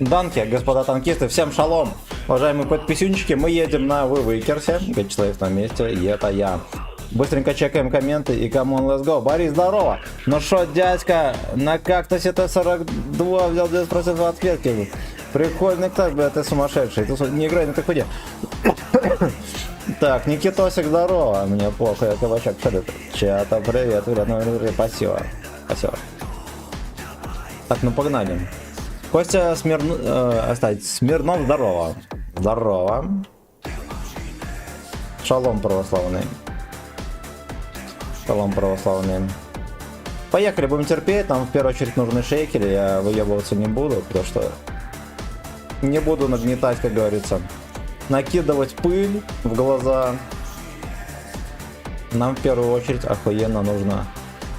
Данки, господа танкисты, всем шалом. Уважаемые подписчики, мы едем на Вывыкерсе. Человек на месте, и это я. Быстренько чекаем комменты и камон, let's go. Борис, здорово. Ну шо, дядька, на кактусе Т-42 взял 10% ответки. Прикольный так, бля, ты сумасшедший. Ты не играй на такой. Так, Никитосик, здорово. Мне плохо, я кабачок. Чата, привет, спасибо. Спасибо. Так, ну погнали. Костя Смирнов, здорово. Здорово. Шалом православный. Шалом православный. Поехали, будем терпеть. Нам в первую очередь нужны шейкели. Я выебываться не буду, потому что не буду нагнетать, как говорится. Накидывать пыль в глаза. Нам в первую очередь охуенно нужно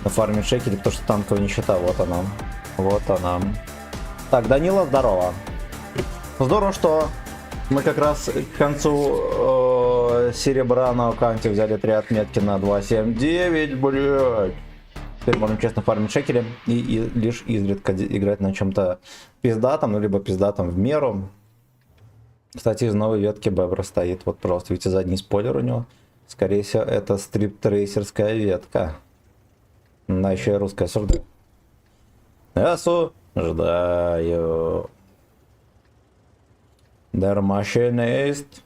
нафармить шейкели, потому что танковая нищета, вот она. Вот она. Так, Данила, здорово. Здорово, что мы как раз к концу серебра на аккаунте взяли 3 отметки на 2.7.9, блядь. Теперь можем честно фармить шекели и лишь изредка играть на чем-то пиздатом, ну либо пиздатом в меру. Кстати, из новой ветки Бебра стоит, вот просто, видите, задний спойлер у него. Скорее всего, это стрип-трейсерская ветка. Она еще и русская, осуждаю. Осуждаю. Der Maschinist.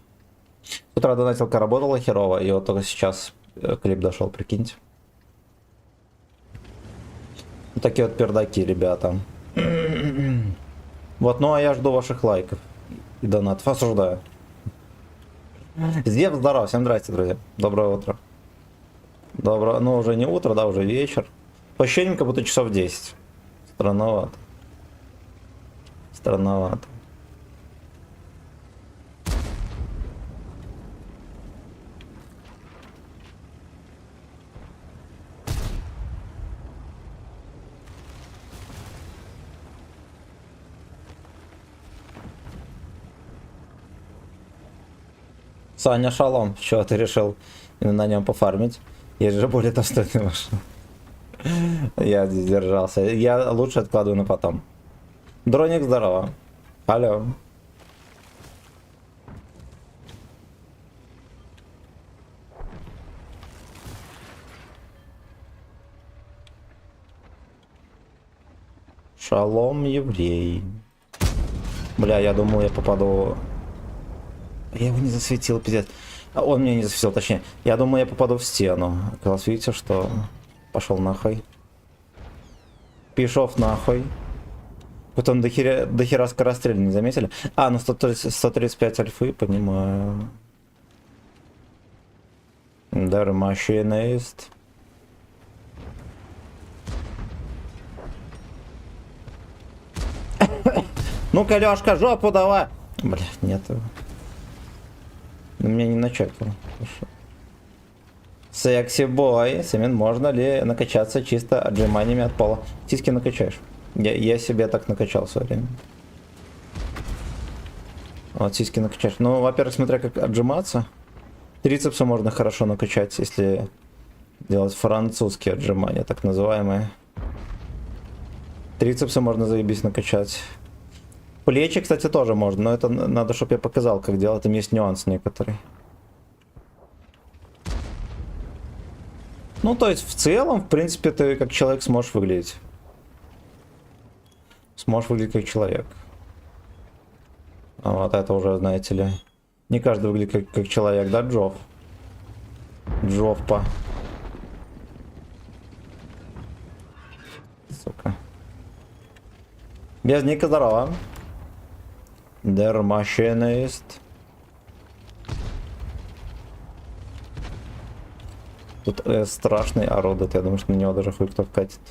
С утра донатилка работала херово, и вот только сейчас клип дошел, прикиньте. Вот такие вот пердаки, ребята. Вот, ну а я жду ваших лайков и донатов. Осуждаю. Зев, здорово, всем здрасте, друзья. Доброе утро. Доброе, ну уже не утро, да, уже вечер. По ощущениям, как будто часов 10. Странновато. Странновато. Саня, шалом. Чего ты решил на нем пофармить? Есть же более достойные машины. Я сдержался. Я лучше откладываю на потом. Дроник, здорово. Алло. Шалом, еврей. Бля, я думал, я попаду... Я его не засветил, пиздец. Он меня не засветил, точнее. Я думал, я попаду в стену. Как видите, что... Пошел нахуй. Пишов нахуй. Вот он до хера скорострельный, не заметили? А, ну 135 альфы, понимаю. Der Maschinist. Ну-ка, Лёшка, жопу давай! Бля, нету. На меня не начекал. Секси бой. Семен, можно ли накачаться чисто отжиманиями от пола? Тиски накачаешь. Я себе так накачал в свое время. Вот, сиськи накачаешь. Ну, во-первых, смотря как отжиматься. Трицепсы можно хорошо накачать, если делать французские отжимания, так называемые. Трицепсы можно заебись накачать. Плечи, кстати, тоже можно, но это надо, чтобы я показал, как делать. Там есть нюанс некоторый. Ну, то есть, в целом, в принципе, ты как человек сможешь выглядеть. Сможешь выглядеть как человек. А вот это уже, знаете ли, не каждый выглядит как человек, да, Джофф? Джоффа. Сука. Без ника, здорово. Der Maschinist. Тут страшный орудит, я думаю, что на него даже хуй кто вкатит.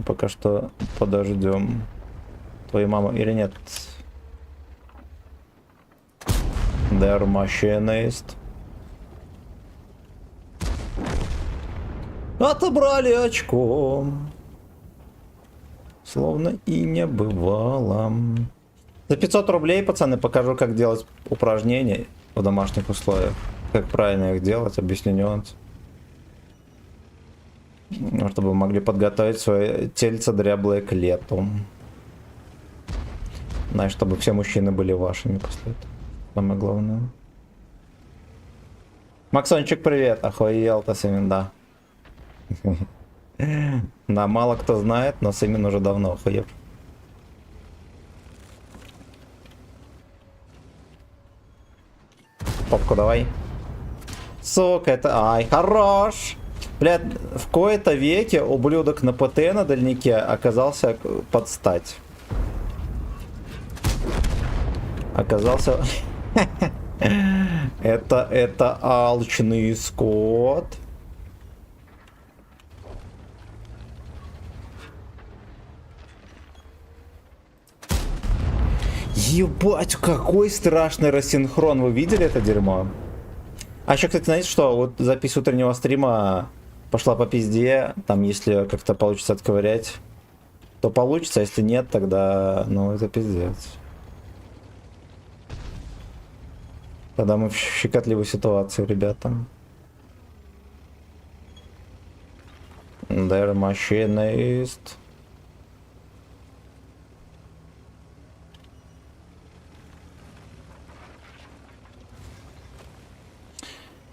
Пока что подождем. Твою маму или нет? Der Maschinist. Отобрали очко. Словно и не бывало. За 500 рублей, пацаны, покажу, как делать упражнения в домашних условиях. Как правильно их делать, объясню нюанс. Чтобы могли подготовить свое тельце дряблое к лету. Знаешь, чтобы все мужчины были вашими после этого. Самое главное. Максончик, привет. Охуел-то Симин, да. Да, мало кто знает, но Симин уже давно охуел. Попку давай. Сука, это... Ай, хорош! Блядь, в кои-то веке ублюдок на ПТ на дальнике оказался под стать. Оказался... Это алчный скот. Ебать, какой страшный рассинхрон. Вы видели это дерьмо? А еще, кстати, знаете что? Вот запись утреннего стрима пошла по пизде. Там, если как-то получится отковырять, то получится. А если нет, тогда, ну, это пиздец. Тогда мы в щекотливой ситуации, ребята. There machinist.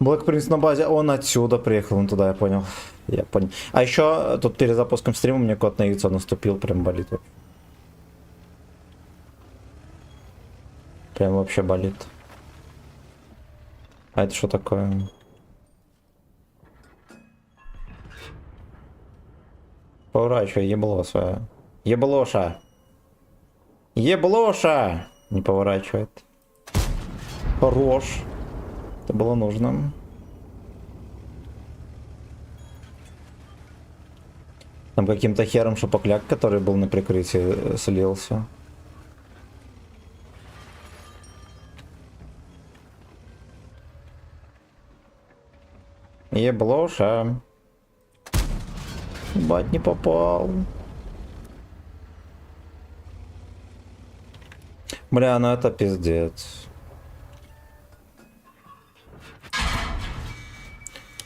Black Prince на базе, он отсюда приехал, он туда, я понял. Я понял. А еще тут перед запуском стрима мне кот на яйцо наступил, прям болит. Прям вообще болит. А это что такое? Поворачивай, ебло свое. Еблоша! Еблоша! Не поворачивает. Хорош. Это было нужно. Там каким-то хером шапокляк, который был на прикрытии, слился. Еблоша. Бать, не попал. Бля, ну это пиздец.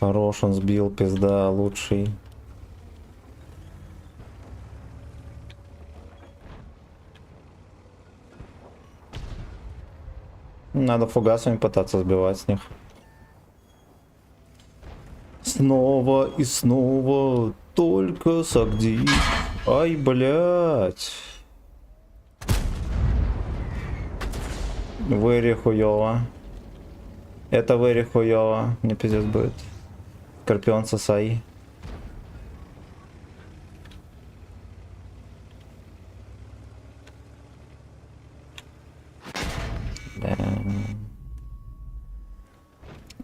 Хорош, он сбил, пизда, лучший. Надо фугасами пытаться сбивать с них. Снова и снова только сагдип. Ай, блядь. Выри хуёво. Это выри хуёво. Мне пиздец будет. Скорпион сосай. Да.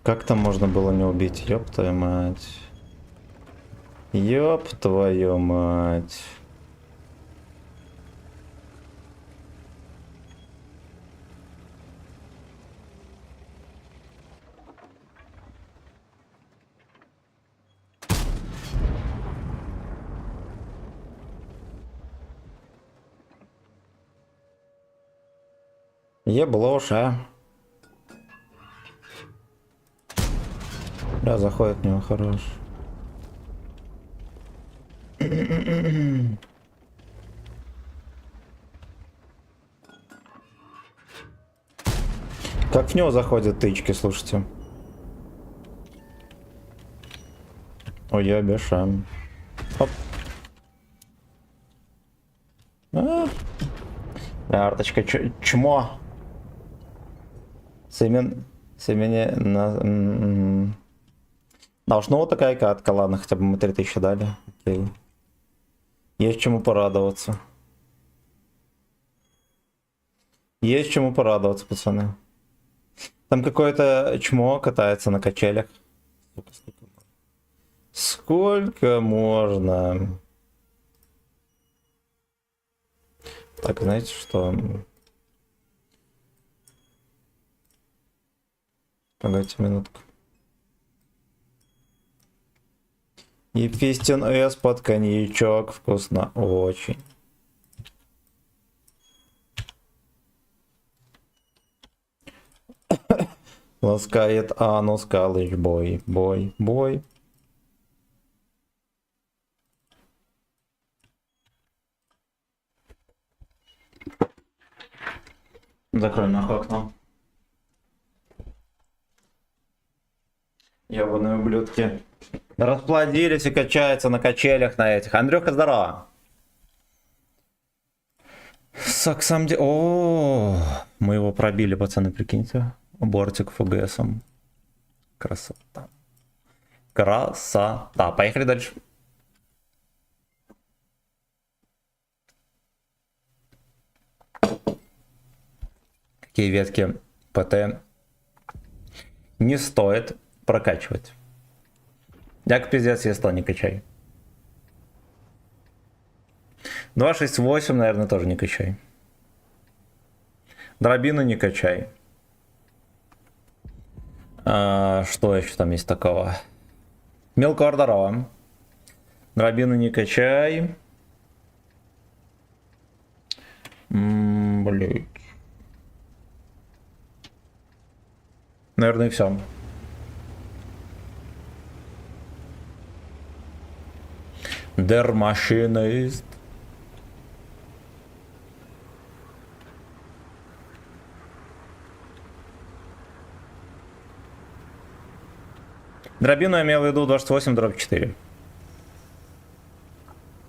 Как там можно было не убить? Ёб твою мать. Ёб твою мать. Еблоша. Да, заходит в него хорош. Как в него заходят тычки, слушайте. Ой, я бешам. Оп. Арточка, чмо. Семени на... Да уж, ну вот такая катка, ладно, хотя бы мы 3000 дали. Окей. Есть чему порадоваться. Есть чему порадоваться, пацаны. Там какое-то чмо катается на качелях. Сколько можно? Так, знаете что? Погодите минутку. Ефестин С под коньячок. Вкусно очень. Ласкает анус, калыч, бой, бой, бой. Закрой нахуй окно. Ёбаные ублюдки. Расплодились и качаются на качелях на этих. Андрюха, здорово. Саксамди... О, мы его пробили, пацаны, прикиньте. Бортик ФГСом. Красота. Красота. Поехали дальше. Какие ветки ПТ не стоит прокачивать. Як пиздец, если не качай. 268, наверное, тоже не качай. Дробину не качай. Что еще там есть такого? Мелкого здорово. Дробину не качай. Блять. Наверное, и все. Der Maschinist. Дробину я имел в виду 28/4.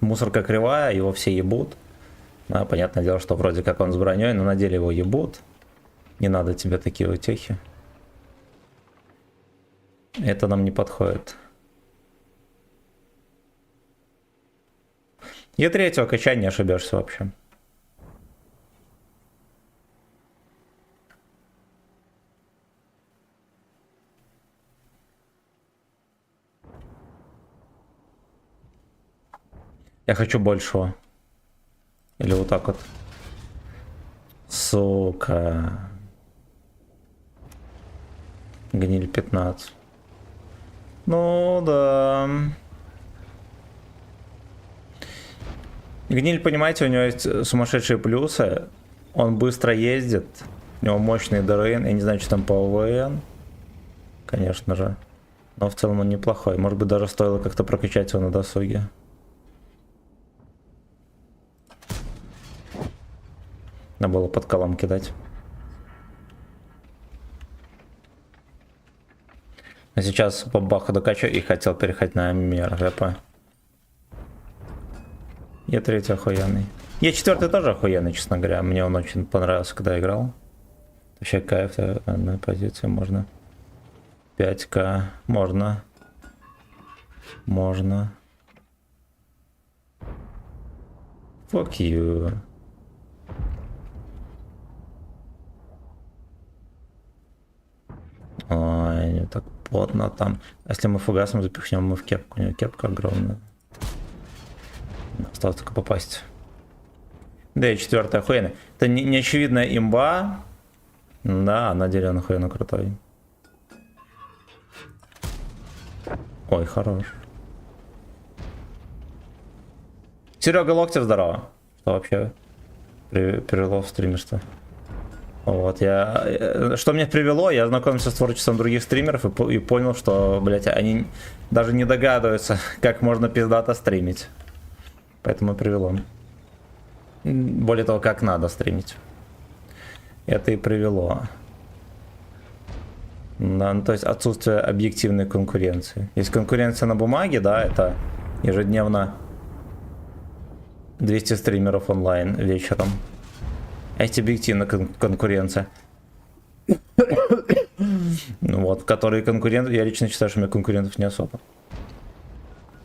Мусорка кривая, его все ебут. Да, понятное дело, что вроде как он с броней, но на деле его ебут. Не надо тебе такие утехи. Это нам не подходит. Е3 качай, не ошибешься вообще. Я хочу большего. Или вот так вот. Сука. Гниль 15. Ну да. Гниль, понимаете, у него есть сумасшедшие плюсы. Он быстро ездит. У него мощный ДРН. Я не знаю, что там по ОВН. Конечно же. Но в целом он неплохой. Может быть, даже стоило как-то прокачать его на досуге. Надо было под колом кидать. А сейчас по баху докачаю и хотел переходить на МРГП. Е3 охуенный. Е4 тоже охуенный, честно говоря. Мне он очень понравился, когда я играл. Вообще кайф, одной позиции можно. 5К. Можно. Можно. Fuck you. Ой, не так плотно там. Если мы фугасом запихнем, мы в кепку. У него кепка огромная. Осталось только попасть. Да, и 4 охуенный. Это не очевидная имба. Да, на деле он охуенно крутой. Ой, хорош. Серега Локтев, здорово. Что вообще привело в стримерство? Вот, что меня привело, я знакомился с творчеством других стримеров и понял, что, блять, они даже не догадываются, как можно пиздато стримить. Поэтому привело. Более того, как надо стримить. Это и привело. Да, ну, то есть отсутствие объективной конкуренции. Есть конкуренция на бумаге, да, это ежедневно 200 стримеров онлайн вечером. А есть объективная конкуренция. Ну вот, которые конкуренты, я лично считаю, что у меня конкурентов не особо.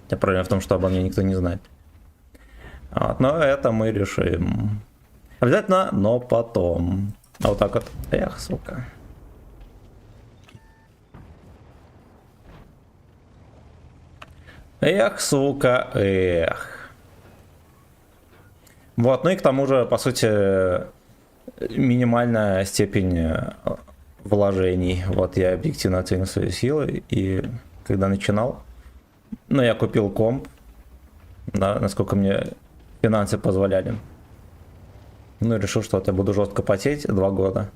Хотя проблема в том, что обо мне никто не знает. Вот, но это мы решим. Обязательно, но потом. А вот так вот. Эх, сука. Эх, сука, эх. Вот, ну и к тому же, по сути, минимальная степень вложений. Вот я объективно оценил свои силы, и когда начинал, ну, я купил комп, да, насколько мне финансы позволяли. Ну и решил, что вот я буду жестко потеть 2 года.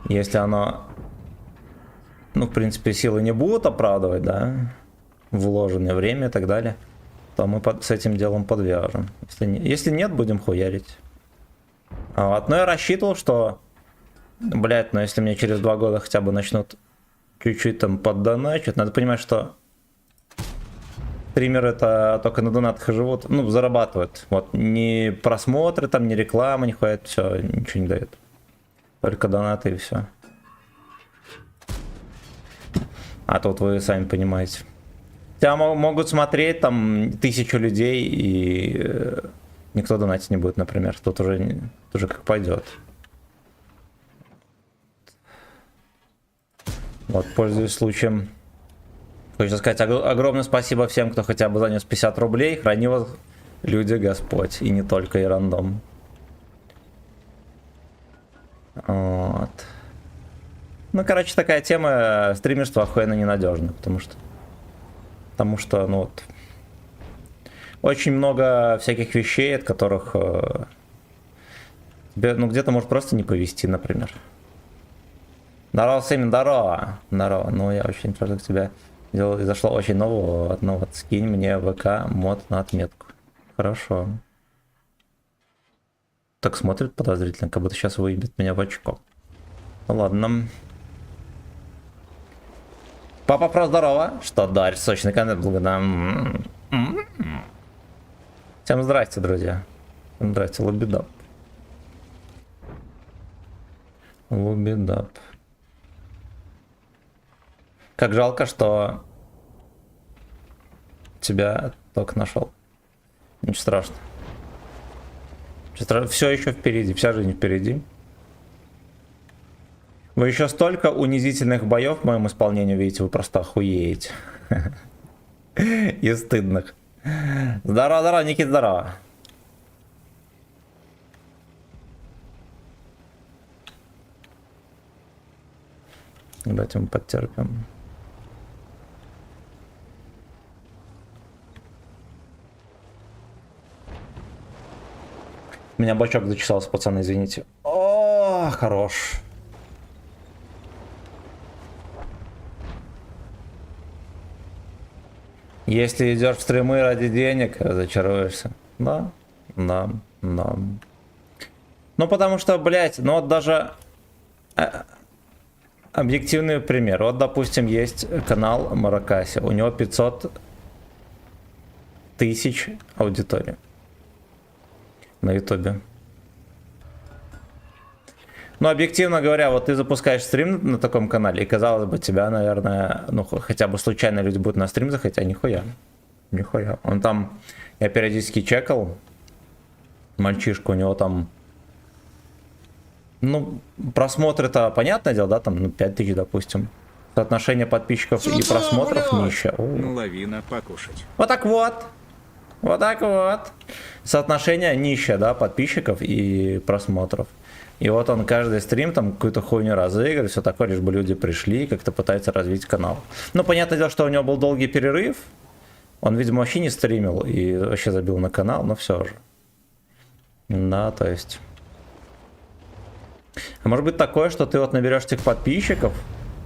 Если оно, ну, в принципе, силы не будут оправдывать, да, вложенное время и так далее, то мы с этим делом подвяжем. Если нет, будем хуярить. Вот. Но я рассчитывал, что, блядь, ну если мне через 2 года хотя бы начнут чуть-чуть там поддоначить, надо понимать, что стримеры это только на донатах и живут, ну, зарабатывают. Вот, ни просмотры там, ни реклама не ходит, все, ничего не дает. Только донаты и все. А тут вы сами понимаете. Тебя могут смотреть там 1000 людей, и никто донатить не будет, например. Тут уже как пойдет. Вот, пользуясь случаем, хочу сказать огромное спасибо всем, кто хотя бы занес 50 рублей. Храни вас, люди, Господь. И не только и рандом. Вот. Ну, короче, такая тема стримерства охуенно ненадежна, потому что, ну вот, очень много всяких вещей, от которых тебе, ну, где-то может просто не повезти, например. Здорово, Сэмми, здорово. Здорово. Ну, я очень рад, к тебе дело произошло очень нового. Ну, вот, скинь мне ВК мод на отметку. Хорошо. Так смотрит подозрительно, как будто сейчас выебет меня в очко. Ну, ладно. Папа, про здорово. Что дальше? Сочный контент, благодаря. Всем здрасте, друзья. Всем здрасте, лобидап. Лобидап. Как жалко, что тебя только нашел. Ничего страшного. Все еще впереди, вся жизнь впереди. Вы еще столько унизительных боев в моем исполнении видите, вы просто охуеете. И стыдных. Здорово, здорово, Никит, здорово. Давайте мы подтерпим. У меня бачок зачесался, пацаны, извините. О, хорош. Если идешь в стримы ради денег, разочаруешься. Да, да, да. Ну, потому что, блядь, ну вот даже объективный пример. Вот, допустим, есть канал Маракаси. У него 500 тысяч аудитории на ютубе. Ну, объективно говоря, вот ты запускаешь стрим на таком канале, и, казалось бы, тебя, наверное, ну, хотя бы случайно люди будут на стрим заходить, а нихуя. Нихуя. Он там, я периодически чекал, мальчишка, у него там, ну, просмотры-то, понятное дело, да, там, ну, 5000, допустим. Соотношение подписчиков и просмотров нищее. Лавина покушать. Вот так вот. Вот так вот. Соотношение нищее, да, подписчиков и просмотров. И вот он каждый стрим там какую-то хуйню разыгрывает, все такое, лишь бы люди пришли и как-то пытаются развить канал. Ну, понятное дело, что у него был долгий перерыв. Он, видимо, вообще не стримил и вообще забил на канал, но все же. Да, то есть. А может быть такое, что ты вот наберешь этих подписчиков,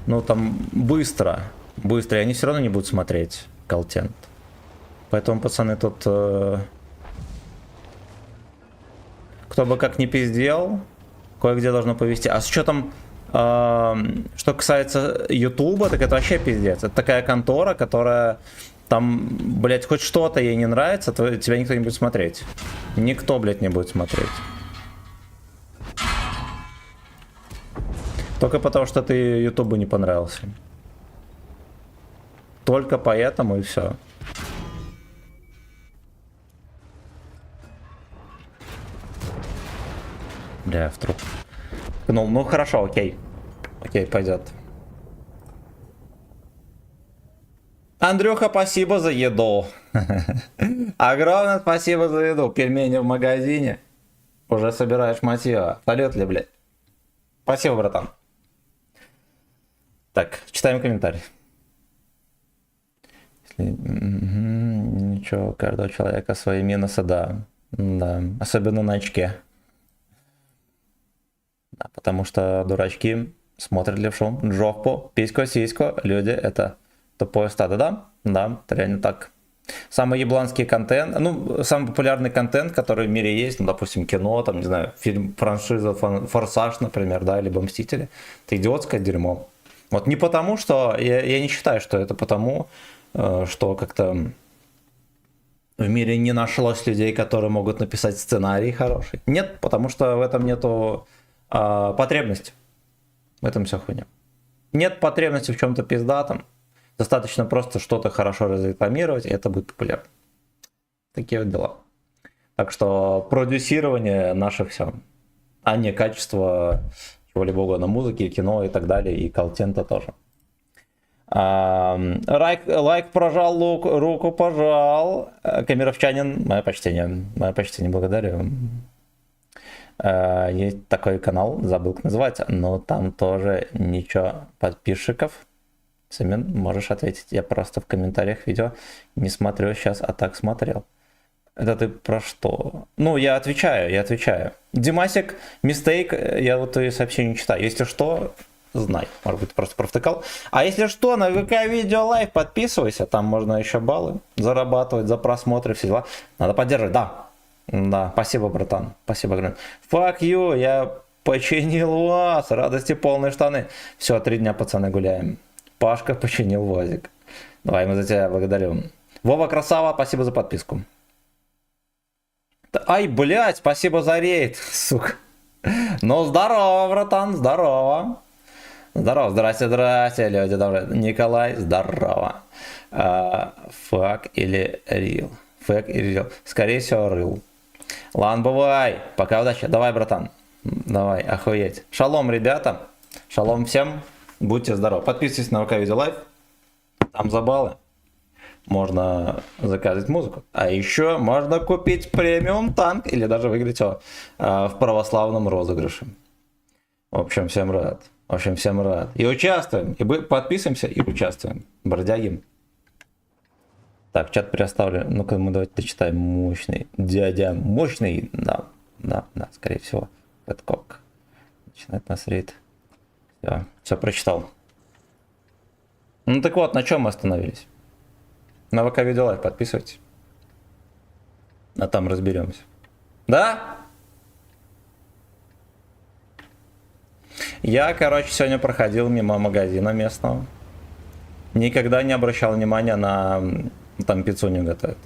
ну, там, быстро, и они все равно не будут смотреть контент. Поэтому, пацаны, тут... кто бы как ни пиздел, кое-где должно повести. А с учетом, что касается Ютуба, так это вообще пиздец. Это такая контора, которая там, блядь, хоть что-то ей не нравится, то тебя никто не будет смотреть. Никто, блядь, не будет смотреть. Только потому, что ты Ютубу не понравился. Только поэтому и все. Бля, в труп. Ну хорошо, окей. Окей, пойдет. Андрюха, спасибо за еду. Огромное спасибо за еду. Пельмени в магазине. Уже собираешь мотива. Полет ли, блядь? Спасибо, братан. Так, читаем комментарий. Ничего, у каждого человека свои минусы, да. Да, особенно на очке. Да, потому что дурачки смотрят левшу, жопу, письку, сиську. Люди это тупое стадо, да? Да, это реально так. Самый ебланский контент, ну, самый популярный контент, который в мире есть, ну, допустим, кино, там, не знаю, фильм, франшиза «Форсаж», например, да, либо «Мстители», это идиотское дерьмо. Вот не потому, что, я не считаю, что это потому, что как-то в мире не нашлось людей, которые могут написать сценарий хороший. Нет, потому что в этом нету потребности. В этом вся хуйня. Нет потребности в чем-то пиздатом. Достаточно просто что-то хорошо разрекламировать, и это будет популярно. Такие вот дела. Так что продюсирование наше все, а не качество чего-либо угодно, музыки, кино и так далее, и контента тоже. Лайк прожал, руку пожал. Камеровчанин, мое почтение, благодарю. Есть такой канал, забыл как называется, но там тоже ничего подписчиков. Семен, можешь ответить, я просто в комментариях видео не смотрю сейчас, а так смотрел. Это ты про что? Ну, я отвечаю. Димасик, мистейк, я вот твои сообщения не читаю. Если что, знай, может быть, просто провтыкал. А если что, на ВК Видео Лайв подписывайся, там можно еще баллы зарабатывать за просмотры, все дела. Надо поддерживать, да. Да, спасибо, братан, спасибо, Грин. Fuck you, я починил вас, радости полные штаны. Все, 3 дня, пацаны, гуляем. Пашка починил ВАЗик. Давай, мы за тебя благодарим. Вова, красава, спасибо за подписку. Ай, блядь, спасибо за рейд, сука. Ну, здорово, братан, здорово. Здорово, здрасте, люди добрые. Николай, здорово. Фак или рил? Фак или рил? Скорее всего, рил. Ладно, бывай. Пока, удачи. Давай, братан. Давай, охуеть. Шалом, ребята. Шалом всем. Будьте здоровы. Подписывайтесь на ВК Видео Лайв. Там за баллы можно заказать музыку. А еще можно купить премиум танк или даже выиграть его в православном розыгрыше. В общем, всем рад. И участвуем. И подписываемся и участвуем. Бродяги. Так, чат переоставлю. Ну-ка, мы давайте дочитаем. Мощный. Дядя мощный. Да, скорее всего. Пэткок. Начинает нас рейд. Все прочитал. Ну так вот, на чем мы остановились? На ВК Видео Лайв подписывайтесь. А там разберемся. Да? Я, короче, сегодня проходил мимо магазина местного. Никогда не обращал внимания на... Там пиццуню готовят.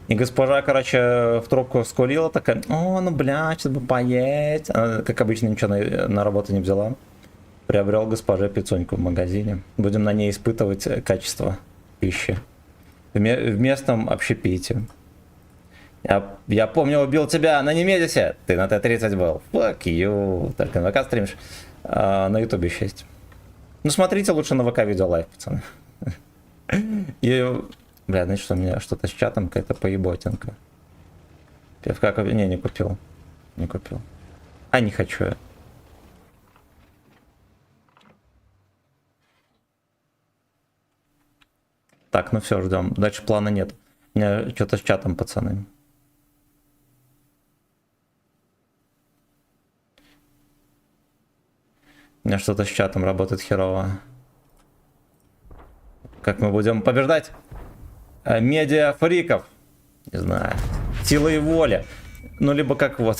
И госпожа, короче, в трубку скулила, такая: о, ну бля, сейчас бы поесть. Она, как обычно, ничего на работу не взяла. Приобрел госпоже пиццуньку в магазине. Будем на ней испытывать качество пищи. В местном общепите. Я помню, убил тебя на Немезисе. Ты на Т-30 был. Fuck you. Только на ВК стримишь. На Ютубе еще есть. Ну, смотрите лучше на ВК Видео Лайв, пацаны. И... Бля, значит, у меня что-то с чатом, какая-то поеботинка. ПФК... Не купил. А, не хочу я. Так, ну все, ждем. Дальше плана нет. У меня что-то с чатом, пацаны. У меня что-то с чатом работает херово. Как мы будем побеждать? Медиафриков. Не знаю. Силы и воли. Ну, либо как вот.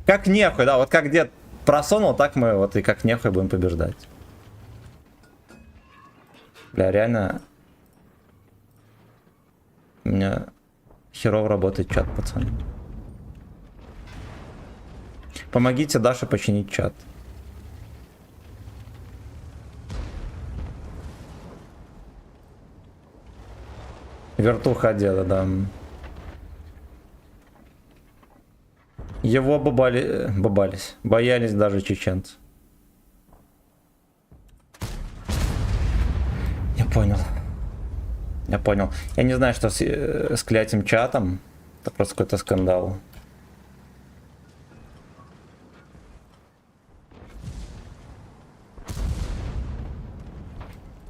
Как нехуй, да. Вот как дед просунул, так мы вот и как нехуй будем побеждать. Бля, реально. У меня херово работает чат, пацаны. Помогите Даше починить чат. Вертуха деда, да. Его боялись даже чеченцы. Я понял. Я не знаю, что с клятым чатом. Это просто какой-то скандал.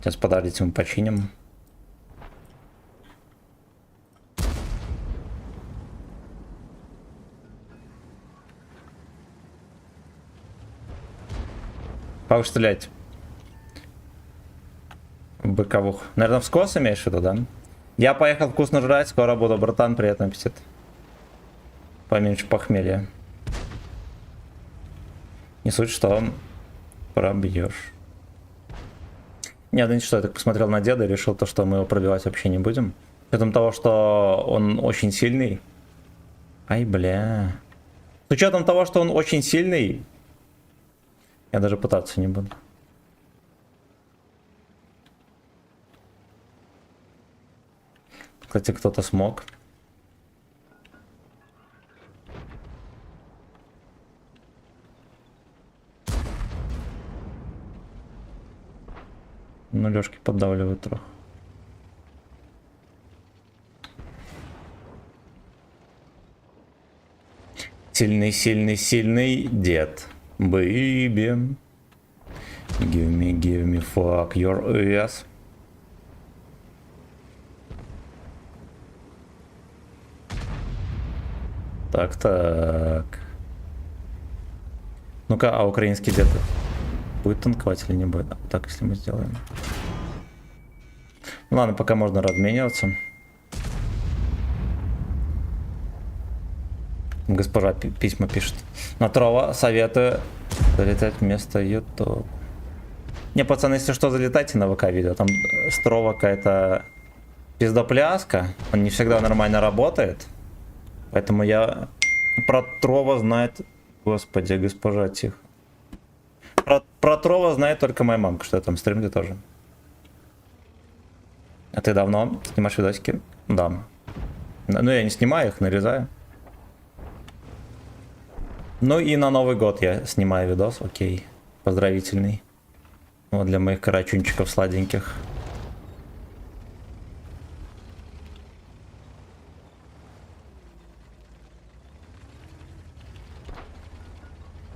Сейчас подождите, мы починим. Как стрелять? Боковух. Наверное, в скос имеешь в виду, да? Я поехал вкусно жрать, скоро буду, братан, приятный аппетит. Поменьше похмелья. Не суть, что пробьешь. Не, да ничего, я так посмотрел на деда и решил то, что мы его пробивать вообще не будем. С учетом того, что он очень сильный. Ай, бля. С учетом того, что он очень сильный, я даже пытаться не буду. Кстати, кто-то смог. Ну, Лёшки поддавливают трохи. Сильный, сильный, сильный дед. Baby. Give me fuck your ass. Так. Ну-ка, а украинский дед будет танковать или не будет? Так, если мы сделаем. Ну ладно, пока можно размениваться. Госпожа письма пишет. Натрова советую залетать вместо YouTube. Не, пацаны, если что, залетайте на ВК видео. Там Строва какая-то пиздопляска. Он не всегда нормально работает. Поэтому я про Трова знает... Господи, госпожа, тихо. Про Трова знает только моя мамка, что я там стримлю тоже. А ты давно снимаешь видосики? Да. Ну, я не снимаю их, нарезаю. Ну и на Новый год я снимаю видос, окей. Поздравительный. Вот для моих карачунчиков сладеньких.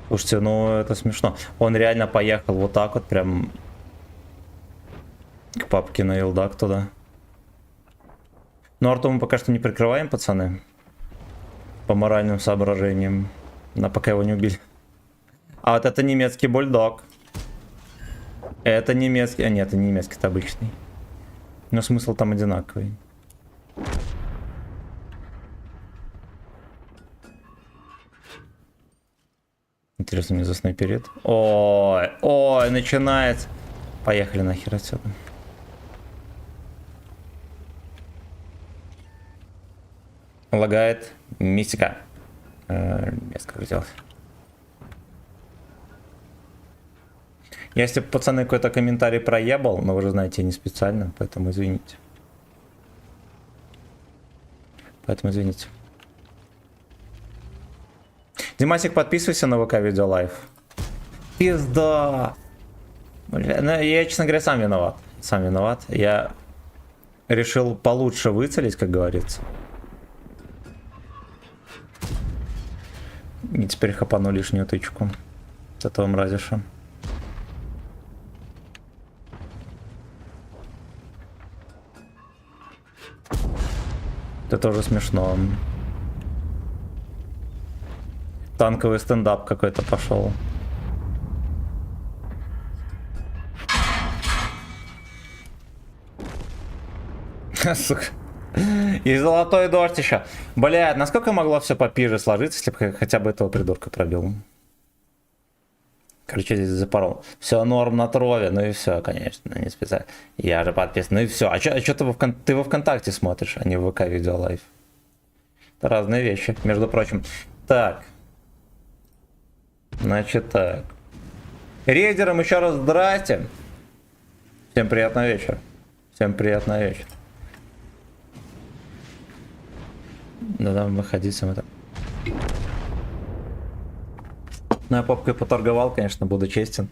Слушайте, ну это смешно. Он реально поехал вот так вот прям к папке на Илдак туда. Ну Арту мы пока что не прикрываем, пацаны. По моральным соображениям. Но пока его не убили. А вот это немецкий бульдог. Это немецкий... А нет, это не немецкий, это обычный. Но смысл там одинаковый. Интересно, мне заснайперит. Ой, начинается. Поехали нахер отсюда. Лагает мистика. Несколько сделать. Если пацаны какой-то комментарий проебал, но вы же знаете, я не специально, поэтому извините. Димасик, подписывайся на ВК Видео Лайв. Пизда. Бля, ну, я, честно говоря, сам виноват. Я решил получше выцелить, как говорится. И теперь хапану лишнюю тычку с этого мразиша. Это тоже смешно. Танковый стендап какой-то пошел. Сука. И золотой дождь еще. Блядь, насколько могло все попиже сложиться, если бы хотя бы этого придурка пробил. Короче, здесь запорол. Все норм на Трове, ну и все, конечно, не специально. Я же подписан, ну и все. А что ты во ВКонтакте смотришь, а не в ВК Видео Лайв? Это разные вещи, между прочим. Так. Значит так. Рейдерам еще раз здрасте. Всем приятного вечера. Да, выходить сам это. Ну, я попкой поторговал, конечно, буду честен.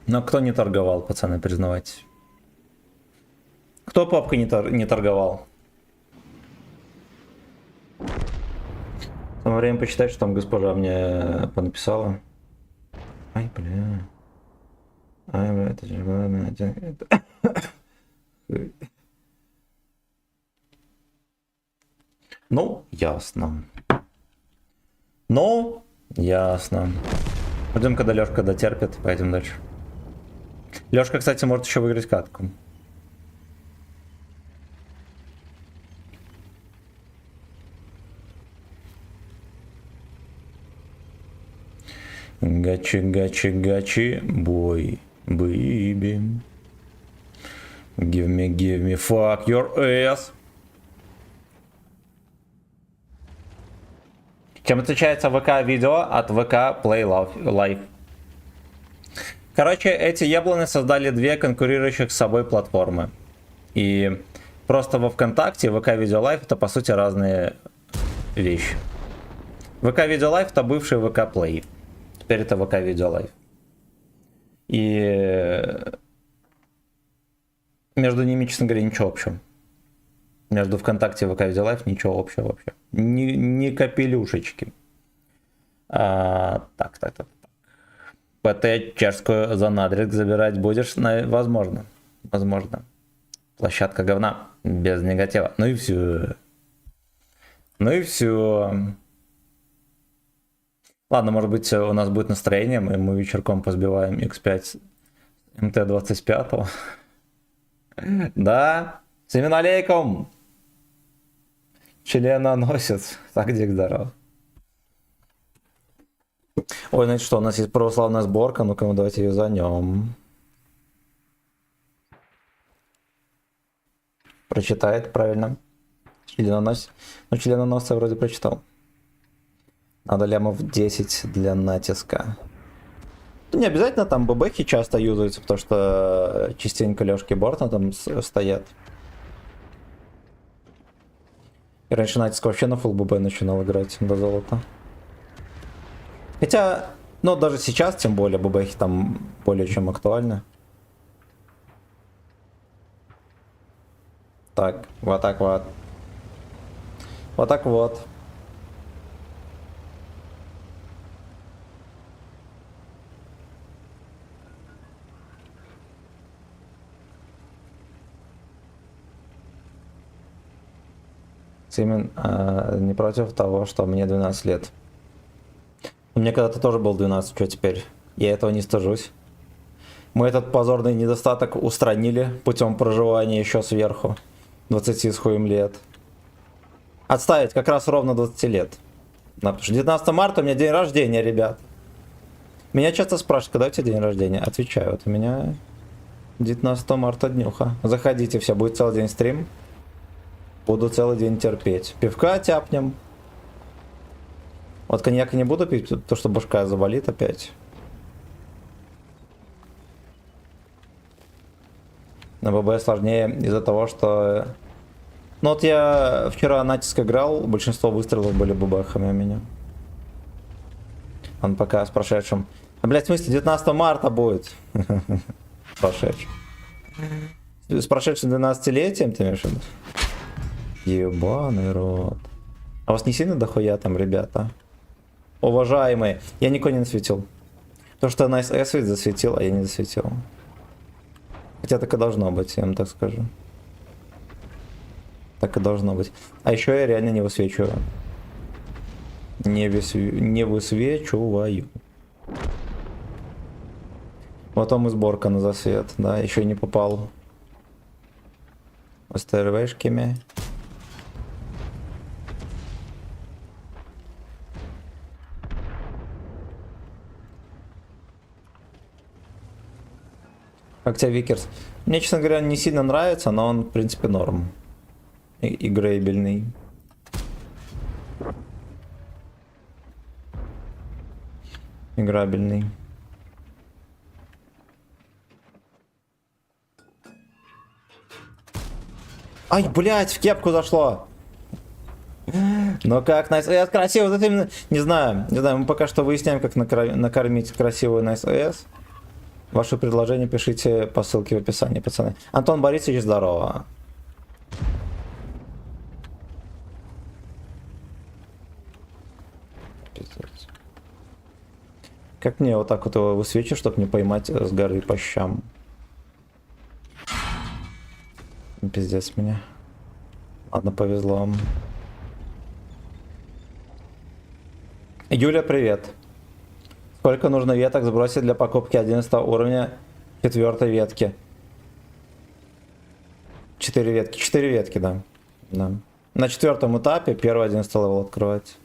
Но кто не торговал, пацаны, признавайтесь. Кто попкой не торговал? Самое время почитать, что там госпожа мне понаписала. Ай, бля. Ай, бля, это же ладно. Ну, ясно. Ждем, когда Лёшка дотерпит, пойдем дальше. Лёшка, кстати, может еще выиграть катку. Гачи, гачи, гачи, бой, бэйби. Give me, fuck your ass. Чем отличается ВК-видео от ВК Play Live? Короче, эти ебланы создали две конкурирующих с собой платформы. И просто во ВКонтакте и ВК Видео Лайв это по сути разные вещи. ВК Видео Лайв это бывший ВК Play. Теперь это ВК Видео Лайв. И между ними, честно говоря, ничего общего. Между ВКонтакте и ВК Видео Лайв ничего общего вообще. Ни капелюшечки. Так. ПТ чешскую за надрик забирать будешь? Возможно. Площадка говна. Без негатива. Ну и все. Ладно, может быть, у нас будет настроение, и мы вечерком позбиваем X5 МТ-25. Да. Семен алейкум. Членоносец. Так, Дик, здорово. Ой, значит что, у нас есть православная сборка, ну-ка, давайте ее занем. Прочитает правильно. Членоносец. Ну, членоносца я вроде прочитал. Надо лямов 10 для натиска. Ну, не обязательно там ББхи часто юзаются, потому что частенько Лёшки Бортона там стоят. И раньше натиск вообще на фулл ББ начинал играть до золота. Хотя, ну даже сейчас, тем более, ББхи там более чем актуальны. Так, вот так вот. Вот так вот. Семен, не против того, что мне 12 лет. Мне когда-то тоже был 12, что теперь? Я этого не стыжусь. Мы этот позорный недостаток устранили путем проживания еще сверху. 20 с хуем лет. Отставить как раз ровно 20 лет. Да, потому что 19 марта у меня день рождения, ребят. Меня часто спрашивают, когда у тебя день рождения? Отвечаю, вот у меня 19 марта днюха. Заходите, все, будет целый день стрим. Буду целый день терпеть. Пивка тяпнем. Вот коньяка не буду пить, потому что башка заболит опять. На ББ сложнее из-за того, что... Ну вот я вчера натиск играл, большинство выстрелов были ББхами у меня. Он пока с прошедшим... А, блядь, в смысле, 19 марта будет. Прошедшим. С прошедшим 12-летием, ты имеешь в виду? Ебаный рот. А вас не сильно дохуя там, ребята? Уважаемые, я никого не засветил. То, что на СС ведь засветил, а я не засветил. Хотя так и должно быть, я вам так скажу. Так и должно быть. А еще я реально не высвечиваю. Не высвечиваю. Вот он и сборка на засвет, да, еще не попал. СТРВшками. Как тебе Викерс? Мне, честно говоря, не сильно нравится, но он, в принципе, норм. Играбельный. Играбельный. Ай, блядь, в кепку зашло. Ну как, Nice AS красиво, вот это именно... Не знаю, мы пока что выясняем, как накормить красивую Nice AS. Ваши предложения пишите по ссылке в описании, пацаны. Антон Борисович, здорово. Пиздец. Как мне вот так вот его высвечу, чтобы не поймать с горы по щам? Пиздец меня. Ладно, повезло вам. Юля, привет. Сколько нужно веток сбросить для покупки 11 уровня 4-й ветке. 4 ветки. 4 ветки, да. Да. На 4-м этапе первый 11 левел открывается.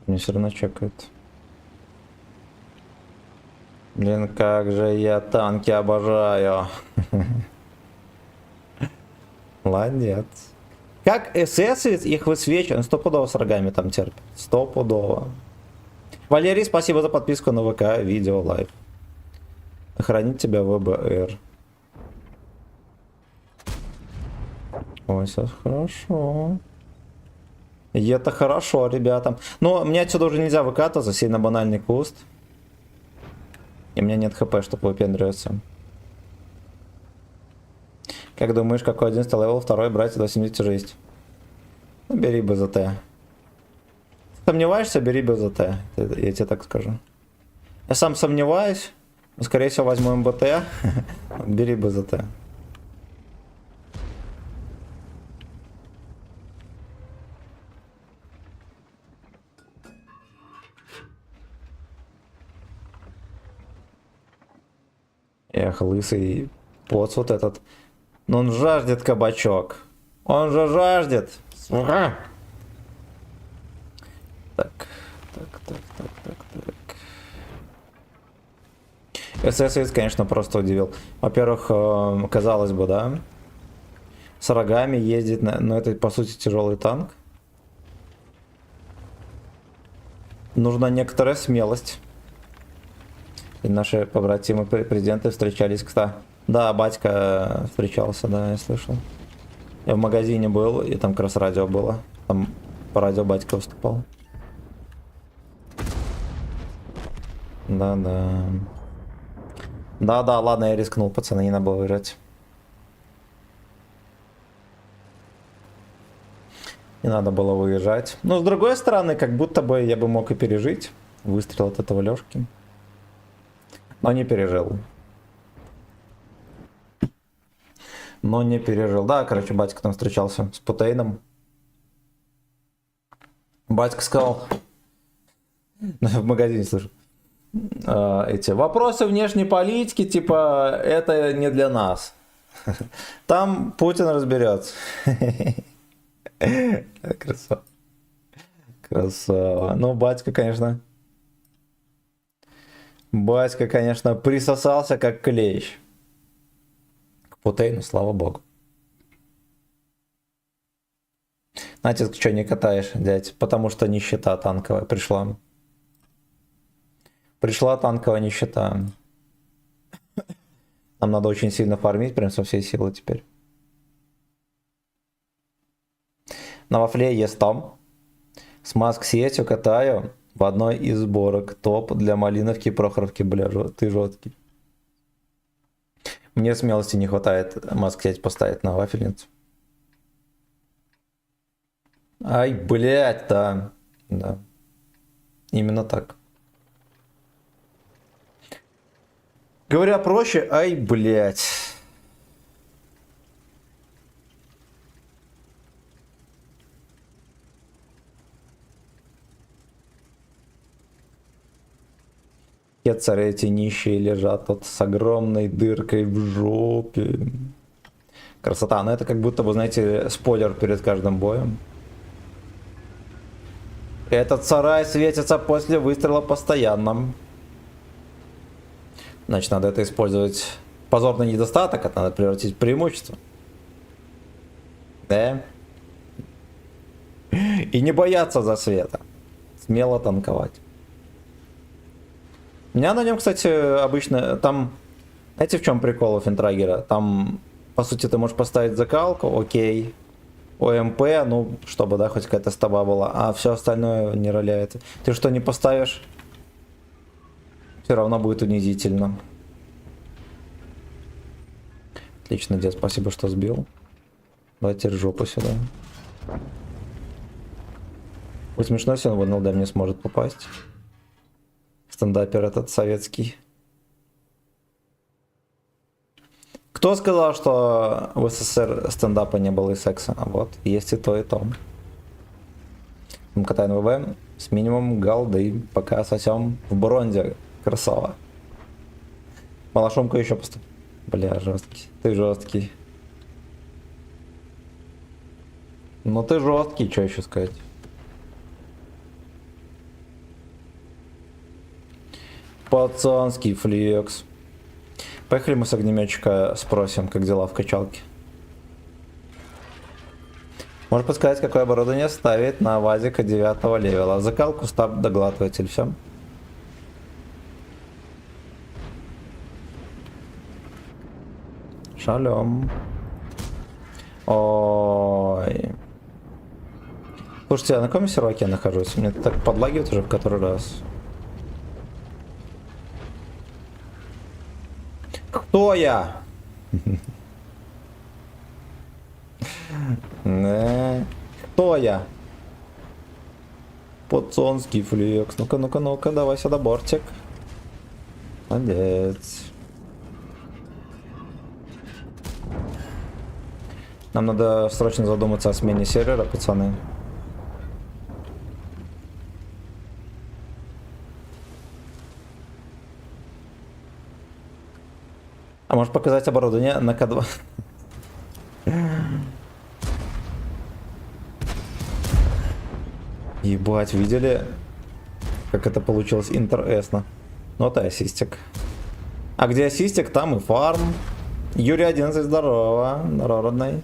Мне все равно чекают. Блин, как же я танки обожаю. Молодец. Как эсэсовец их высвечивает, стопудово с рогами там терпит. Стопудово. Валерий, спасибо за подписку на ВК, видео, лайв. Хранить тебя ВБР. Ой, все хорошо. И это хорошо, ребята. Но мне отсюда уже нельзя выкатываться, сильно банальный куст. И у меня нет хп, чтобы выпендриваться. Как думаешь, какой 11 левел, второй брать до 70 уже есть? Ну, бери БЗТ. Сомневаешься, бери БЗТ. Я тебе так скажу. Я сам сомневаюсь. Но, скорее всего, возьму МБТ. Бери БЗТ. Эх, лысый поц вот этот. Но он жаждет кабачок. Он же жаждет. Так. ССС, конечно, просто удивил. Во-первых, казалось бы, да, с рогами ездить, но это, по сути, тяжелый танк. Нужна некоторая смелость. И наши побратимы президенты встречались, кстати. Да, батька встречался, да, я слышал. Я в магазине был, и там как раз радио было. Там по радио батька выступал. Да-да. Да-да, ладно, я рискнул, пацаны, не надо было выиграть. Не надо было выезжать. Но с другой стороны, как будто бы я бы мог и пережить выстрел от этого Лёшки. Но не пережил. Но не пережил. Да, короче, батька там встречался с Путейном. Батька сказал... В магазине слышу. Эти вопросы внешней политики, типа, это не для нас. Там Путин разберется. Красава. Красава. Ну, батька, конечно... Батька, конечно, присосался как клещ. К Путейну, слава богу. Знаете, что не катаешь, дядь? Потому что нищета танковая пришла. Пришла танковая нищета. Нам надо очень сильно фармить, прям со всей силы теперь. На вафле есть там. С маск-сетью катаю в одной из сборок. Топ для Малиновки и Прохоровки, бля, ты жесткий. Мне смелости не хватает маск-сеть поставить на вафельницу. Ай, блядь, да. Да. Именно так. Говоря проще, ай, блядь. Те цари эти нищие лежат вот с огромной дыркой в жопе. Красота. Но это как будто бы, знаете, спойлер перед каждым боем. Этот сарай светится после выстрела постоянно. Значит, надо это использовать. Позорный недостаток, это надо превратить в преимущество. Да? И не бояться засвета. Смело танковать. У меня на нем, кстати, обычно там... Знаете, в чем прикол у Фентрагера? Там, по сути, ты можешь поставить закалку, окей. ОМП, ну, чтобы, да, хоть какая-то стаба была. А все остальное не роляет. Ты что не поставишь, все равно будет унизительно. Отлично, дед, спасибо, что сбил. Давайте жопу сюда. Будет смешно, если он в НЛД мне сможет попасть. Стендапер этот советский. Кто сказал, что в СССР стендапа не было и секса? А вот, есть и то, и то. МКТ НВБ с минимум голды, пока сосем в бронзе. Красава. Малошумка еще просто. Бля, жесткий. Ты жесткий. Ну ты жесткий, что еще сказать? Пацанский флекс. Поехали мы с огнеметчика спросим, как дела в качалке. Можешь подсказать, какое оборудование ставить на ВАЗика 9 левела? Закалку, стаб, доглатыватель, все. Шалом. Ой. Слушайте, а на каком серваке я нахожусь? Мне так подлагивает уже в который раз. Кто я? Кто я? Пацанский флекс. Ну-ка, ну-ка, ну-ка, давай сюда бортик. Молодец. Нам надо срочно задуматься о смене сервера, пацаны. А можешь показать оборудование на К2? Ебать, видели, как это получилось интересно? Ну это ассистик. А где ассистик, там и фарм. Юрий 11, здорово, народный.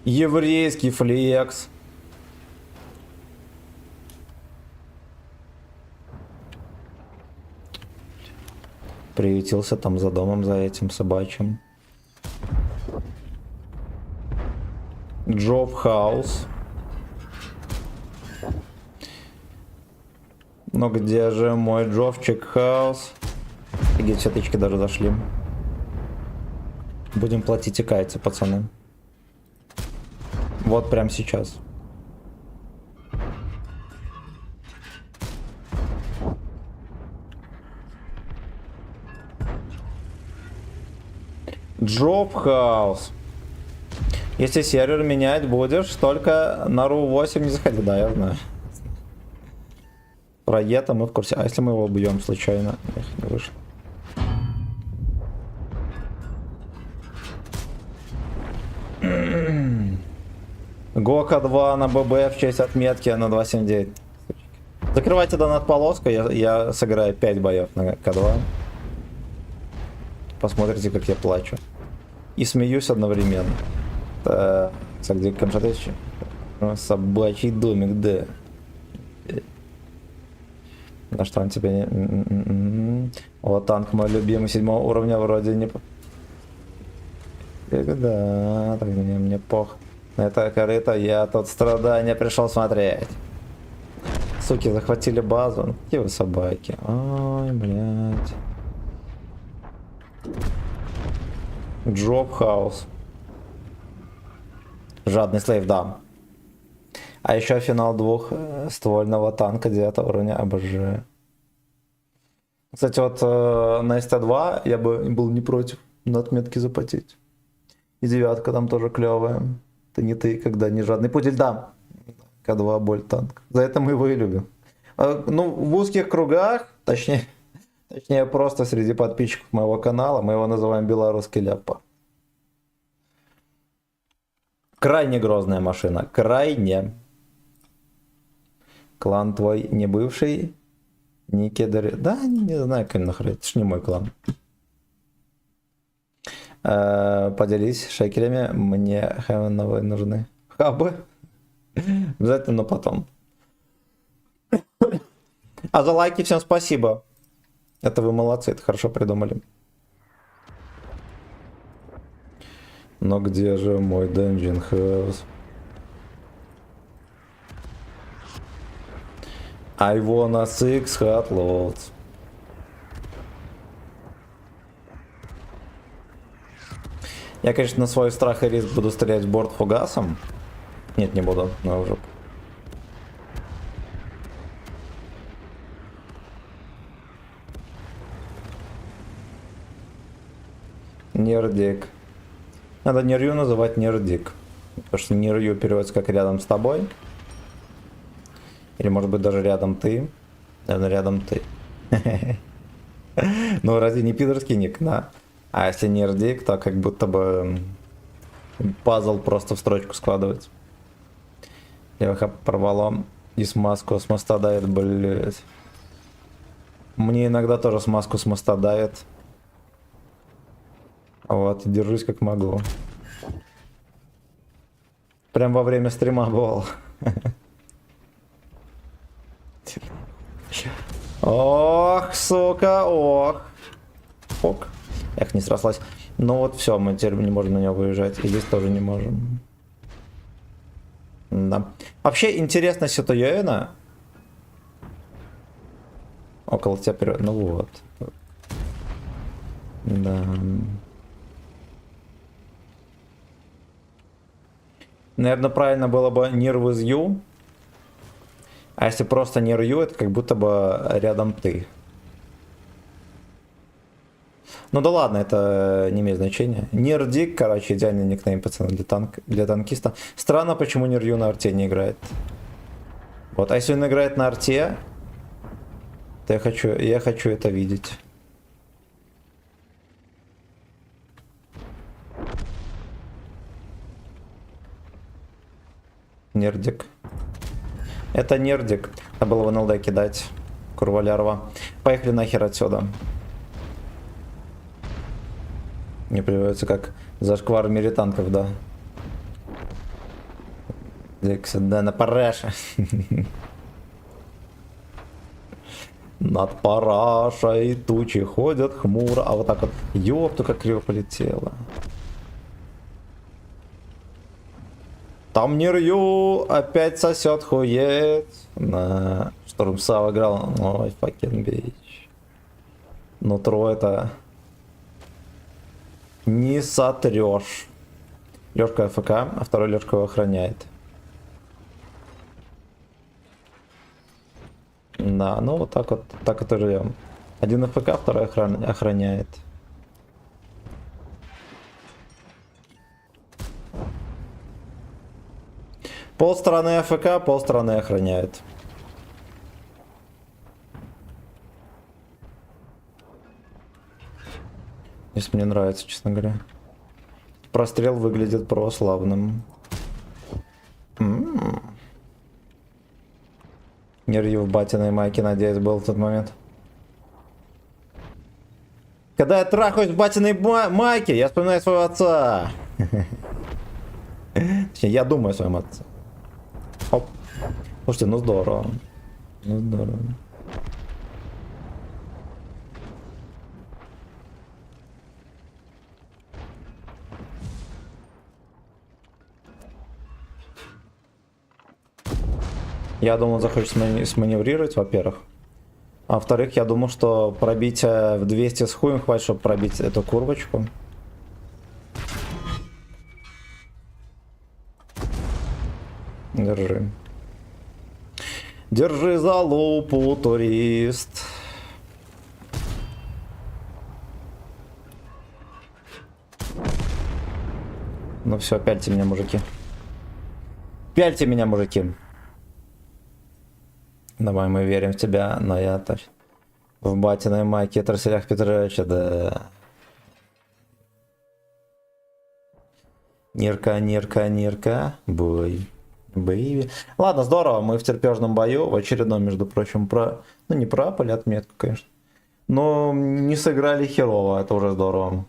Еврейский флекс. Приютился там за домом, за этим собачьим. Джоб хаус. Ну где же мой Джовчик хаус? Офигеть, все тычки даже зашли. Будем платить и каяться, пацаны. Вот прямо сейчас. Джоб хаус. Если сервер менять будешь, только на RU8 не заходи. Да, я знаю. Про Ета мы в курсе. А если мы его убьем случайно? Эх, не вышло. Гока 2 на ББ в честь отметки на 279. Закрывайте донат полоску, я сыграю 5 боев на К2. Посмотрите, как я плачу. И смеюсь одновременно. Так, где Камчатович? Собачий домик, да. На что он тебе не... О, танк мой любимый 7 уровня вроде не... Да, так мне пох. На это корыто я тут страдания пришел смотреть. Суки, захватили базу. Какие вы собаки. Ой, блядь. Джоб хаус. Жадный слейв, да. А еще финал двухствольного танка 9 уровня, обожаю. Кстати, вот на СТ2 я бы был не против на отметке заплатить. И 9 там тоже клевая. Ты не ты, когда не жадный пудель, да. К2 боль танк. За это мы его и любим. Ну, в узких кругах, точнее просто среди подписчиков моего канала, мы его называем белорусский ляпа. Крайне грозная машина. Крайне. Клан твой не бывший? Не кедари. Да, не знаю, как нахрен. Это ж не мой клан. Поделись шекелями. Мне хевеновые нужны. Хабы. Обязательно, но потом. А за лайки всем спасибо. Это вы молодцы, это хорошо придумали. Но где же мой Dungeon House? I wanna six hot loads. Я, конечно, на свой страх и риск буду стрелять в борт фугасом. Нет, не буду, но уже. Нердик. Надо Нерью называть Нердик. Потому что Нерью переводится как рядом с тобой. Или может быть даже рядом ты. Наверное, рядом ты. Ну разве не пидорский ник, да? А если Нердик, то как будто бы пазл просто в строчку складывать. ЛВХ порвало и смазку с моста давит, блять. Мне иногда тоже смазку с моста давит. Вот, держусь как могу. Прям во время стрима бывал. Ох, сука, ох. Ок. Эх, не срослась. Ну вот все, мы теперь не можем на него выезжать. И здесь тоже не можем. Да. Вообще интересная ситуация. Около тебя вперед. Ну вот. Да. Наверное, правильно было бы near with you. А если просто near you, это как будто бы рядом ты. Ну да ладно, это не имеет значения. Near Dick, короче, идеальный никнейм, пацаны, для танкиста. Странно, почему Near You на арте не играет. Вот, а если он играет на арте, то я хочу это видеть. Нердик. Это нердик. Надо было в НЛД кидать. Курвалярва. Поехали нахер отсюда. Мне приводится как зашквар в мире танков, да. Да, на параше. Над парашей тучи ходят хмуро. А вот так вот. Ёпту, как криво полетело. Там Нерью опять сосет хует. На Шторм Сава играл. Ой, fucking bitch. Нутро это не сотрешь. Лёшка АФК, а второй Лёшка его охраняет. Да, ну вот так вот и живем. Один АФК, второй охраняет. Полстраны АФК, полстраны охраняет. Здесь мне нравится, честно говоря. Прострел выглядит прославным. Нерью в батиной майке, надеюсь, был в тот момент. Когда я трахаюсь в батиной майке, я вспоминаю своего отца. Точнее, я думаю о своем отце. Оп. Слушайте, ну здорово. Ну здорово. Я думал, захочет сманеврировать, во-первых. А во-вторых, я думал, что пробить в 200 с хуем хватит, чтобы пробить эту курвочку. Держи. Держи за лупу, турист. Ну все, пяльте меня, мужики. Пяльте меня, мужики. Давай, мы верим в тебя, но я точно в батиной майке Траселях Петровича, да. Нирка, нирка, нирка. Бой. Бэйби. Ладно, здорово, мы в терпежном бою, в очередном, между прочим, ну не пропали отметку, конечно. Но не сыграли херово, это уже здорово.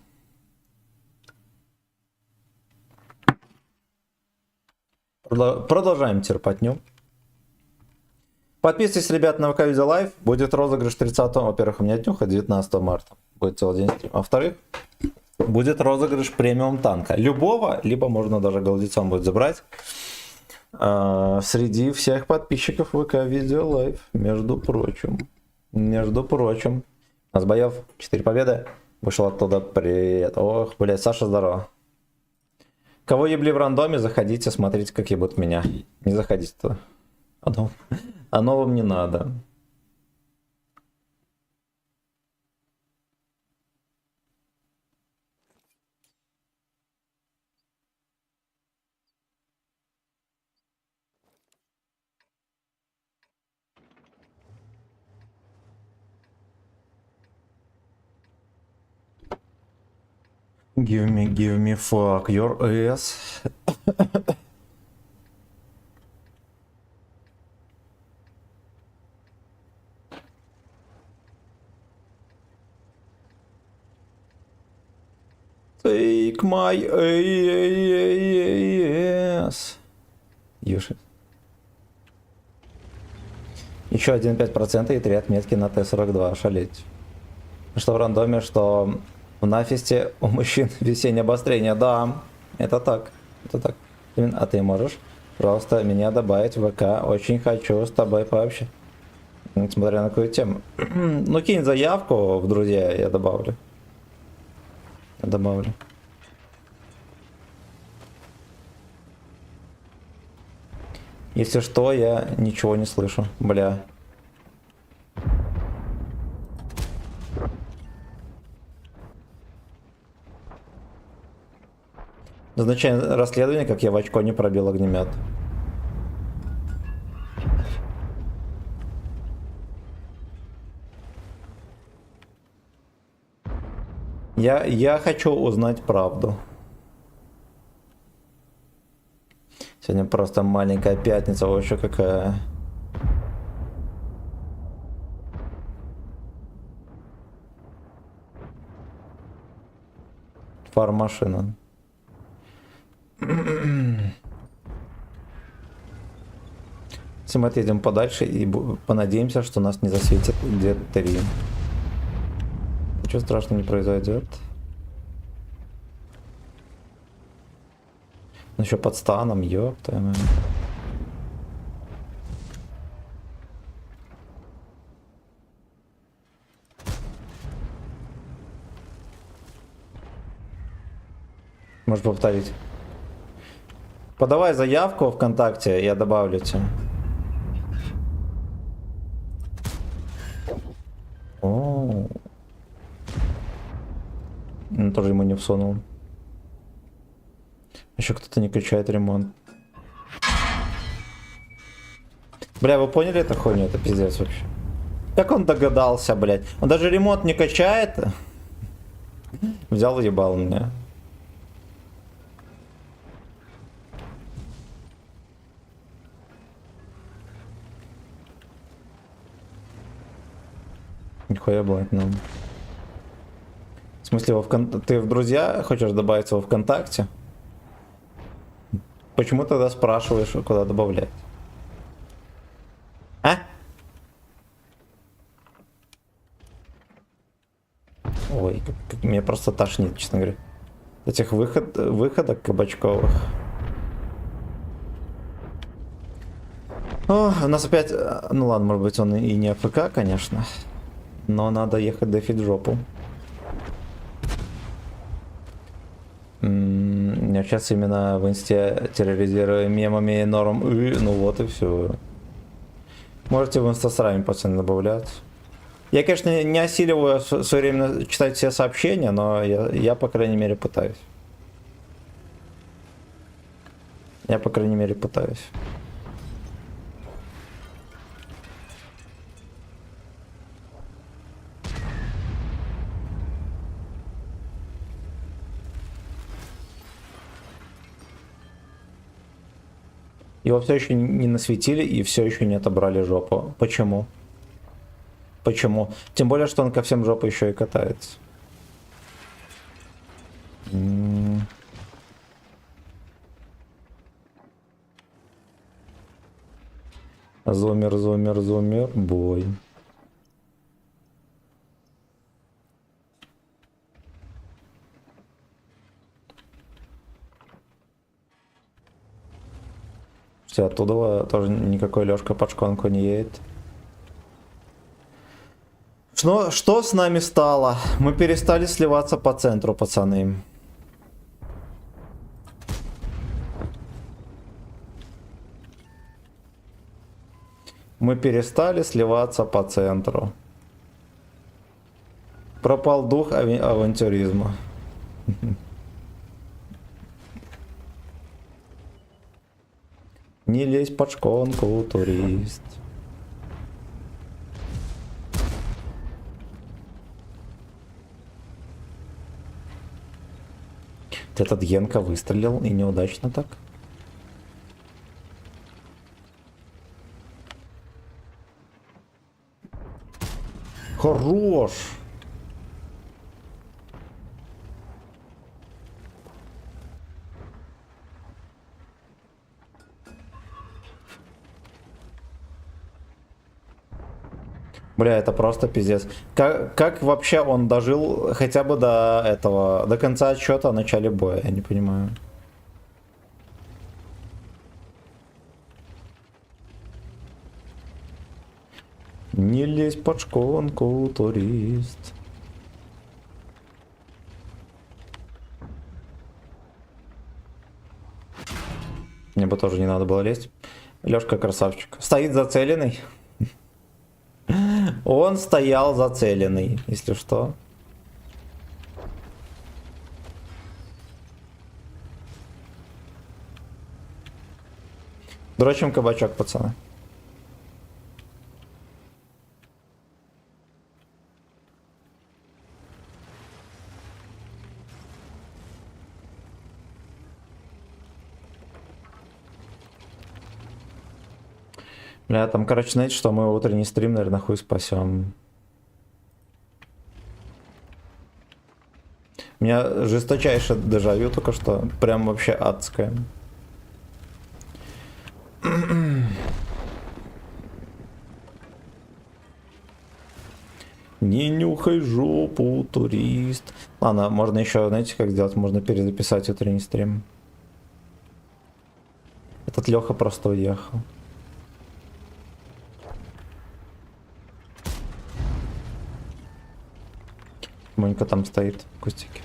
Продолжаем терпатню. Подписывайтесь, ребят, на ВК Видео Лайв. Будет розыгрыш 30-го. Во-первых, у меня днюха 19 марта. Будет целый день стрим. А во-вторых, будет розыгрыш премиум танка. Любого, либо можно даже голдецом будет забрать. Среди всех подписчиков ВК Видео Лайв. Между прочим. Между прочим. У нас боев 4 победы. Вышел оттуда. Привет. Ох, блядь, Саша, здорово. Кого ебли в рандоме, заходите, смотрите, как ебут меня. Не заходите туда. Оно вам не надо. Give me fuck your ass. Take my ass. Юшит. Еще 1,5% и 3 отметки на Т-42. Шалеть. Что в рандоме, что в Нафисте у мужчин весеннее обострение. Да, это так. Это так. А ты можешь просто меня добавить в ВК? Очень хочу с тобой пообщаться. Несмотря на какую тему. Ну, кинь заявку в друзья, я добавлю. Добавлю. Если что, я ничего не слышу. Бля. Назначение расследования, как я в очко не пробил огнемет. Я хочу узнать правду. Сегодня просто маленькая пятница, вообще какая. Фармашина. Если мы отъедем подальше и понадеемся, что нас не засветит где-то 3. Ничего страшного не произойдет. Он еще под станом, ёпта. Можешь повторить. Подавай заявку ВКонтакте, я добавлю тебя. О, тоже ему не всунул. Еще кто-то не качает ремонт. Бля, вы поняли эту хуйню? Это пиздец вообще. Как он догадался, блядь? Он даже ремонт не качает. Взял и ебал меня. Нихуя, блядь, ну. В смысле, ты в друзья хочешь добавить его ВКонтакте? Почему тогда спрашиваешь, куда добавлять? А? Ой, как меня просто тошнит, честно говоря. Этих выходок кабачковых. О, у нас опять... Ну ладно, может быть он и не АФК, конечно. Но надо ехать дефить жопу. Я сейчас именно в инсте терроризирую мемами норм. Ну вот и все. Можете в инстасраме, пацаны, добавлять. Я, конечно, не осиливаю своевременно читать все сообщения, но я по крайней мере, пытаюсь. Я, по крайней мере, пытаюсь. Его все еще не насветили и все еще не отобрали жопу. Почему? Почему? Тем более, что он ко всем жопу еще и катается. Зумер, зумер, зумер, бой. Все, оттуда тоже никакой Лёшка под шконку не едет. Что с нами стало? Мы перестали сливаться по центру, пацаны. Мы перестали сливаться по центру. Пропал дух авантюризма. Не лезь под шконку, турист. Этот Генка выстрелил и неудачно так. Хорош! Бля, это просто пиздец. Как вообще он дожил хотя бы до этого, до конца отчета о начале боя, я не понимаю. Не лезь под шконку, турист. Мне бы тоже не надо было лезть. Лёшка красавчик. Стоит зацеленный. Он стоял зацеленный, если что. Дрочим кабачок, пацаны. Бля, там, короче, знаете, что мы утренний стрим, наверное, хуй спасем. У меня жесточайшее дежавю только что. Прям вообще адское. Не нюхай жопу, турист. Ладно, можно еще, знаете, как сделать? Можно перезаписать утренний стрим. Этот Леха просто уехал. Монька там стоит в кустике.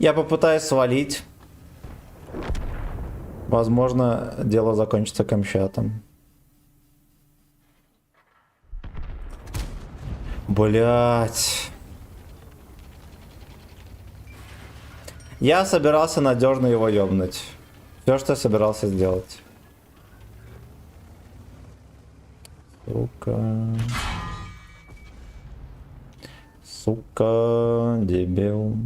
Я попытаюсь свалить. Возможно, дело закончится камчатом. Блять. Я собирался надежно его ёбнуть. Все, что я собирался сделать. Сука. Сука, дебил.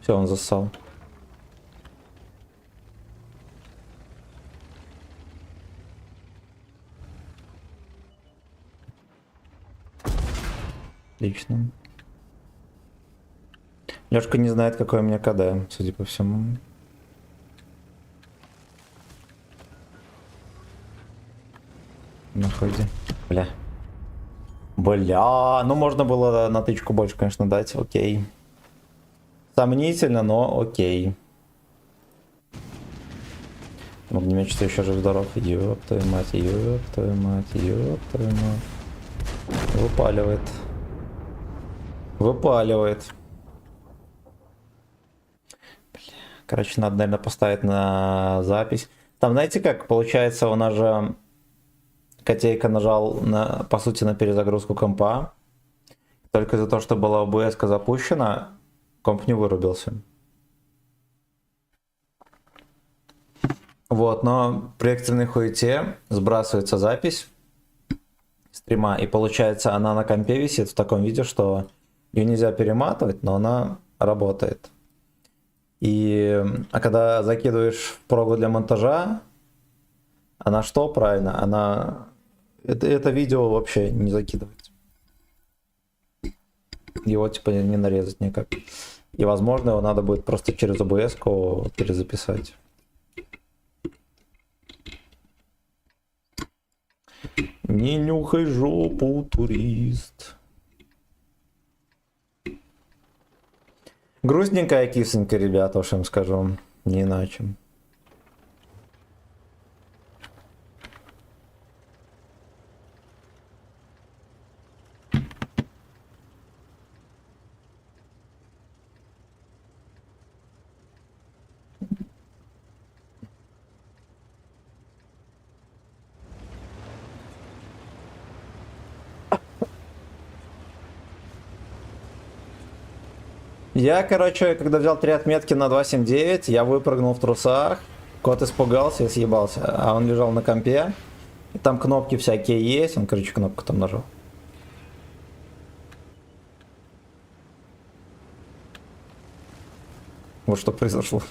Все, он засал. Отлично. Лёшка не знает, какой у меня КД, судя по всему. На ходе. Бля. Бля. Ну, можно было на тычку больше, конечно, дать. Окей. Сомнительно, но окей. Огнемет еще жив здоров. Ёб твою мать, ёб твою мать, ёб твою мать. Выпаливает. Выпаливает. Бля. Короче, надо, наверное, поставить на запись. Там, знаете, как получается, у нас же котейка нажал, по сути, на перезагрузку компа. Только из-за того, что была OBS запущена, комп не вырубился. Вот, но при экстренной хуете сбрасывается запись стрима, и получается, она на компе висит в таком виде, что ее нельзя перематывать, но она работает. А когда закидываешь в прогу для монтажа, она что правильно? Она это видео вообще не закидывается. Его типа не нарезать никак. И возможно его надо будет просто через OBS перезаписать. Не нюхай жопу, турист. Грустненькая кисонька, ребята, уж им скажу. Не иначе. Я, короче, когда взял 3 отметки на 2.7.9, я выпрыгнул в трусах. Кот испугался и съебался. А он лежал на компе. И там кнопки всякие есть. Он, короче, кнопку там нажал. Вот что произошло.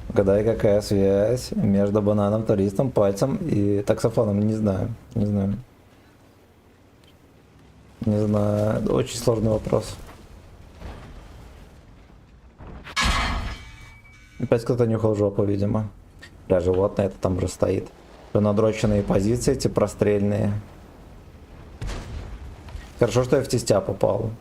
Угадай, какая связь между бананом, туристом, пальцем и таксофоном? Не знаю. Не знаю. Не знаю. Очень сложный вопрос. Опять кто-то нюхал жопу, видимо. Бля, животное это там уже стоит. Надроченные позиции, эти прострельные. Хорошо, что я в тестя попал.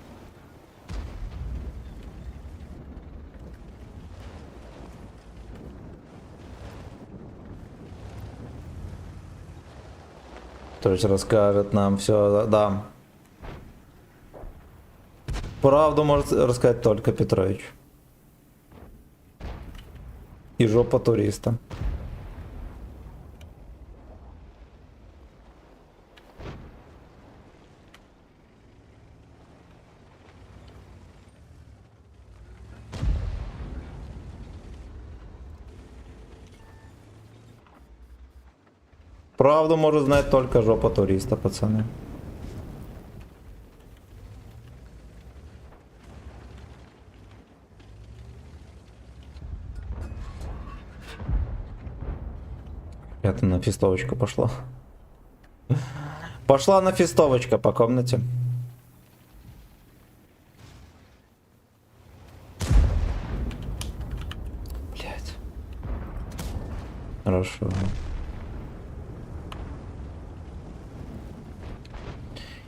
То есть расскажет нам все, да. Правду может рассказать только Петрович. И жопа туриста. Правду может знать только жопа туриста, пацаны. Это на фистовочку пошла. Пошла на фистовочка по комнате. Блять. Хорошо.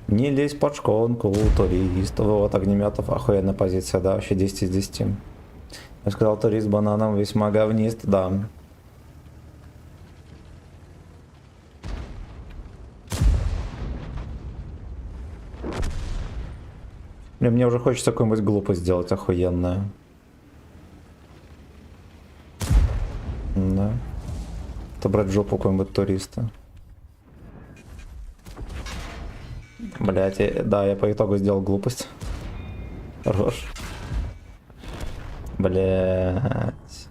Не лезь под шконку у туристов. Вот огнеметов, охуенная позиция, да, вообще 10 из 10. Я сказал, турист бананом весьма говнист, да. Мне уже хочется какую-нибудь глупость сделать охуенную. Да. Отобрать жопу какого-нибудь туриста. Блять, да, я по итогу сделал глупость. Хорош. Блять.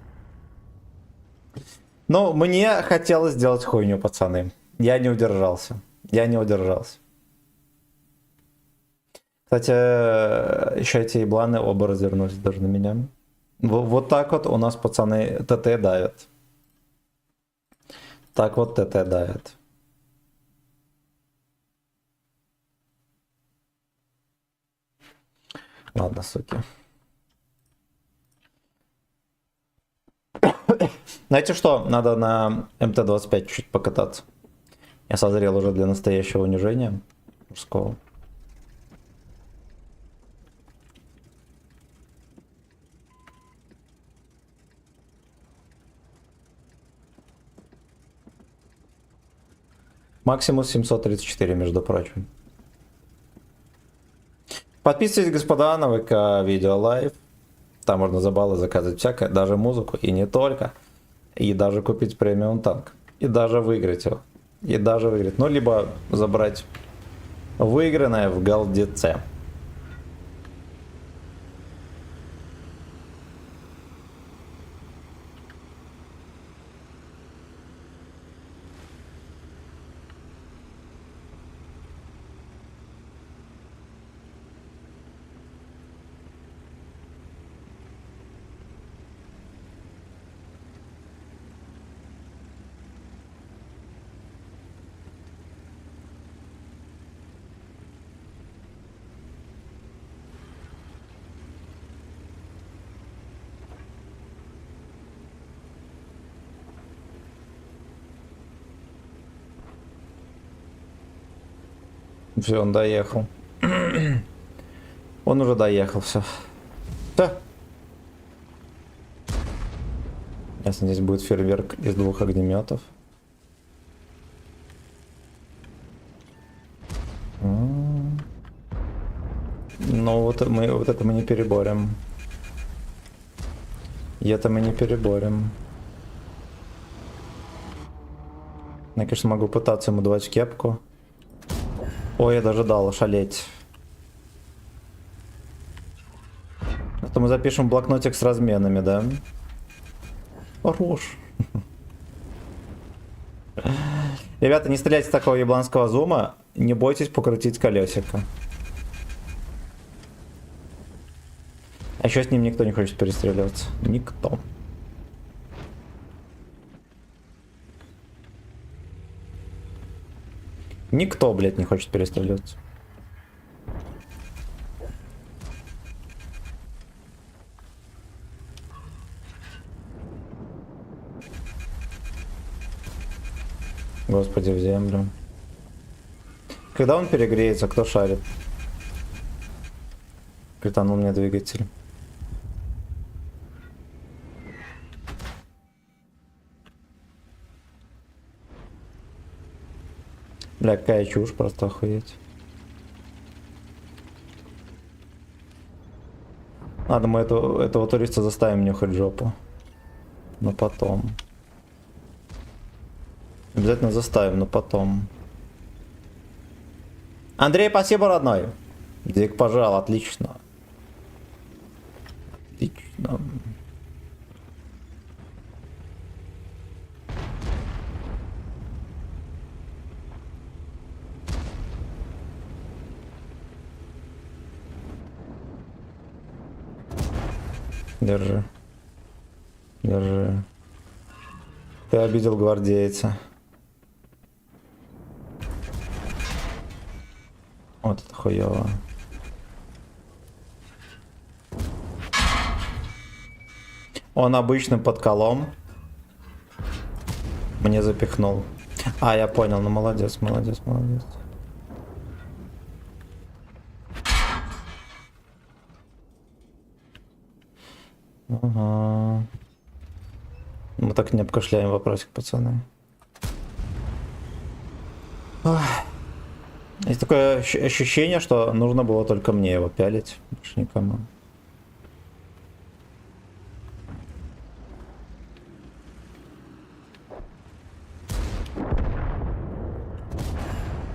Ну, мне хотелось сделать хуйню, пацаны. Я не удержался. Я не удержался. Кстати, еще эти ебланы оба развернулись даже на меня. Вот так вот у нас, пацаны, ТТ давят. Так вот ТТ давят. Ладно, суки. Знаете что? Надо на МТ-25 чуть покататься. Я созрел уже для настоящего унижения мужского. Максимум 734, между прочим. Подписывайтесь, господа, на ВК Видео Лайв. Там можно за баллы заказывать всякое, даже музыку, и не только. И даже купить премиум танк. И даже выиграть его. И даже выиграть. Ну, либо забрать выигранное в голдеце. Все, он доехал. Он уже доехал, все. Да. Ясно, здесь будет фейерверк из 2 огнеметов. Ну вот это мы не переборем. И это мы не переборем. Я, конечно, могу пытаться ему давать кепку. Ой, я даже дал шалеть. То мы запишем блокнотик с разменами, да? Хорош. Ребята, не стреляйте с такого ебланского зума. Не бойтесь покрутить колесико. А еще с ним никто не хочет перестреливаться. Никто. Никто, блядь, не хочет перестреливаться. Господи, в землю. Когда он перегреется, кто шарит? Кританул мне двигатель. Бля, какая чушь, просто охуеть. Ладно, мы этого туриста заставим нюхать жопу. Но потом. Обязательно заставим, но потом. Андрей, спасибо, родной. Дик пожал, отлично. Отлично. Держи. Держи. Ты обидел гвардейца. Вот это хуёво. Он обычным подколом мне запихнул. А, я понял, ну молодец, молодец, молодец. Ага. Мы так не обкашляем вопросик, пацаны. Ох. Есть такое ощущение, что нужно было только мне его пялить, больше никому.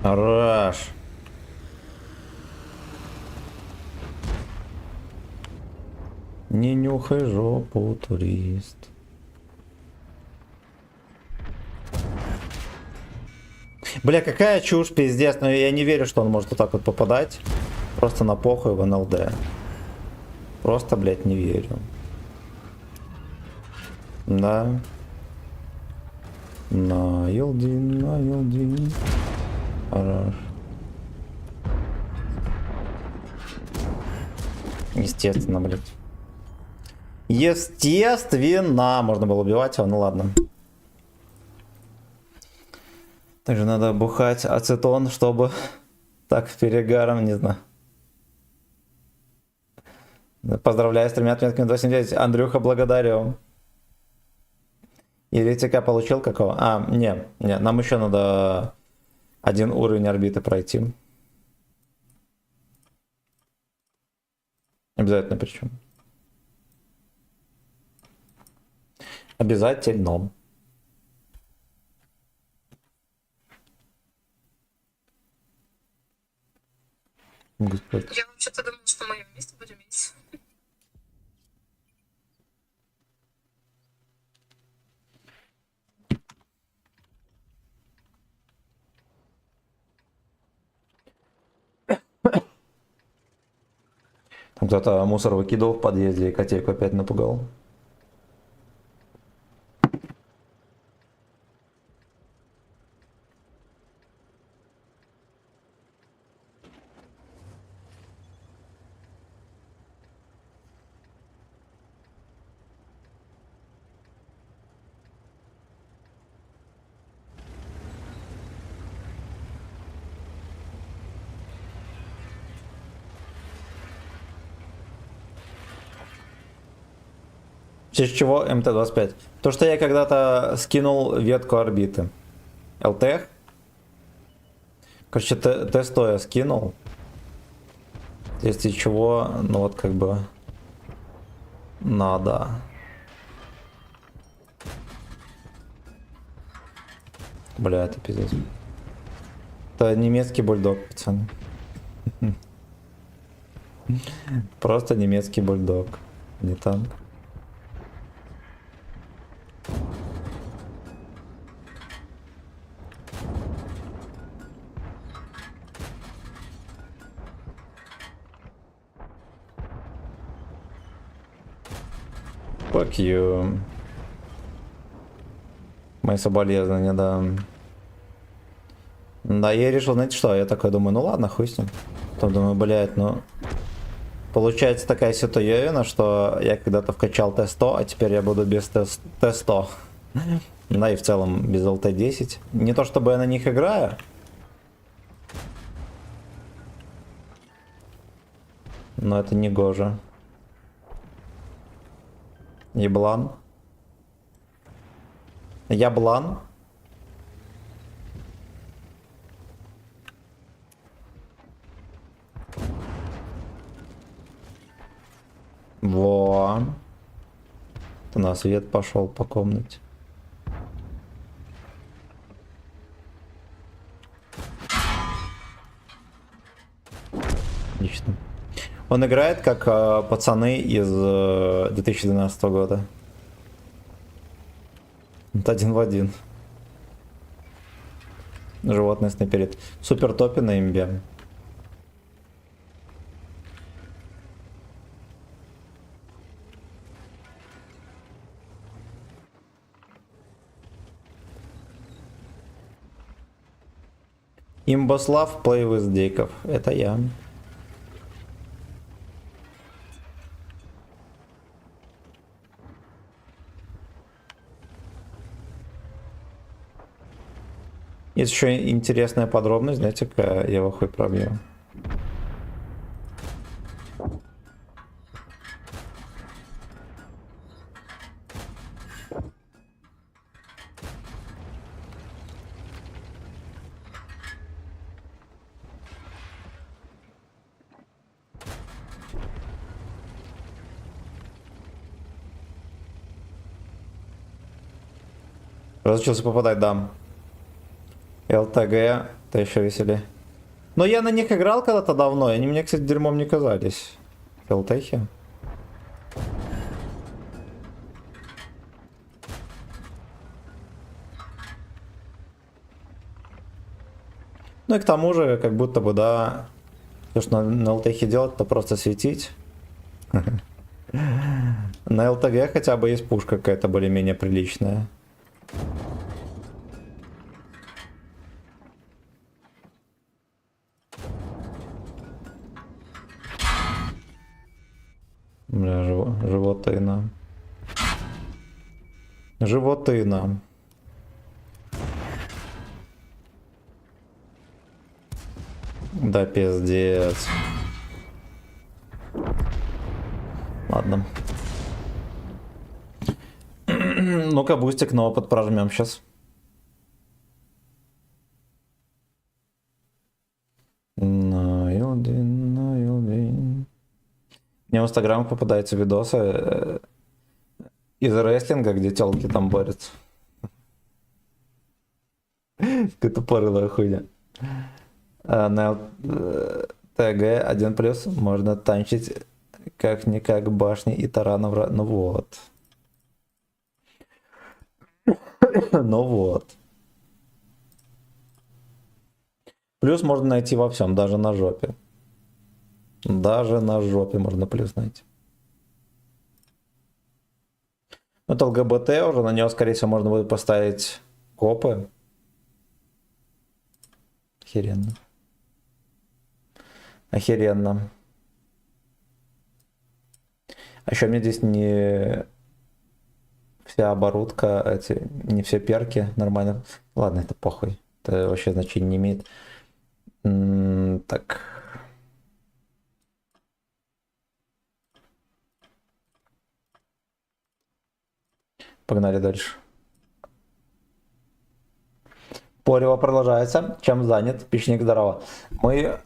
Раш. Не нюхай жопу, турист. Бля, какая чушь, пиздец, но я не верю, что он может вот так вот попадать. Просто на похуй в НЛД. Просто, блядь, не верю. Да. На Елдин, на Елдин. Хорош. Естественно, блядь. Естественно. Можно было убивать его, ну ладно. Также надо бухать ацетон, чтобы так перегаром, не знаю. Поздравляю с 3 отметками 279. Андрюха, благодарю. Еретика получил какого? А, не, нам еще надо 1 уровень орбиты пройти. Обязательно причем. Обязательно. Господи. Я вообще-то думала, что мое место будем иметь. Там кто-то мусор выкидывал в подъезде и котейку опять напугал. В честь чего МТ-25? То, что я когда-то скинул ветку орбиты. ЛТХ? Короче, Т100 я скинул. Если чего, ну вот как бы надо. Бля, это пиздец. Это немецкий бульдог, пацаны. Просто немецкий бульдог. Не танк. Fuck you. Мои соболезнования, да. Да, я решил, знаете что, я такой думаю, ну ладно, хуй с ним. Потом думаю, блядь, ну... Получается такая ситуация, что я когда-то вкачал Т100, а теперь я буду без Т100. Да и в целом без ЛТ-10. Не то чтобы я на них играю. Но это не гоже. Еблан. Яблан. Во. Это на свет пошел по комнате. Отлично. Он играет как пацаны из 2012 года. Это один в один. Животное снайперит. Супер топи на имбе. Имбослав play with Дейков. Это я. Есть еще интересная подробность, знаете, какая я его хуй пробью. Разучился попадать, да. ЛТГ, то еще веселее. Но я на них играл когда-то давно, и они мне, кстати, дерьмом не казались. ЛТХи. Ну и к тому же, как будто бы, да, то, что на ЛТХе делать, это просто светить. На ЛТГ хотя бы есть пушка какая-то более-менее приличная. Бля, животина. Животина. Да пиздец. Ладно. Ну-ка, бустик на опыт прожмем сейчас. Мне в Инстаграм попадаются видосы из рестлинга, где телки там борются. Какая-то порылая хуйня. На ТГ 1+, можно танчить как-никак башни и таранов. Ну вот. Ну вот. Плюс можно найти во всем, даже на жопе. Даже на жопе можно плюс найти. Вот ЛГБТ уже, на него, скорее всего, можно будет поставить копы. Охеренно. Охеренно. А еще мне здесь не вся оборудка, не все перки нормально. Ладно, это похуй. Это вообще значения не имеет. Так. Погнали дальше. Порево продолжается. Чем занят? Печник, здорово. Мы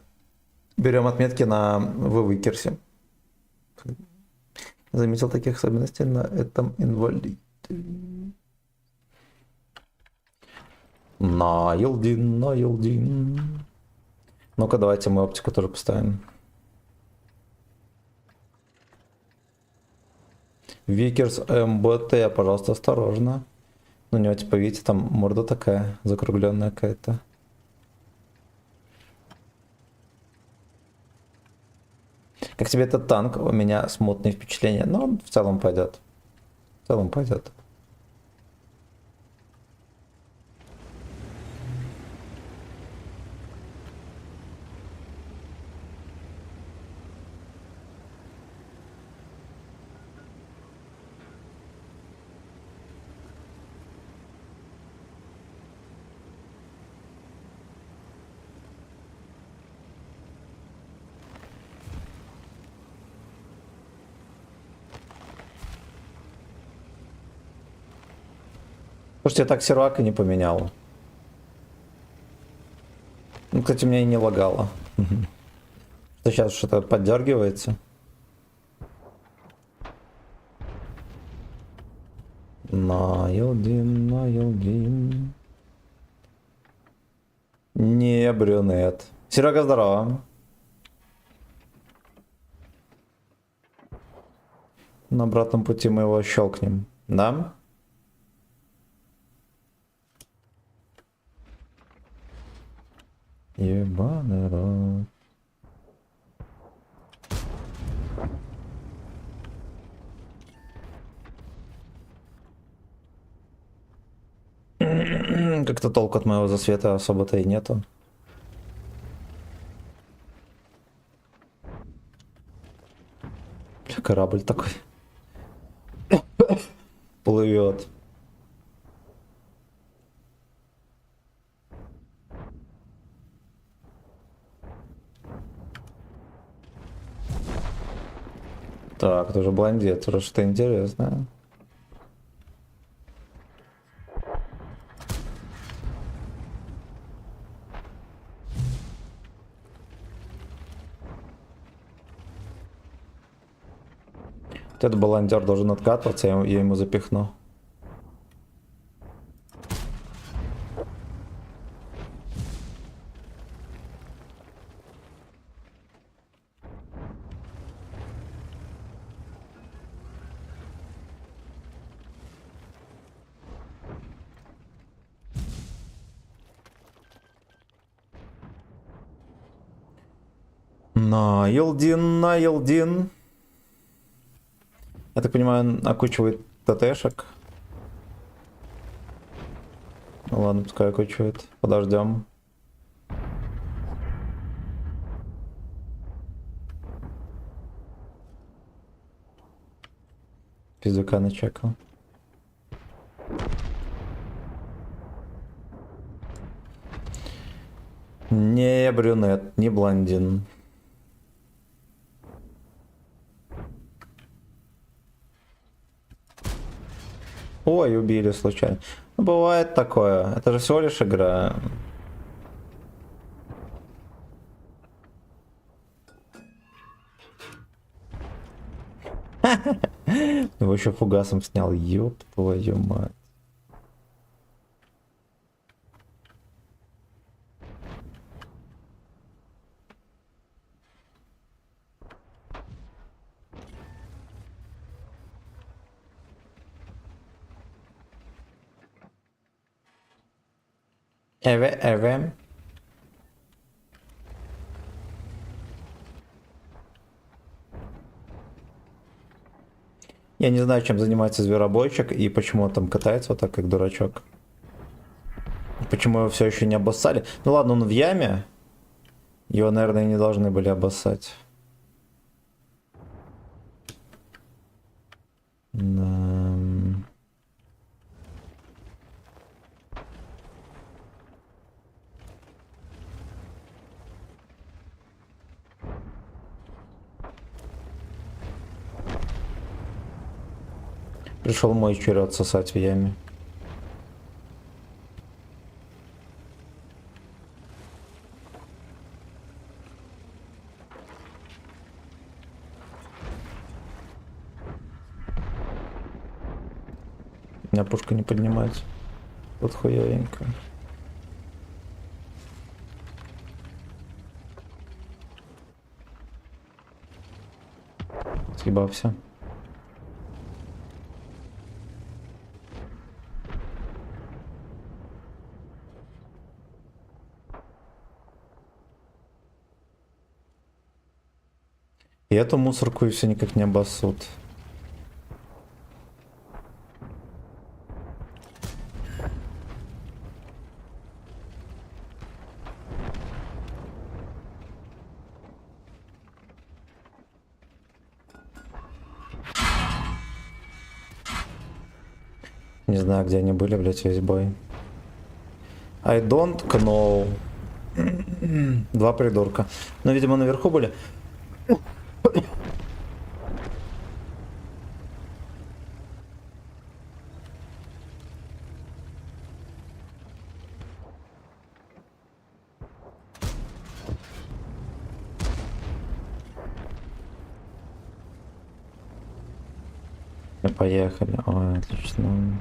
берем отметки на ВВ-кирсе. Заметил таких особенностей на этом инвалиде. На Елдин. Ну-ка, давайте мы оптику тоже поставим. Викерс МБТ, пожалуйста, осторожно. У него, типа, видите, там морда такая, закругленная какая-то. Как тебе этот танк? У меня смутные впечатления. Но он в целом пойдет. В целом пойдет. Слушайте, я так сервак и не поменял. Ну, кстати, меня и не лагало. Что сейчас что-то поддергивается. Найлдин. Не, брюнет. Серега, здорово. На обратном пути мы его щелкнем. Да? Ебаный рот. Как-то толку от моего засвета особо-то и нету. Корабль такой плывет. Так, это уже блондит, уже что-то интересное. Вот этот баландер должен откатываться, я ему запихну. Найлдин. Я так понимаю, он окучивает ТТшек. Ну ладно, пускай окучивает. Подождем. Пиздюка начекал. Не брюнет, не блондин. Ой, убили случайно. Ну, бывает такое. Это же всего лишь игра. Его еще фугасом снял. Ёб твою мать. Эве. Я не знаю, чем занимается зверобойчик и почему он там катается вот так, как дурачок. Почему его все еще не обоссали? Ну ладно, он в яме. Его, наверное, не должны были обоссать. Да. Пришел мой черед сосать в яме. У меня пушка не поднимается. Вот хуевенько. Съебался. И эту мусорку и все никак не обоссут. Не знаю, где они были, блять, весь бой. I don't know. Два придурка. Ну, видимо, наверху были. Поехали. Ой, отлично.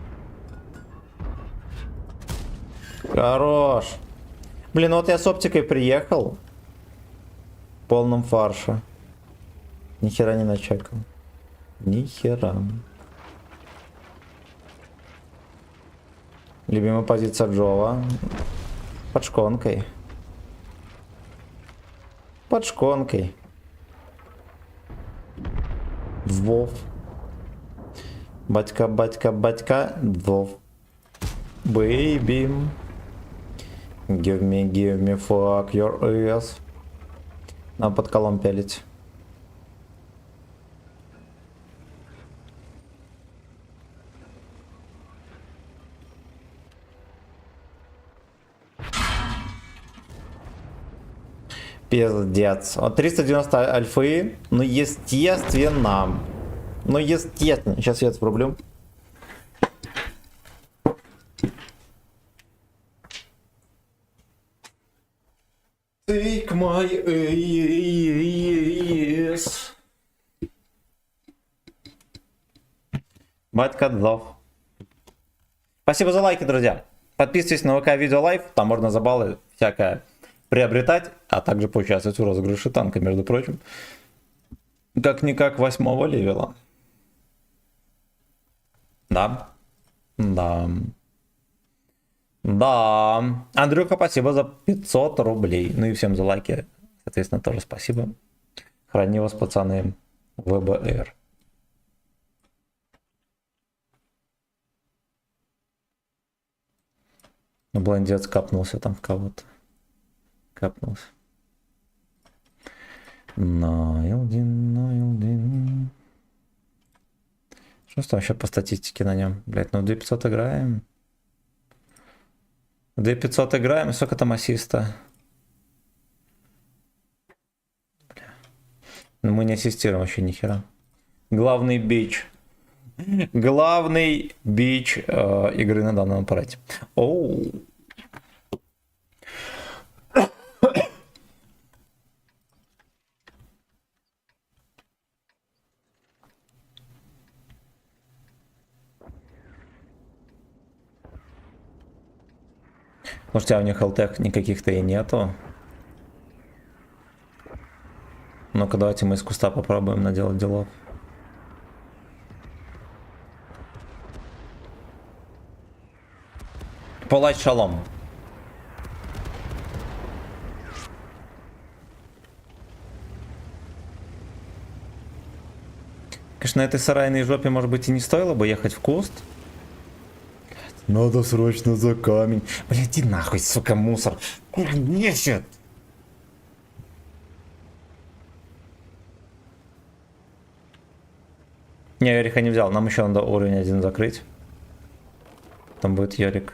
Хорош. Блин, ну вот я с оптикой приехал. В полном фарше. Ни хера не начекал. Ни хера. Любимая позиция Джова. Под шконкой. Под шконкой. Вов. Батька, батька, батька. Вов. Baby. Give me fuck your ass. Надо под колом пялить. Пиздец. Вот 390 альфы. Ну, естественно. Ну, естественно. Сейчас я это врублю. Take my ass. Батька Дзов. Спасибо за лайки, друзья. Подписывайтесь на ВК Видео Лайв. Там можно за баллы всякое приобретать, а также поучаствовать в розыгрыше танка, между прочим. Как-никак 8-го левела. Да. Да. Да. Андрюха, спасибо за 500 рублей. Ну и всем за лайки. Соответственно, тоже спасибо. Храни вас, пацаны. ВБР. Ну, блондец капнулся там в кого-то. Капнулся. Найлдин. Что там еще по статистике на нем? Блять, ну 2500 играем. 2500 играем, сколько там ассиста? Бля. Ну мы не ассистируем вообще ни хера. Главный бич. Главный бич игры на данном аппарате. Оу. Слушайте, а у них ЛТ никаких-то и нету. Ну-ка, давайте мы из куста попробуем наделать делов. Палач шалом. Конечно, на этой сарайной жопе, может быть, и не стоило бы ехать в куст. Надо срочно за камень. Блядь, иди нахуй, сука, мусор. Нечет. Не, Йориха не взял. Нам еще надо уровень 1 закрыть. Там будет Йорик.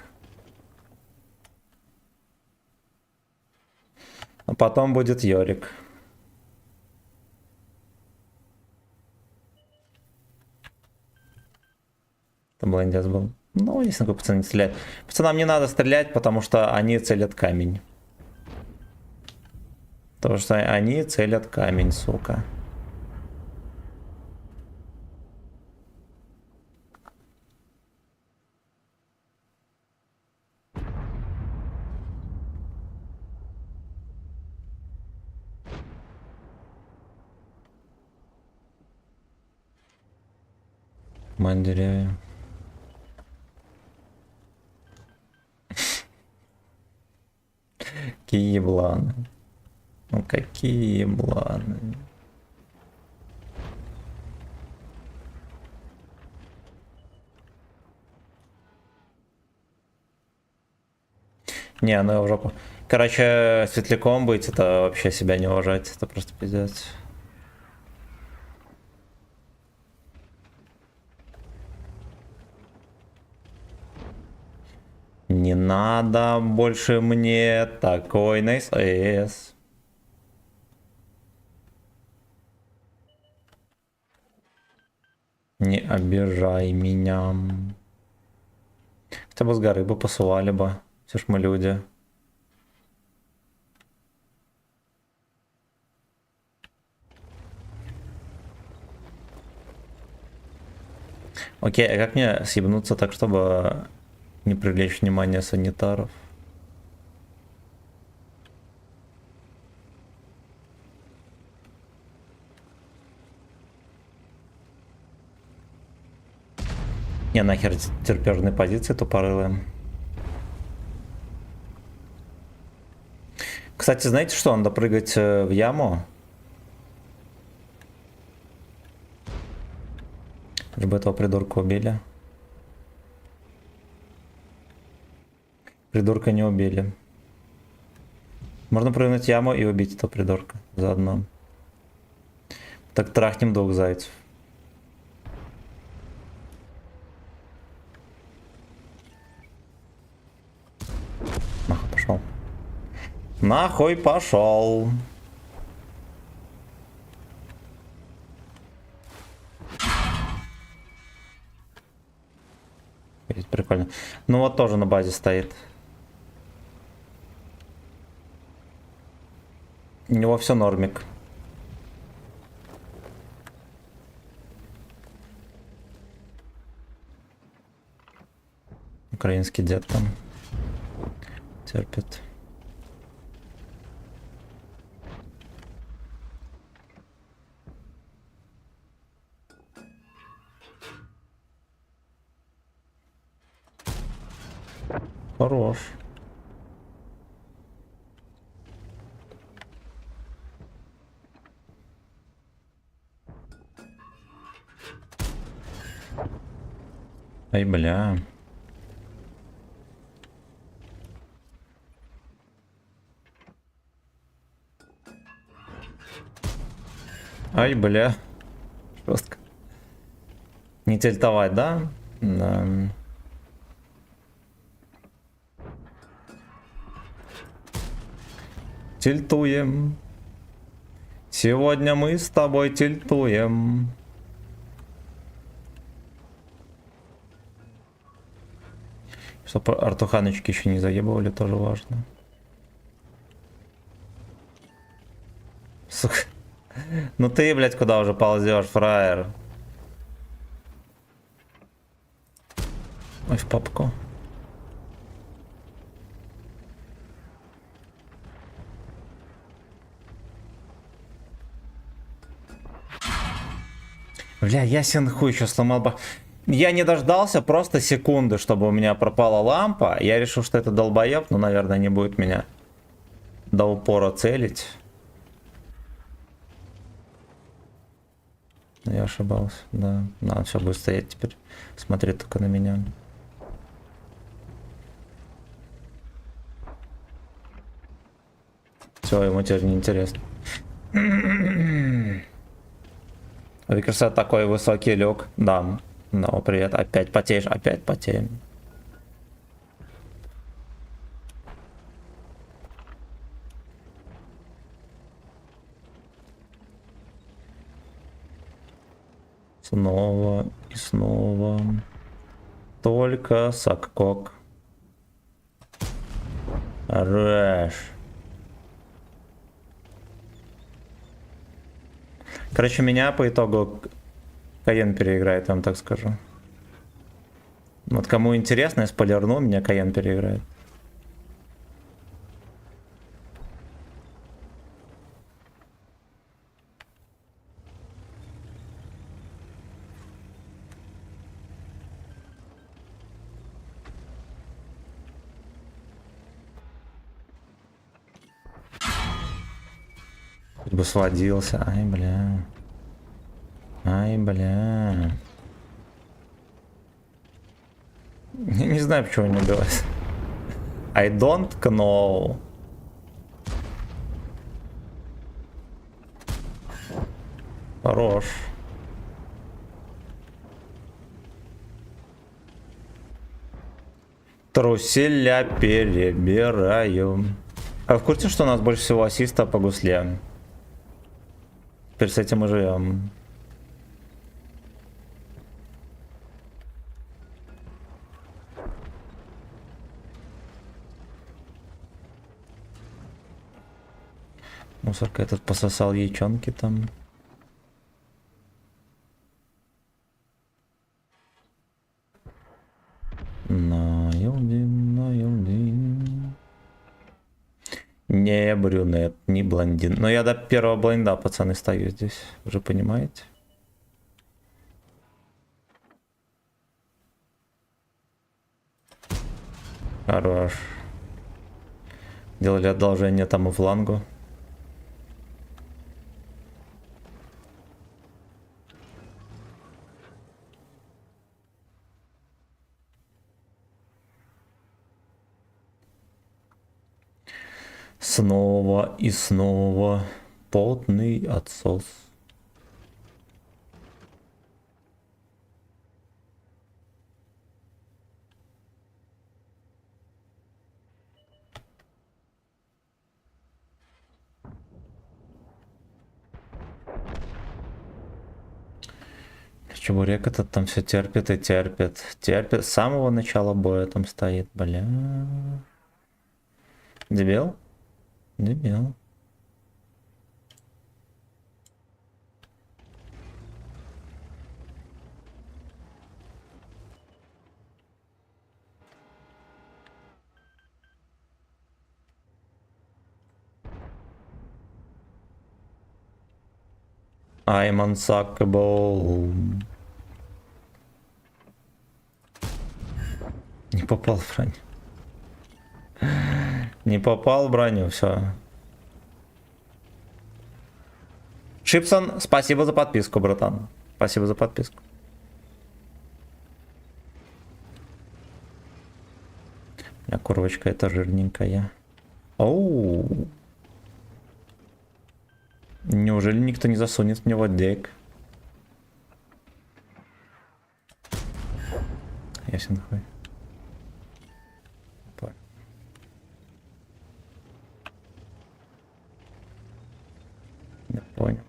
А потом будет Йорик. Там блондец был. Ну, если такой пацан не стреляет. Пацанам не надо стрелять, потому что они целят камень. Потому что они целят камень, сука. Мань деревья. Какие ебланы. Ну какие ебланы. Не, ну я в жопу. Короче, светляком быть, это вообще себя не уважать. Это просто пиздец. Не надо больше мне такой найс АЭС. Не обижай меня. Хотя бы с горы бы посылали бы. Все ж мы люди. Окей, а как мне съебнуться так, чтобы не привлечь внимание санитаров? Не, нахер терпежные позиции тупорылые. Кстати, знаете что? Надо прыгать в яму. Чтобы этого придурка убили. Придурка не убили. Можно прыгнуть в яму и убить этого придурка заодно. Так трахнем двух зайцев. Нахуй пошел. Нахуй пошел. Прикольно. Ну вот тоже на базе стоит. У него все нормик. Украинский дед там терпит. Хорош. Ай, бля. Ай, бля. Жестко. Не тильтовать, да? Да. Тильтуем. Сегодня мы с тобой тильтуем. Чтобы артуханочки еще не заебывали, тоже важно. Сука. Ну ты, блядь, куда уже ползешь, фраер? Ой, в папку. Бля, ясен хуй еще сломал бы. Я не дождался просто секунды, чтобы у меня пропала лампа. Я решил, что это долбоеб, но, наверное, не будет меня до упора целить. Я ошибался, да. Надо все будет стоять теперь. Смотреть только на меня. Все, ему теперь не интересно. Викерса такой высокий люк. Да. Ну, привет. Опять потеешь, опять потеем. Снова и снова. Только саккок. Рэш. Короче, меня по итогу Каен переиграет, я вам так скажу. Вот кому интересно, я спойлерну, меня Каен переиграет. Хоть бы сводился. Ай, бля. Ай, бля. Я не знаю, почему не убилась. I don't know. Хорош. Труселя перебираю. А в курсе, что у нас больше всего ассиста по гусле? Теперь с этим и живем. Мусорка этот пососал яичонки там. Наилдин. Не брюнет, не блондин. Но я до первого блайнда, пацаны, стою здесь. Уже понимаете? Хорош. Делали одолжение тому флангу. Снова и снова потный отсос. Чебурек этот там все терпит и терпит. Терпит. С самого начала боя там стоит, бля. Дебил? Дебил. I'm unsuckable. Не попал в броню. Не попал в броню, все. Шипсон, спасибо за подписку, братан. Спасибо за подписку. У меня курочка это жирненькая. Оу. Неужели никто не засунет в него дек? Ясен хуй. Я понял.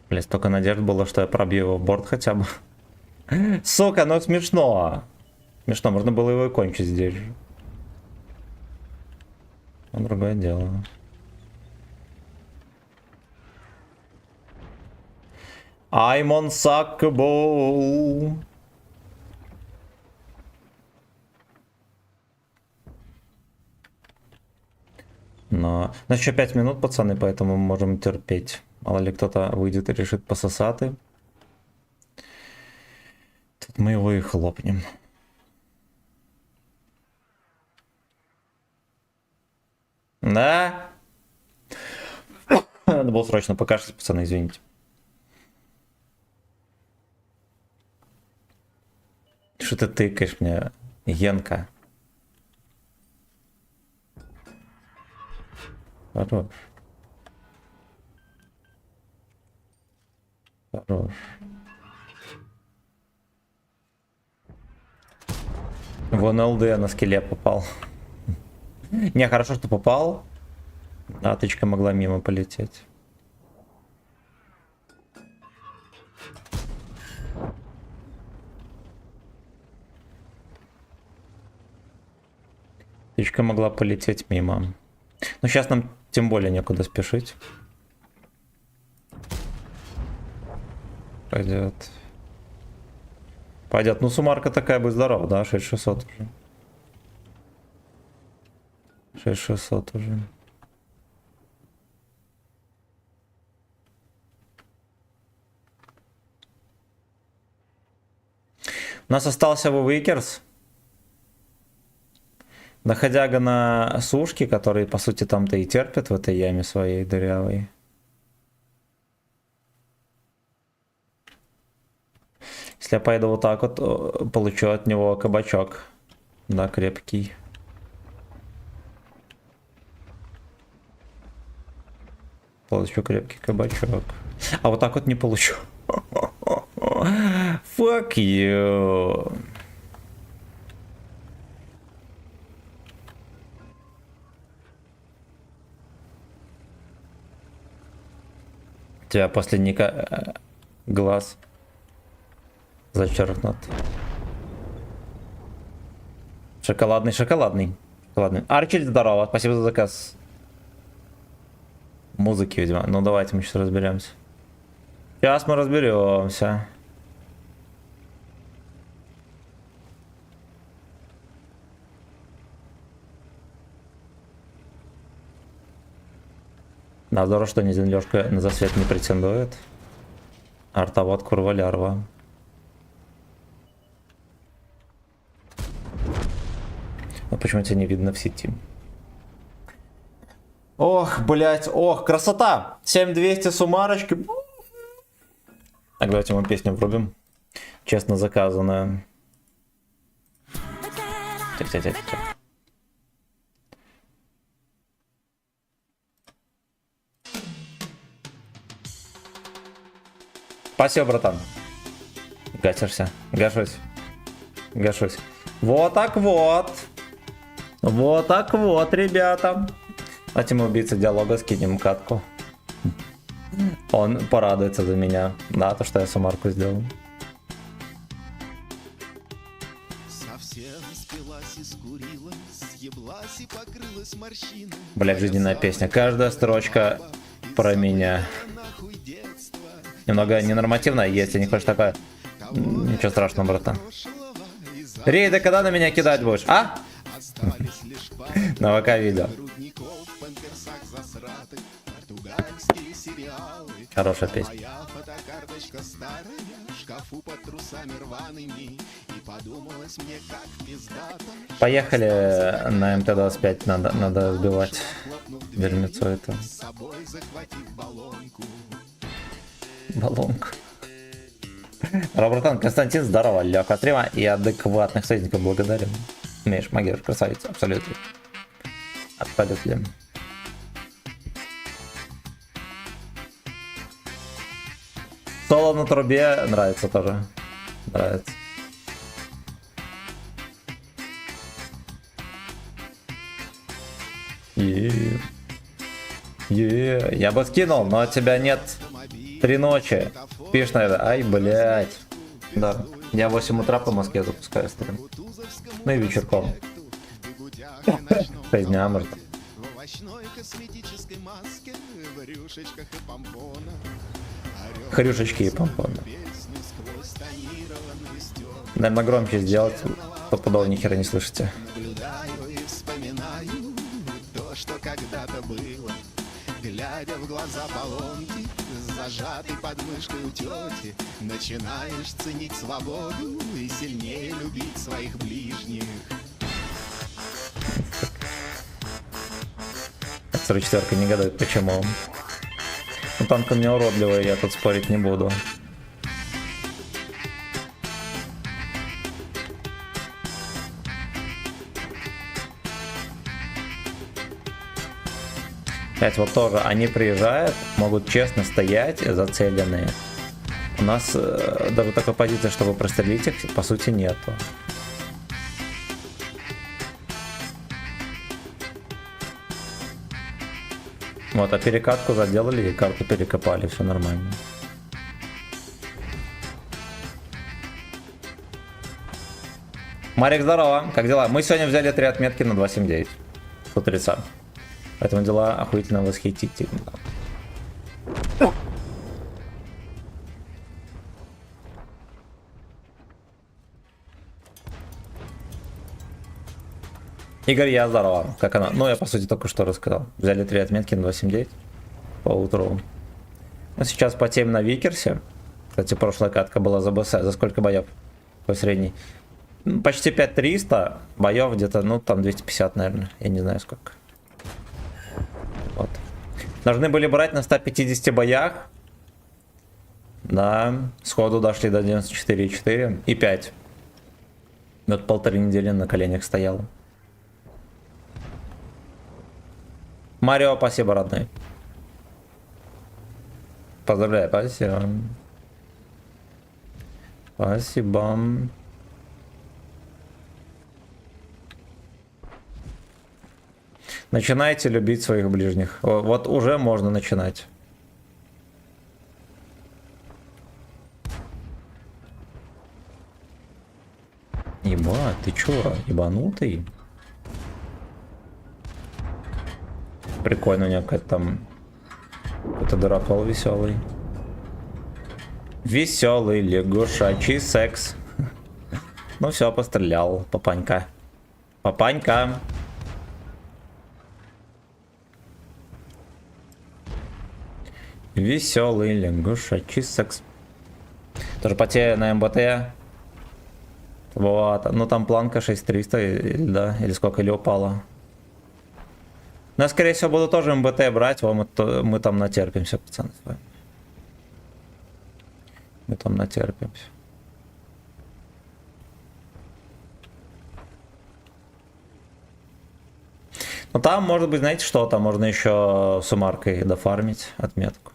Блин, столько надежд было, что я пробью его в борт хотя бы. Сука, ну смешно. Смешно, можно было его и кончить здесь же. Но другое дело. I'm unsuckable. Но... Ну, еще 5 минут, пацаны, поэтому мы можем терпеть. Мало ли кто-то выйдет и решит пососаты. Тут мы его и хлопнем. Да? Надо было срочно покашать, пацаны, извините. Что ты тыкаешь мне, Янка? Хорош. Хорош. Вон ЛД на скеле попал. Не, хорошо, что попал. А тычка могла мимо полететь. Тычка могла полететь мимо. Но сейчас нам тем более некуда спешить. Пойдет. Пойдет. Ну, суммарка такая, будь здоров, да? 6600 уже. 6600 уже. У нас остался Вуикерс. Доходяга на сушки, которые, по сути, там-то и терпят в этой яме своей дырявой. Если я поеду вот так вот, получу от него кабачок. Да, крепкий. Получу крепкий кабачок. А вот так вот не получу. Fuck you. У тебя после ника глаз зачеркнут. Шоколадный, шоколадный. Шоколадный. Арчи, здорово, спасибо за заказ. Музыки, видимо. Ну давайте мы сейчас разберемся. Сейчас мы разберемся. Да, здорово, что ни землёшка на засвет не претендует. Артовод курва лярва. Ну почему тебя не видно в сети? Ох, блять, ох, красота! 7200 сумарочки. Так, давайте мы песню врубим. Честно заказанная. Тихо. Спасибо, братан. Гасишься. Гашусь. Вот так вот. Вот так вот, ребята. Давайте мы убийца диалога скинем катку. Он порадуется за меня. Да, то, что я сумарку сделал. Блядь, жизненная песня. Каждая строчка про меня. Немного ненормативно, если не хочешь такое. Ничего страшного, братан. Рейда, когда на меня кидать будешь? А? На ВК видео. Хорошая песня. Поехали на МТ-25, надо сбивать верницу эту. Баллонку. Братан, Константин, здорово, легкого стрима и адекватных союзников благодарю. Умеешь, магер, красавица, абсолютно. Абсолютно. Соло на трубе нравится тоже. Нравится. Я бы скинул, но тебя нет 3 ночи. Пишешь, наверное, ай, блядь. Да, я в 8 утра по Москве запускаю стрим. Ну и вечерком. 6 дня, может. Хрюшечки и помпоны. Наверное, громче сделать, попудово ни хера не слышите. Глядя в глаза Полонки, зажатый под мышкой у тети, начинаешь ценить свободу и сильнее любить своих ближних. 44-ка не гадает, почему. Ну, танк у меня уродливый, я тут спорить не буду. Опять вот тоже, они приезжают, могут честно стоять зацеленные. У нас даже такой позиции, чтобы прострелить их, по сути, нету. Вот, а перекатку заделали и карту перекопали, все нормально. Марик, здорово, как дела? Мы сегодня взяли 3 отметки на 2.7.9 с утреца. Поэтому дела охуительно восхитительны. Игорь, я здорово. Как она? Ну, я по сути только что рассказал. Взяли 3 отметки на 2.7.9 по утру. Ну, сейчас потеем на Викерсе. Кстати, прошлая катка была за БС. За сколько боев? По средней. Ну, почти 5300. Боев где-то, ну, там 250, наверное. Я не знаю сколько. Вот. Должны были брать на 150 боях. Да, сходу дошли до 94,4 и 5. Вот 1,5 недели на коленях стоял. Марио, спасибо, родной. Поздравляю, спасибо. Спасибо. Начинайте любить своих ближних. Вот уже можно начинать. Еба, ты чё, ебанутый? Прикольно, у него какой-то там... Это дырокол веселый. Веселый лягушачий секс. Ну все, пострелял, папанька. Папанька. Веселый лягушачий секс. Тоже потею на МБТ. Вот. Ну там планка 6300, да, или сколько, или упала. Но я, скорее всего, буду тоже МБТ брать. Мы там натерпимся, пацаны, с вами. Мы там натерпимся. Ну там, может быть, знаете что, там можно еще суммаркой дофармить отметку.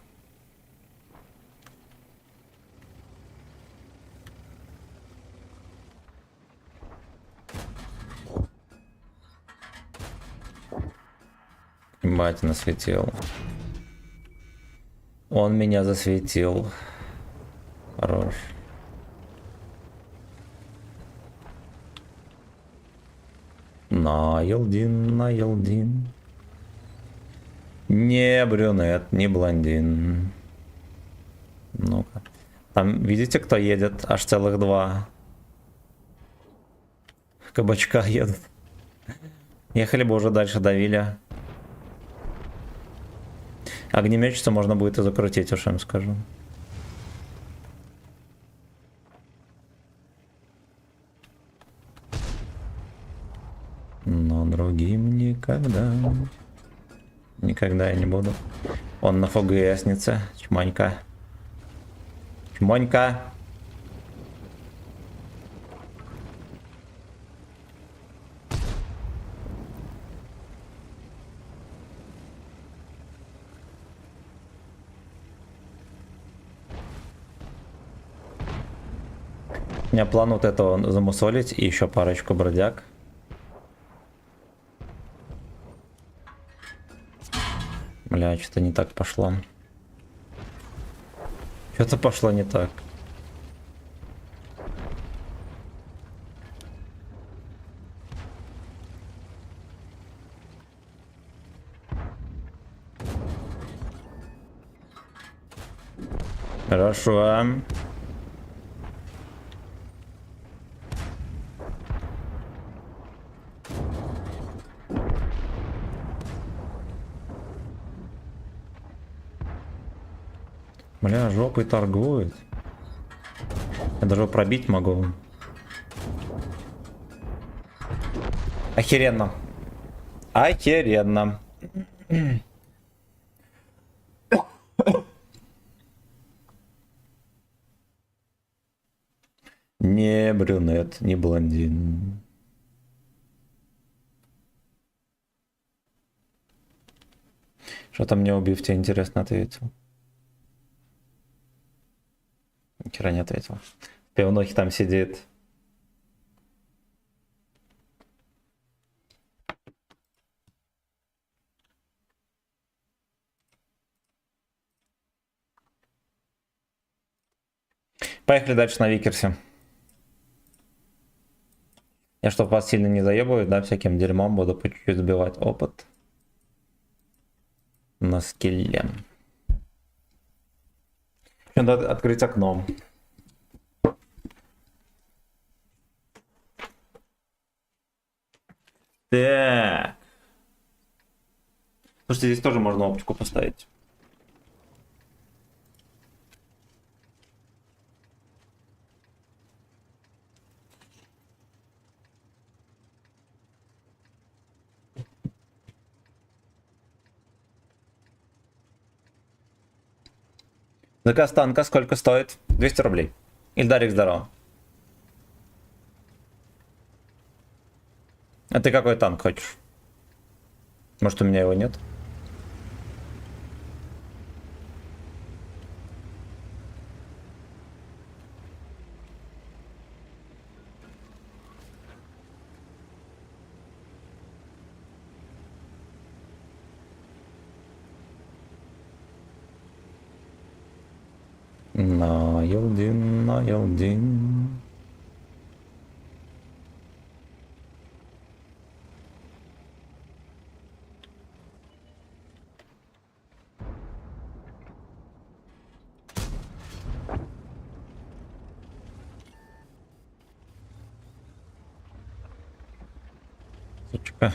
Мать насветил. Он меня засветил. Хорош. Найлдин. Не брюнет, не блондин. Ну-ка. Там, видите, кто едет? Аж целых 2 кабачка едут. Ехали бы уже дальше, давили. Огнеметчицу можно будет и закрутить, уж им скажу. Но другим никогда. Никогда я не буду. Он на ФГСнице. Чмонька. Чмонька. У меня план вот этого замусолить и еще парочку бродяг. Бля, что-то не так пошло. Что-то пошло не так. Хорошо. Бля, жопой торгует. Я даже пробить могу. Охеренно. Охеренно. Не брюнет, не блондин. Что-то мне убив тебе интересно ответил. Нихера не ответил. Пивнухи там сидит. Поехали дальше на Викерсе. Я чтоб вас сильно не заебывать, да, всяким дерьмом буду по чуть-чуть сбивать опыт. На скилле. Надо открыть окно. Так. Слушайте, здесь тоже можно оптику поставить. Заказ танка сколько стоит? 200 рублей. Ильдарик, здорово. А ты какой танк хочешь? Может, у меня его нет? На Елдин. Сучка.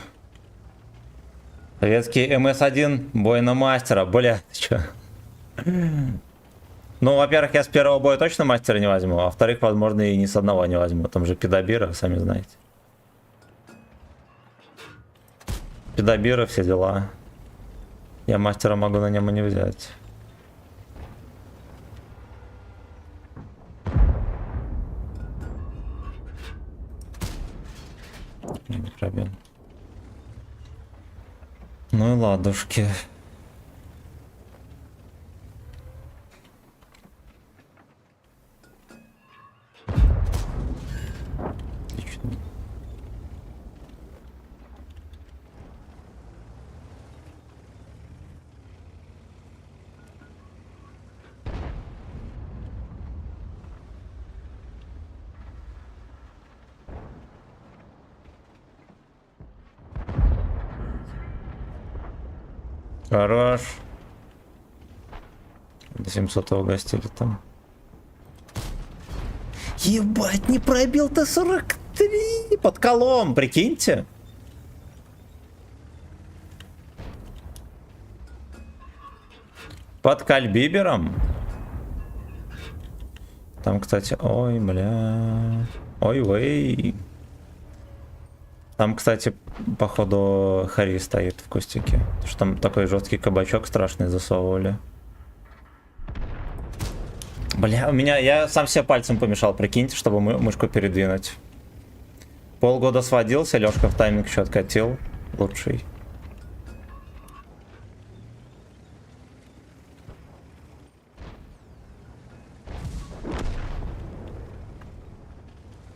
Советский МС-1, бой на мастера. Бля, ты чё? Ну, во-первых, я с первого боя точно мастера не возьму, а во-вторых, возможно, и ни с одного не возьму. Там же педобира, сами знаете. Педобира, все дела. Я мастера могу на нем и не взять. Не проблем. Ну и ладушки. Отлично. Хорош. До 700 угостили там. Ебать, не пробил Т-43 под колом, прикиньте. Под кальбибером. Там, кстати, ой, бля. Ой-вей. Там, кстати, походу Хари стоит в кустике. Потому что там такой жесткий кабачок страшный засовывали. Бля, у меня... Я сам себе пальцем помешал, прикиньте, чтобы мышку передвинуть. Полгода сводился, Лёшка в тайминг еще откатил. Лучший.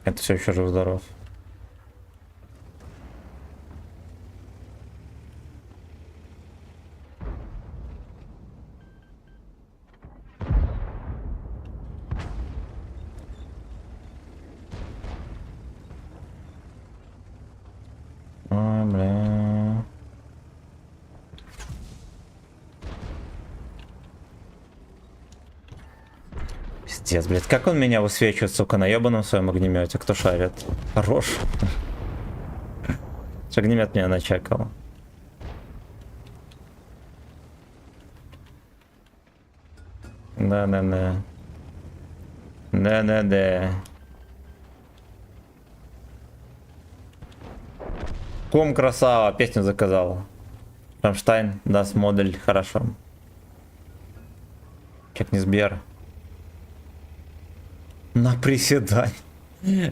Это все еще жив-здоров. Ой, бля. Пиздец, блядь, как он меня высвечивает, сука, на ебаном своем огнемете, кто шарит. Хорош. Огнемет меня начекал. Да-да-да. Да-да-да. Кум красава, песню заказал. Рамштайн, даст модель, хорошо. Как не Сбер. На приседание.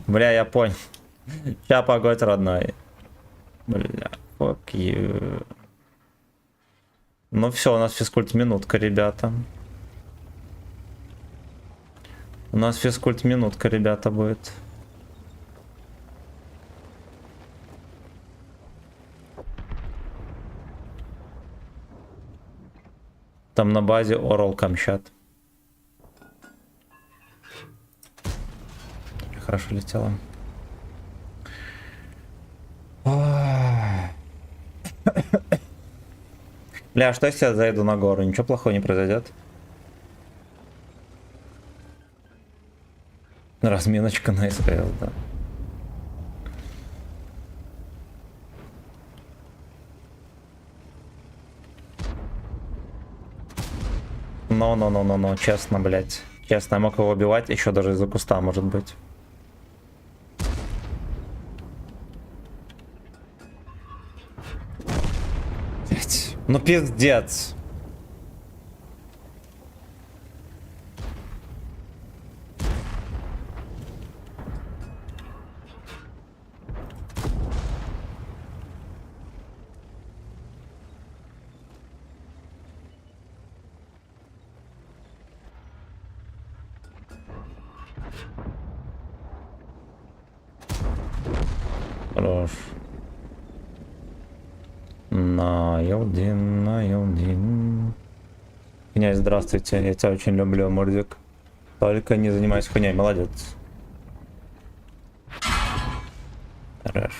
Бля, я понял. Ща погодь, родной. Бля, fuck you. Ну все, у нас физкульт минутка, ребята. У нас физкульт минутка, ребята, будет. Там на базе Орал Камчат. Хорошо летело. Бля, а что если я зайду на гору? Ничего плохого не произойдет? Разминочка на СКС, да. Но, честно, блять. Честно, я мог его убивать еще даже из-за куста, может быть. Блять. Ну пиздец. Хорош. Найдин. Князь, здравствуйте. Я тебя очень люблю, Мурдик. Только не занимайся хуйней. Молодец. Хорош.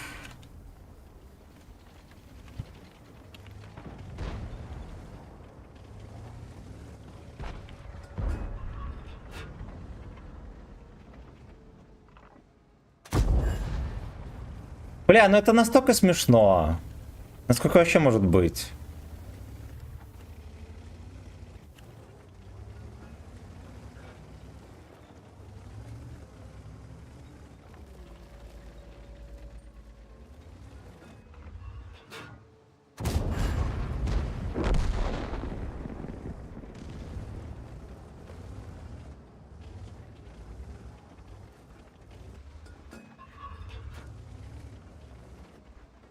Бля, ну это настолько смешно. Насколько вообще может быть?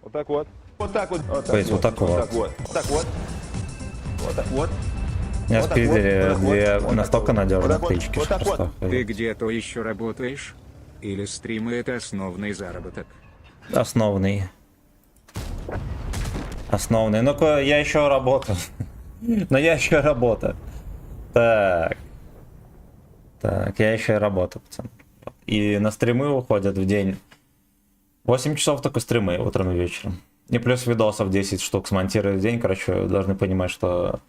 Вот так вот. Вот так вот. Вот То есть вот так вот. Вот так вот. Вот так вот. Вот так вот. Меня Вот так спиздили вот, вот две так вот, вот настолько так вот, надежные вот так вот, птички, вот что так вот. просто Ты охуеть. где-то еще работаешь? Или стримы это основной заработок? Основный. Основный. Ну-ка, я еще работаю. Но я еще работаю. Так. Так, я еще и работаю, пацан. И на стримы уходят в день. 8 часов только стримы, утром и вечером. И плюс видосов 10 штук смонтирую в день. Короче, должны понимать, что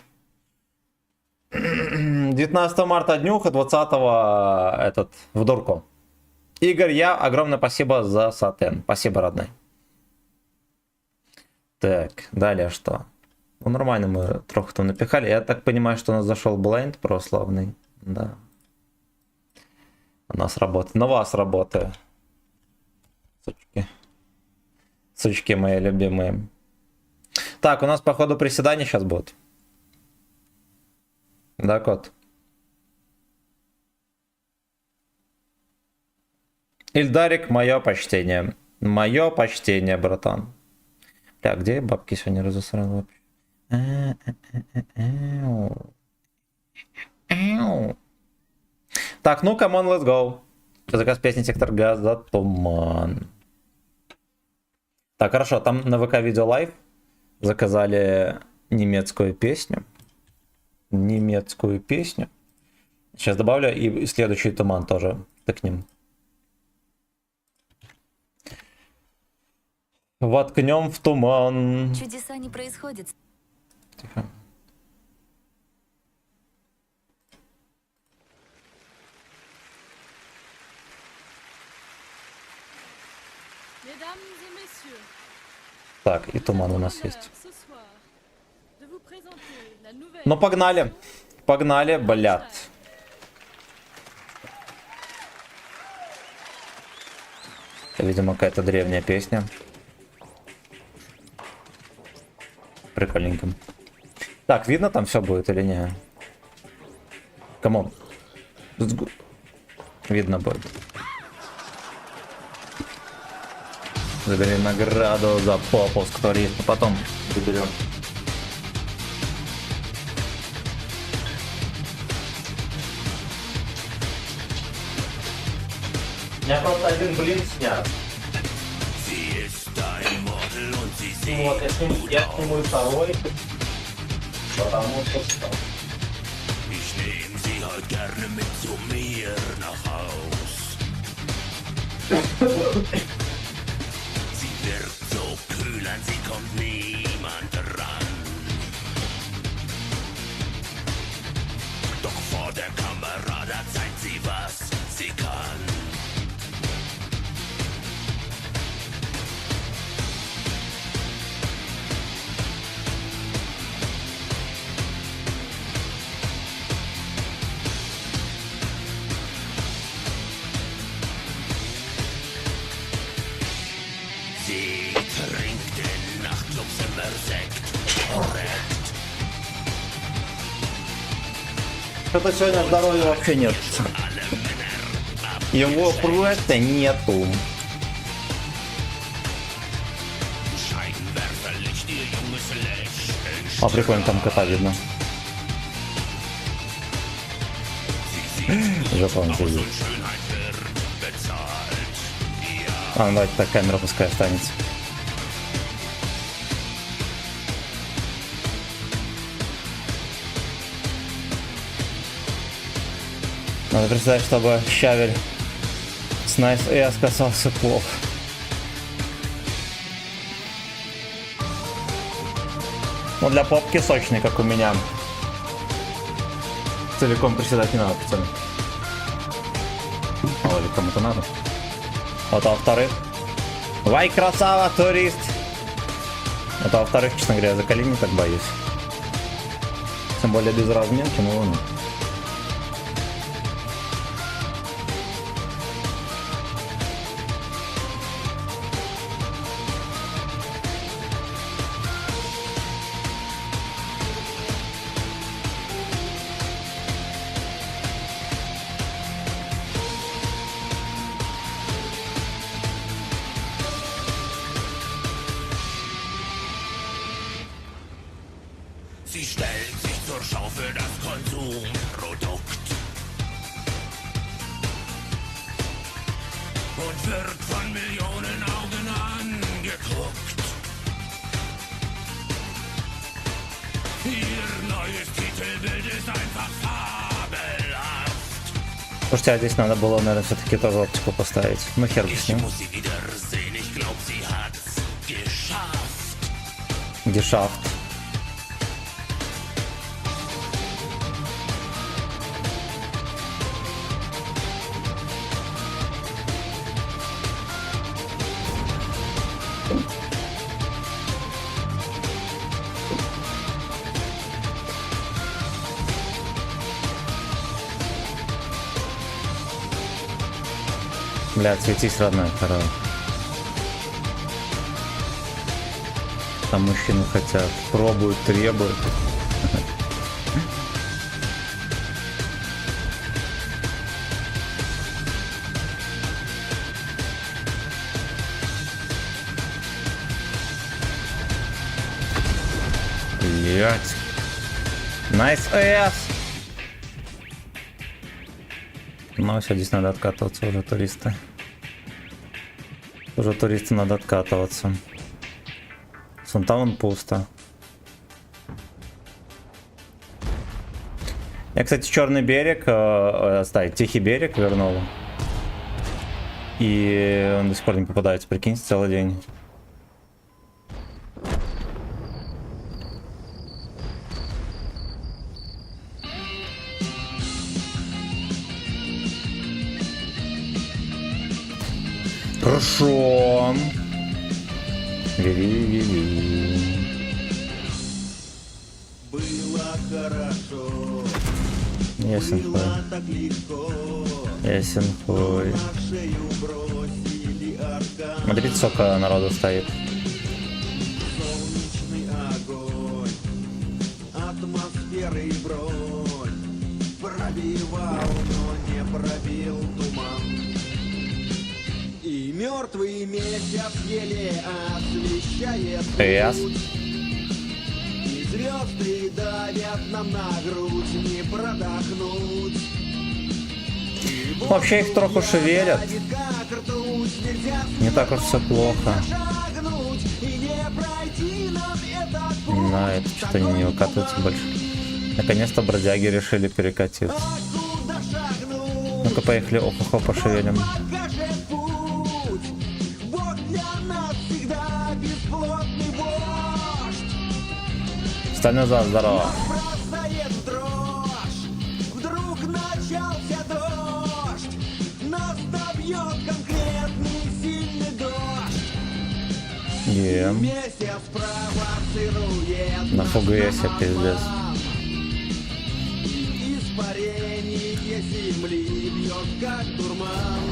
19 марта днюха, 20-го этот, в дурку. Игорь, я огромное спасибо за сатен. Спасибо, родной. Так, далее что? Ну, нормально мы троху там напихали. Я так понимаю, что у нас зашел блайнд прославный. Да. У нас работает. На вас работаю. Сучки. Сучки мои любимые. Так, у нас, походу, приседания сейчас будут. Да, кот? Ильдарик, мое почтение. Мое почтение, братан. Бля, где я бабки сегодня разосрал вообще? Так, ну, камон, let's go. Заказ песни «Сектор газа», «Туман». Так, хорошо, там на ВК Видео Лайв заказали немецкую песню. Немецкую песню. Сейчас добавлю и следующий «Туман» тоже к ним. Воткнем в туман. Чудеса не происходят. Тихо. Mesdames et messieurs, Так, и туман у нас есть. ce soir, de vous présenter la nouvelle Ну, погнали. Погнали, блядь. Это, видимо, какая-то древняя песня. Прикольненько. Так, видно там все будет или не? Камон. Видно будет. Забери награду за попуск туриста. Потом заберем. У меня просто один блин снят. Вот, я сниму и второй. Потому что... Что-то сегодня здоровья вообще нет. Его просто нету. А, прикольно, там кота видно. Жопа он сидит. А, ну давайте так, камера пускай останется. Надо представить, чтобы щавель с Nice AS касался плохо. Ну для попки сочный, как у меня. Целиком приседать не надо, пацаны. Мало ли кому-то надо. Вот, а во-вторых... Вай, красава, турист! Вот, а во-вторых, честно говоря, за колени так боюсь. Тем более без разминки, ну ладно. Sie stellt sich zur Schau für das Konsumprodukt und wird von Millionen Augen angeguckt. Ihr neues Titelbild ist einfach fabelhaft. Слушайте, а здесь надо было, наверное, все-таки тоже оптику поставить. Ну хер бы с Ich ним. muss sie wiedersehen, ich glaub, sie hat's geschafft. Гешафт. Бля, светись, родной, второй. Там мужчины хотят, пробуют, требуют. Блять. Nice AS. Ну, все, здесь надо откатываться уже, туристы. Уже туристы надо откатываться. Там он пусто. Я, кстати, Черный берег, Тихий берег вернул. И он до сих пор не попадается, прикиньте, целый день. Хорошо. Вели. Было хорошо, Ясен хуй. было так легко. Ясен хуй. На шею бросили аркан. Смотрите, сколько народу стоит. Солнечный огонь, атмосферы и бронь. Пробивал, но не пробил туман. И мертвый месяц еле освещает Яс. путь. И звезды давят нам на грудь, не продохнуть. И Вообще их троху воздух шевелят. ядовит, как ртуть, нельзя Не так уж все плохо. шагнуть, и не пройти нам этот путь. Да, это что-то не выкатывается больше. Наконец-то бродяги решили перекатиться. Куда шагнуть? Ну-ка, поехали, охо-хо, пошевелим. Покажет путь. Бог для нас всегда бесплотный вождь. Встань назад, здорово. Бросает дрожь. Вдруг начался дождь. Нас добьет конкретный сильный дождь. Месяц провоцирует На нас ФГС, на пиздец. обман. Испарение земли бьет как дурман.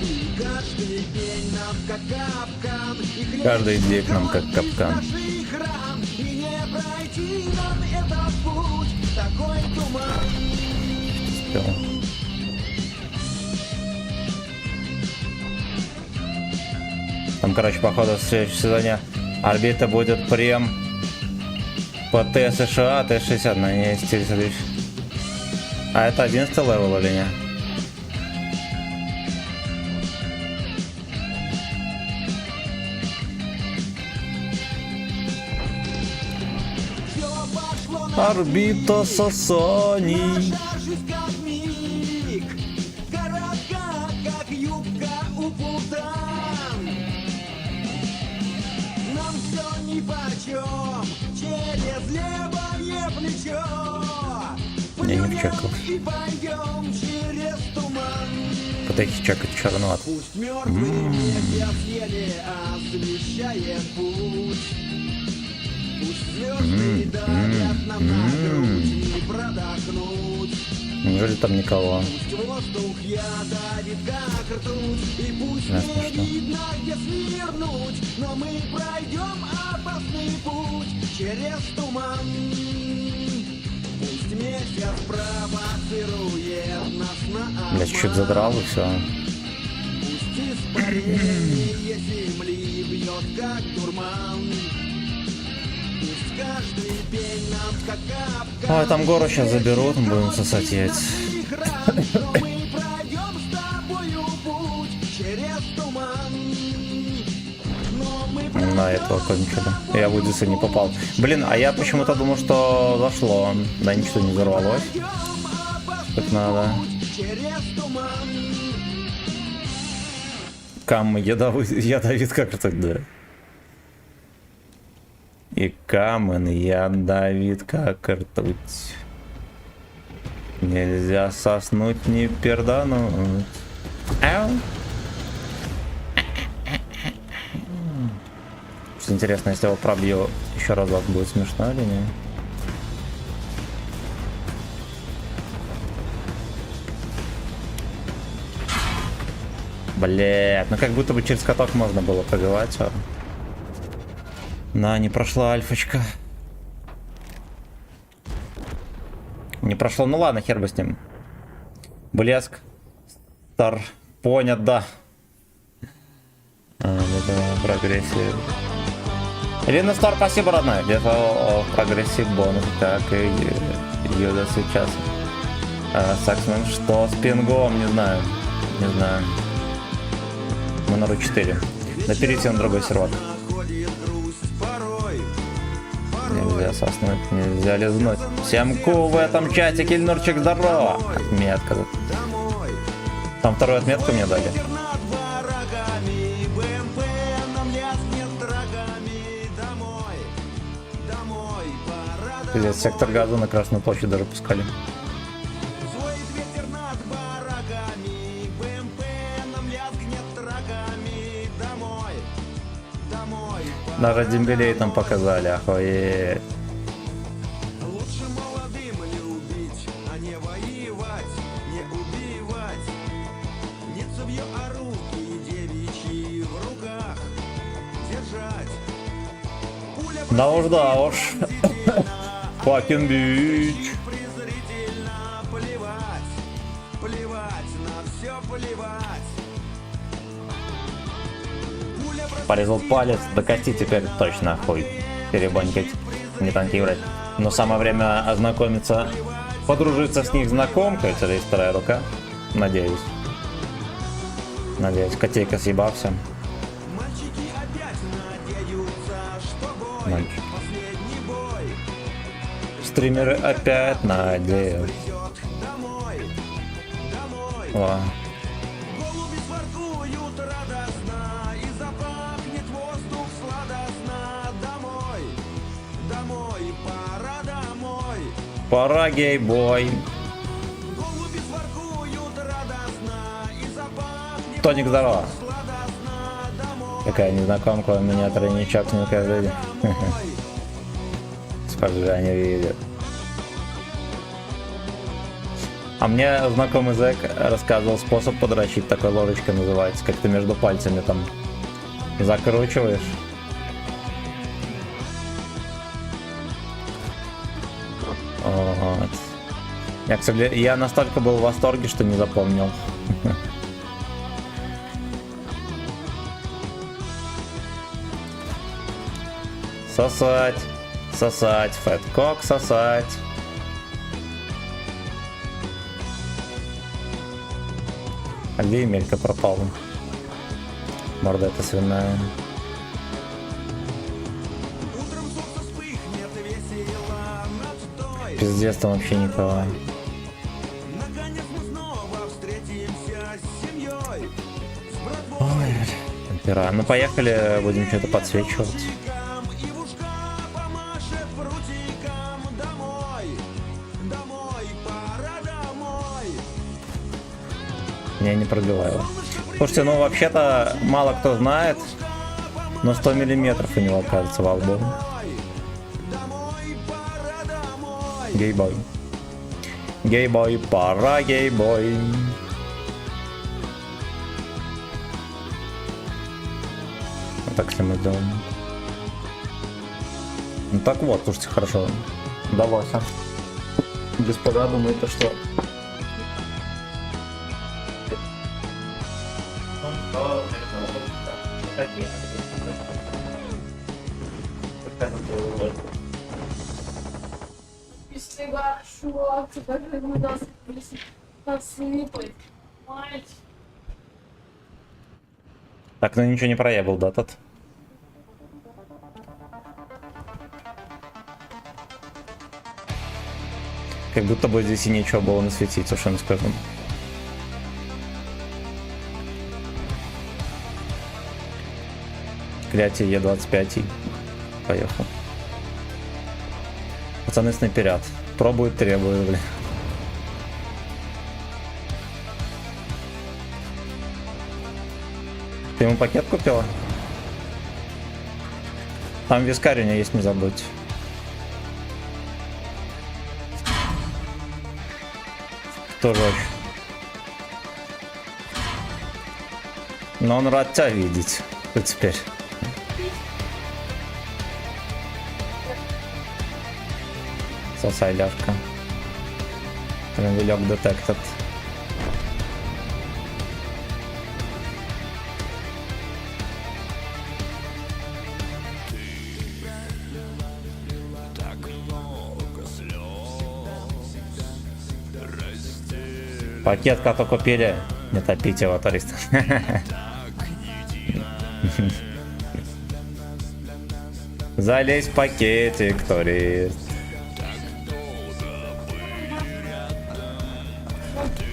И каждый день нам как капкан. И хлещет Каждый день нам как капкан. наших ран. И не пройти нам этот путь. Такой туман. Всё. Там, короче, походу в следующем сезоне орбита будет прем по Т США, Т-60, на ней стиль следующий. А это 11 левел или не? Орбита Сасани. Я не вчекал. Пытайтесь чекать чернот. Неужели там никого? Да, смешно. Я чуть-чуть задрал и все. Ой, там гору сейчас заберут, мы будем сосать яйца. На этого кончили. Я в Удисы не попал. Блин, а я почему-то думал, что зашло. Да ничего не взорвалось. Как надо. Кам ядовит как тогда. И камен ядовит как ртуть. Нельзя соснуть, не пердануть. Ау. Что интересно, если его пробью еще разок, будет смешно или нет? Блять, ну как будто бы через каток можно было пробивать. А... На, не прошла альфочка. Не прошло, ну ладно, хер бы с ним. Блеск. Стар. Понят, да. Это прогрессия. Ирина Стар, спасибо, родная. Где-то прогрессив бонус, так и Йода сейчас. Саксмен, что с пингом, не знаю. Не знаю. Мы на Ру-4. Наперите на другой сервак. Нельзя соснуть, нельзя лизнуть. Всем ку в этом чате, Кильнурчик, здорово. Отметка. Там вторую отметку мне дали. Пиздец, сектор газа на Красную площадь даже пускали. Даже дембелей там показали, охуеть. Лучше молодым любить, а не воевать, не убивать. Не цевьё, а руки девичьи в руках держать. Да уж, да уж. Fucking bitch. Презрительно плевать, плевать на все, плевать. Порезал палец, докати теперь точно хуй перебанькать, не танкировать. Но самое время ознакомиться, подружиться с них знакомкой, это есть вторая рука, надеюсь. Надеюсь, котейка съебался. Мальчики. Стримеры опять надеются. О. Пора, гей-бой. Тоник, здорово. Какая незнакомка, у меня тройничок не каждый день. Спожа не видит. А мне знакомый зэк рассказывал способ подрочить, такой ложечкой называется, как ты между пальцами там закручиваешь. Вот. Я настолько был в восторге, что не запомнил. Сосать, сосать, фэткок сосать. А где Емелька пропал? Морда эта свиная. Пиздец, там вообще никого. Ой, темпера. Ну поехали, будем что-то подсвечивать. Я не пробиваю. Слушайте, ну вообще-то мало кто знает, но 100 миллиметров у него оказывается во лбу. Гейбой. Гейбой, пора гейбой. Вот так все мы сделаем. Ну так вот, слушайте, хорошо. Удалось, а? Господа думают, то что... Если хорошо, то как бы нас посыпать. Мать. Так, ну ничего не проебал, да, тот? Как будто бы здесь и нечего было насветить, совершенно скажу. Клятие Е25 и поехал. Пацаны снайперят. Пробуют, требуют, блин. Ты ему пакет купила? Там вискарь у меня есть, не забудь. Тоже очень. Но он рад тебя видеть. Что теперь? Сосай ляжка. Травелек детектед. Пакет как купили, не топите его, турист. Залезь в пакетик, турист.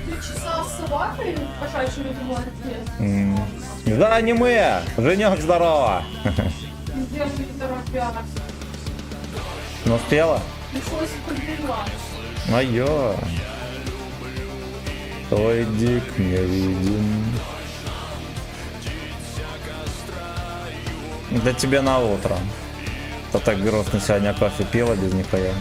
Ты чесал с собакой кошачью регулярно? За аниме! Женек, здорово! Где же ты торопилась? Ну успела? Пришлось подбегла. Ай-ё. Твой дик не виден. Да тебе на утро. То так грустно сегодня кофе пила без нихуя.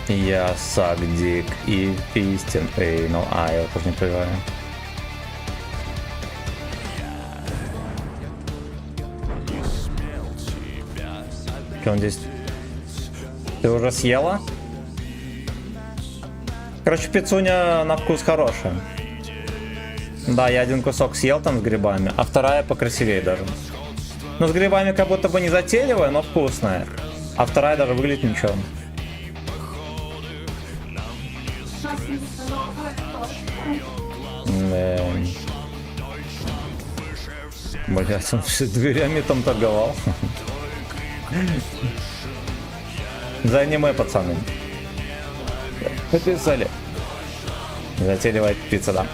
Я сак дик и пистин. Эй, ну я тоже не понимаю. Что он здесь? Ты уже съела? Короче, пиццуня на вкус хорошая. Да, я один кусок съел там с грибами, а вторая покрасивее даже. Ну, с грибами как будто бы не затейливая, но вкусная. А вторая даже выглядит ничего. Блять, он с дверями там торговал. За аниме, пацаны. Подписали. Затейливая пицца, да.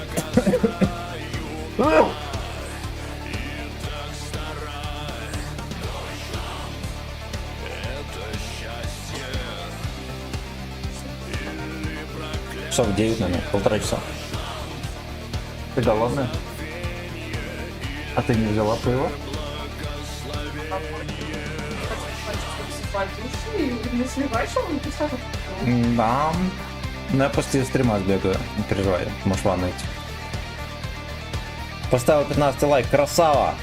Часов 9, наверное, полтора часа. Ты голодная? А ты не взяла пиво? Не сливаешь его, не писал? Да. Ну, я после стрима сбегаю, не переживай, можешь ванну идти. Поставил 15 лайк, красава!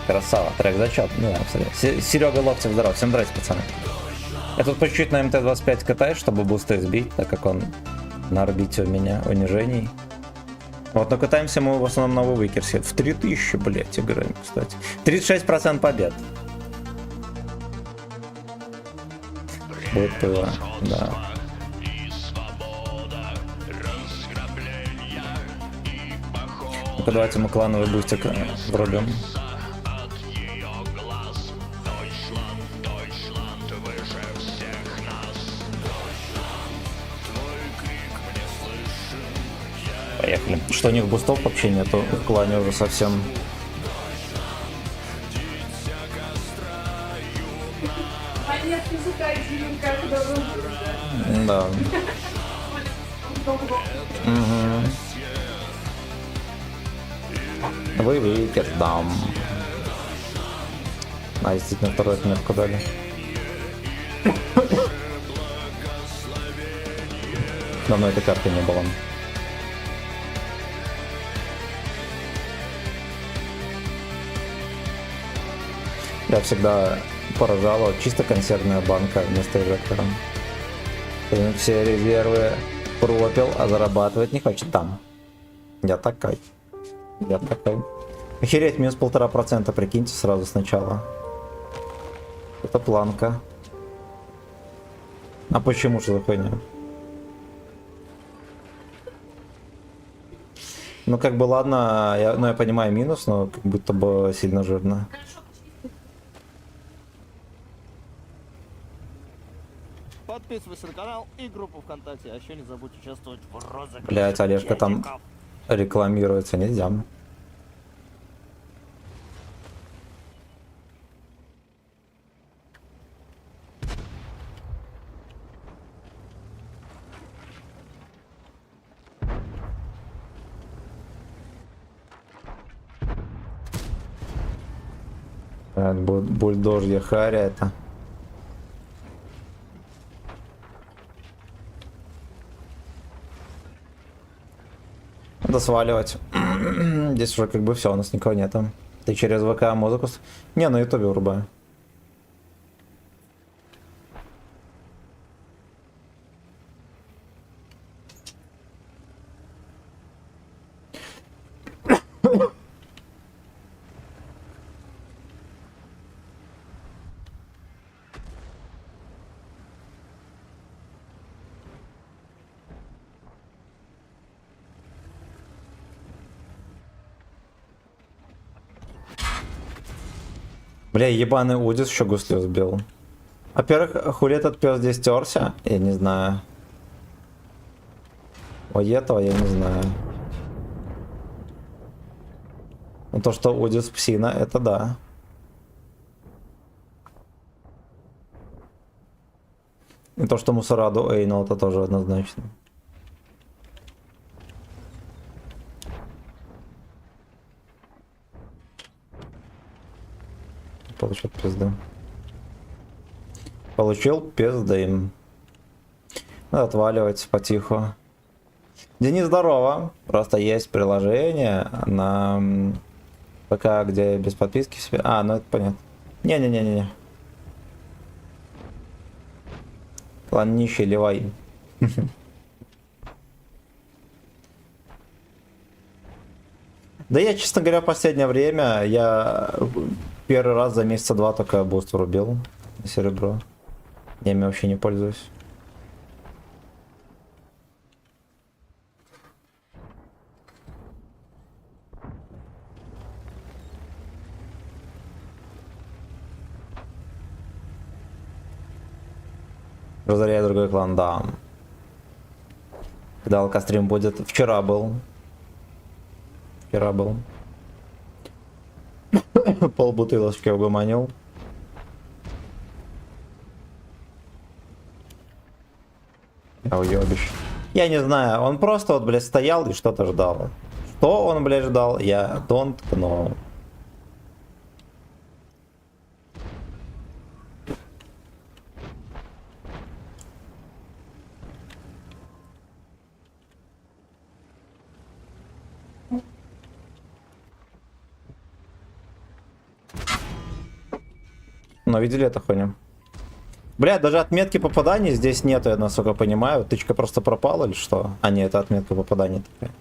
Красава, трек зачет. Ну, да, Серега Локтев, здоров, всем здрасте, пацаны. Я тут по чуть-чуть на МТ-25 катаюсь, чтобы бусты сбить, так как он на орбите у меня унижений. Вот, но катаемся мы в основном на Вывикерсе. В 3000, блять, играем, кстати. 36% побед. Вот было, да. Ну-ка, давайте мы клановый бустик врубим. Поехали. Что у них бустов вообще нету в клане уже совсем. А нет языка и языка, когда вы Да. Вы видите, дам. А, действительно, второй отметку дали. Давно этой карты не было. Я всегда поражала чисто консервная банка вместо эжектора. Все резервы пропил, а зарабатывать не хочет там. Я такой. Я такой. Охереть, минус 1,5%, прикиньте сразу сначала. Это планка. А почему же за хуйня? Ну как бы ладно, я понимаю минус, но как будто бы сильно жирно. Подписывайся на канал и группу ВКонтакте, а еще не забудь участвовать в розыгрыше. Блять, Олежка там ящиков. рекламируется, нельзя. Бульдожья харя это. Надо сваливать. Здесь уже как бы все, у нас никого нету. Ты через ВК музыку... Не, на ютубе врубаю. Бля, ебаный Удис еще гуслю сбил. Во-первых, хули этот пес здесь терся? Я не знаю. Ой, этого я не знаю. Но то, что Удис псина, это да. И то, что Мусораду эйнул, это тоже однозначно. Получил пизды. Получил пизды. Надо отваливать потиху. Денис, здорово. Просто есть приложение на ПК, где без подписки себе. А, ну это понятно. Не-не-не-не. План нищий, ливай. Да я, честно говоря, в последнее время я первый раз за месяца два только буст врубил на серебро. Я ими вообще не пользуюсь. Разоряю другой клан, да. Когда алкастрим будет? Вчера был. Вчера был. Пол бутылочки угомонил. Я уебищ. Я не знаю, он просто вот, блядь, стоял и что-то ждал. Что он, блядь, ждал, я don't know. Но видели эту хуйню? Бля, даже отметки попаданий здесь нету, я насколько понимаю. Тычка просто пропала или что? А не, это отметка попаданий такая.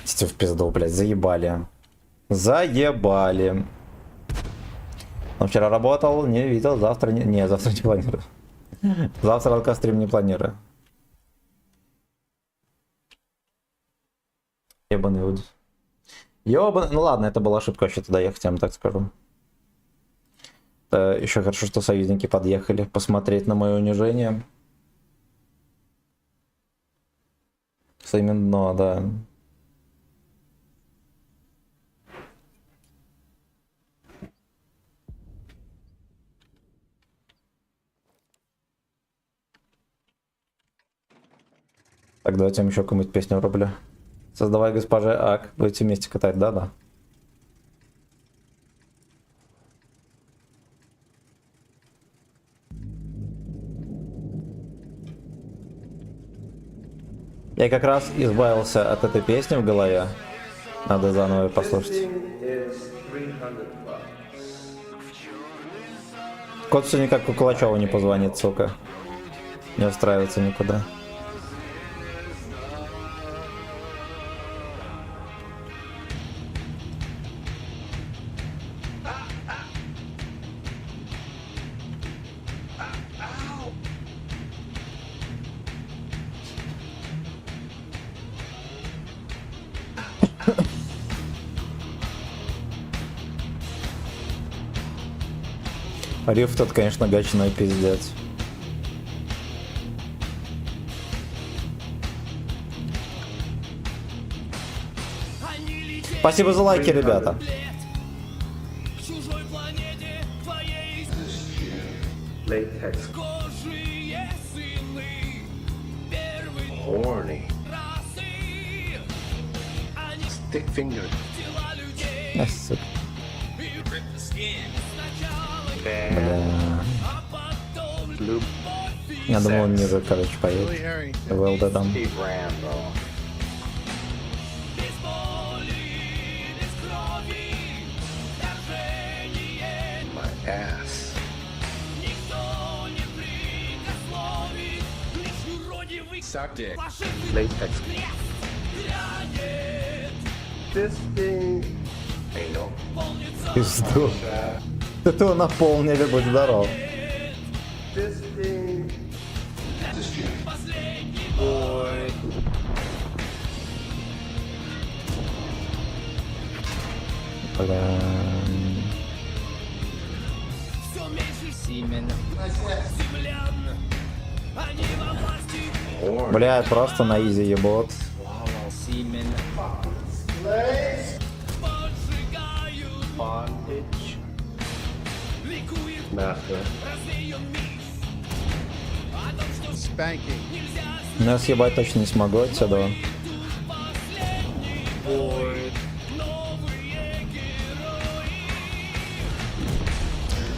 Идите в пизду, блядь, заебали. Заебали. Он вчера работал, не видел, завтра не... Не, завтра не планирую. Завтра алкастрим не планирую. Ебаный Ауди. Ёбаный... Ну ладно, это была ошибка вообще туда ехать, я вам так скажу. Еще хорошо, что союзники подъехали посмотреть на мое унижение. Именно, да. Так, давайте я вам еще какую-нибудь песню врублю. Создавай, госпожа Ак. Будете вместе катать, да-да. Я как раз избавился от этой песни в голове. Надо заново ее послушать. Кот все никак Куколачеву не позвонит, сука. Не устраивается никуда. Риф тут, конечно, гачной пиздец. Спасибо за лайки, ребята. Ай, сука. Бля. Я думал, он ниже, короче, поедет. ВЛД там. Пизду. Ты наполнили, будь здоров. Бля. Бля, просто на изи ебот. Но я съебать точно не смогу отсюда.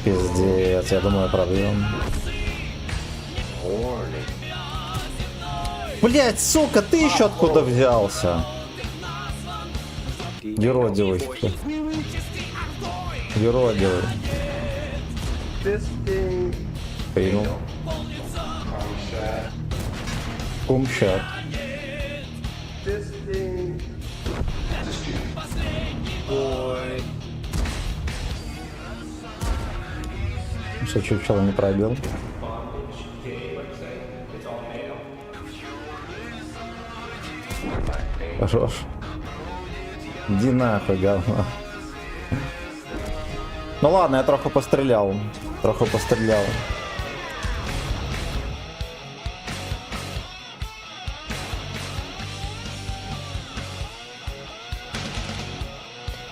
Пиздец, я думаю, пробьем. Блять, сука, ты еще откуда взялся? Юродивый. Юродивый. Принял. Кумчат. Что, чуть чего не пробил? Хорош. Иди нахуй, говно. Ну ладно, я трохи пострелял. Трохи пострелял.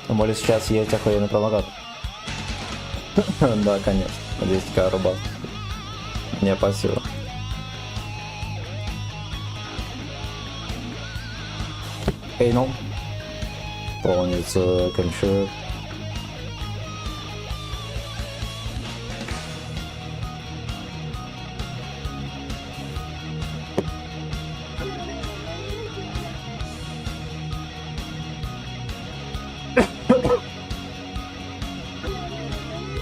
Тем более сейчас есть охуенный промокод. Да, конечно. 200к рубов. Не, спасибо. Эй, ну. Полнится кончу.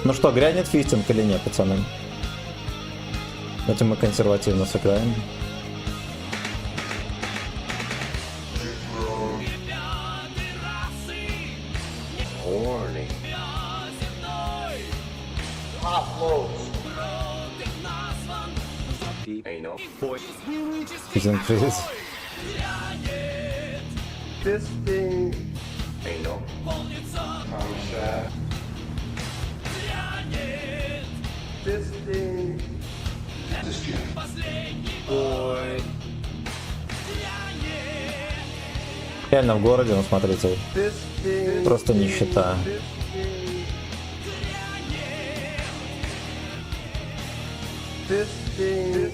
Ну что, грянет фистинг или нет, пацаны? Давайте мы консервативно сыграем. Фистинг фриз. Testing. Anal. Камша. Testing. Ой. Реально в городе, ну смотрите, Testing. просто нищета. Testing.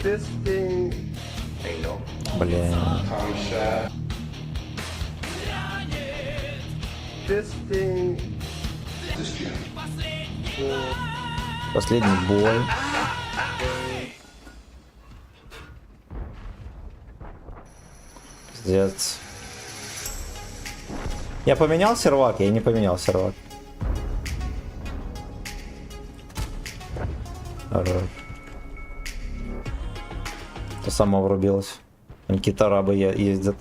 Testing. Anal. Блин. Камша. Testing. Последний бой. Пиздец. Я поменял сервак? Я не поменял сервак. Хорош. То само врубилось. Какие-то арабы ездят.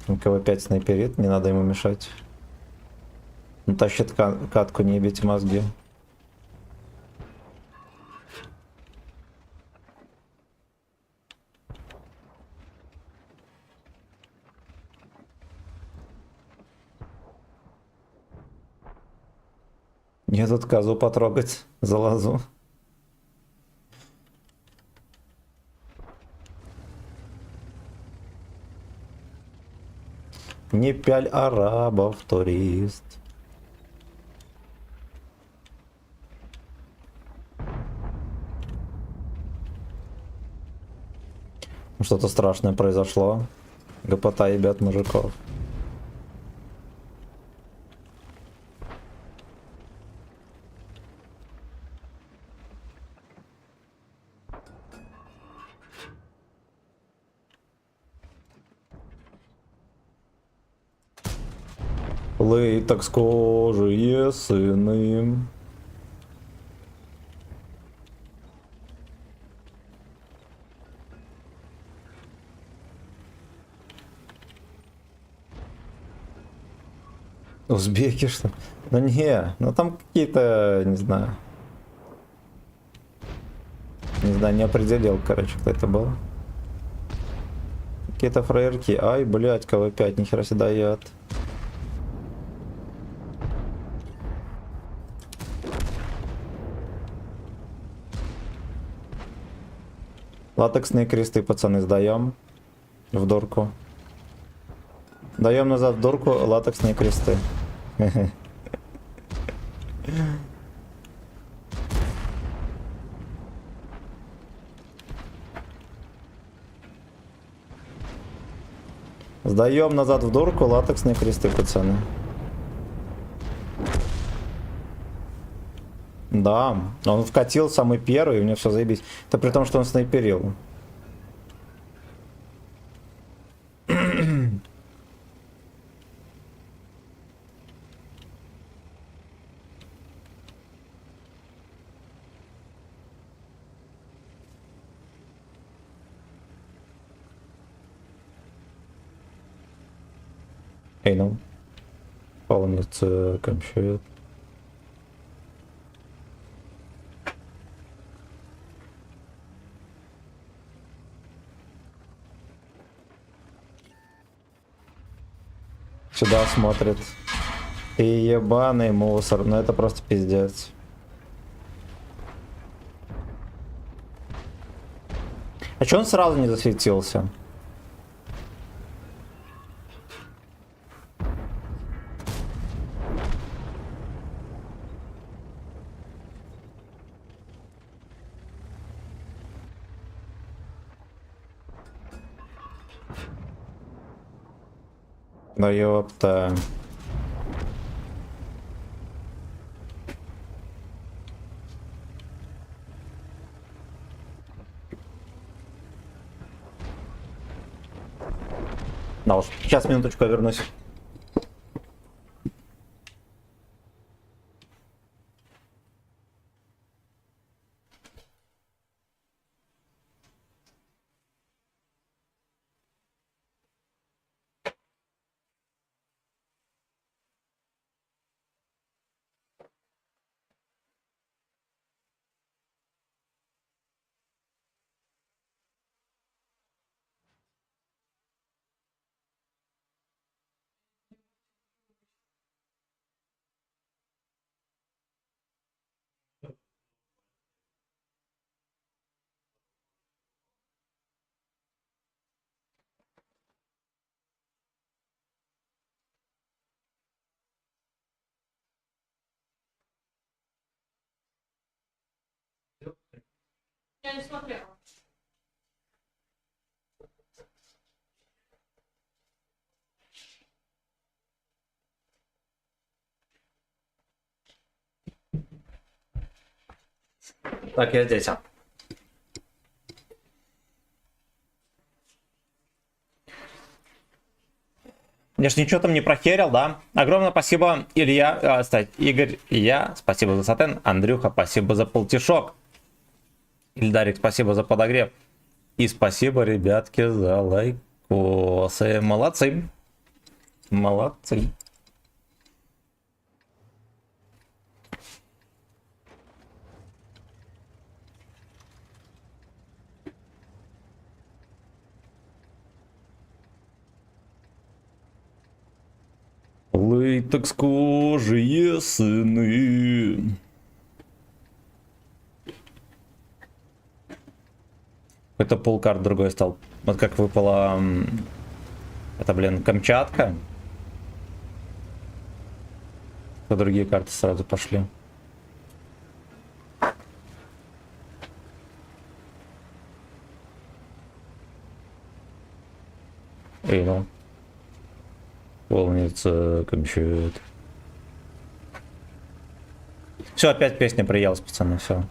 КВ-5 снайперит, не надо ему мешать. Он тащит катку, не ебите мозги. Мне тут козу потрогать за лазу. Не пяль арабов, турист. Что-то страшное произошло. Гопота ебят мужиков. Лей так схожие сыны. Узбеки, что? Ну не, ну там какие-то, не знаю. Не знаю, не определил, короче, кто это был. Какие-то фраерки. Ай, блядь, КВ-5, нихера себе дает. Латексные кресты, пацаны, сдаем в дурку. Даем назад в дурку латексные кресты. Сдаем назад в дурку латексные кресты, пацаны. Да, он вкатил самый первый, и у него все заебись. Это при том, что он снайперил. Эй, ну. Полностью компьютер. Сюда смотрит. И ебаный мусор. Ну это просто пиздец. А чё он сразу не засветился? Да ёпта. Да уж, сейчас минуточку я вернусь. Я не смотрела. Так, я здесь. Я ж ничего там не прохерил, да? Огромное спасибо, Илья, Игорь, я, спасибо за сатен, Андрюха, спасибо за полтишок. Ильдарик, спасибо за подогрев. И спасибо, ребятки, за лайкосы. Молодцы. Молодцы. Лейтекс-кожие сыны. Это полкарт другой стал. Вот как выпала... Это, блин, Камчатка. То другие карты сразу пошли. Эй, ну. Полнится Камчат. Все, опять песня приелась, пацаны, все.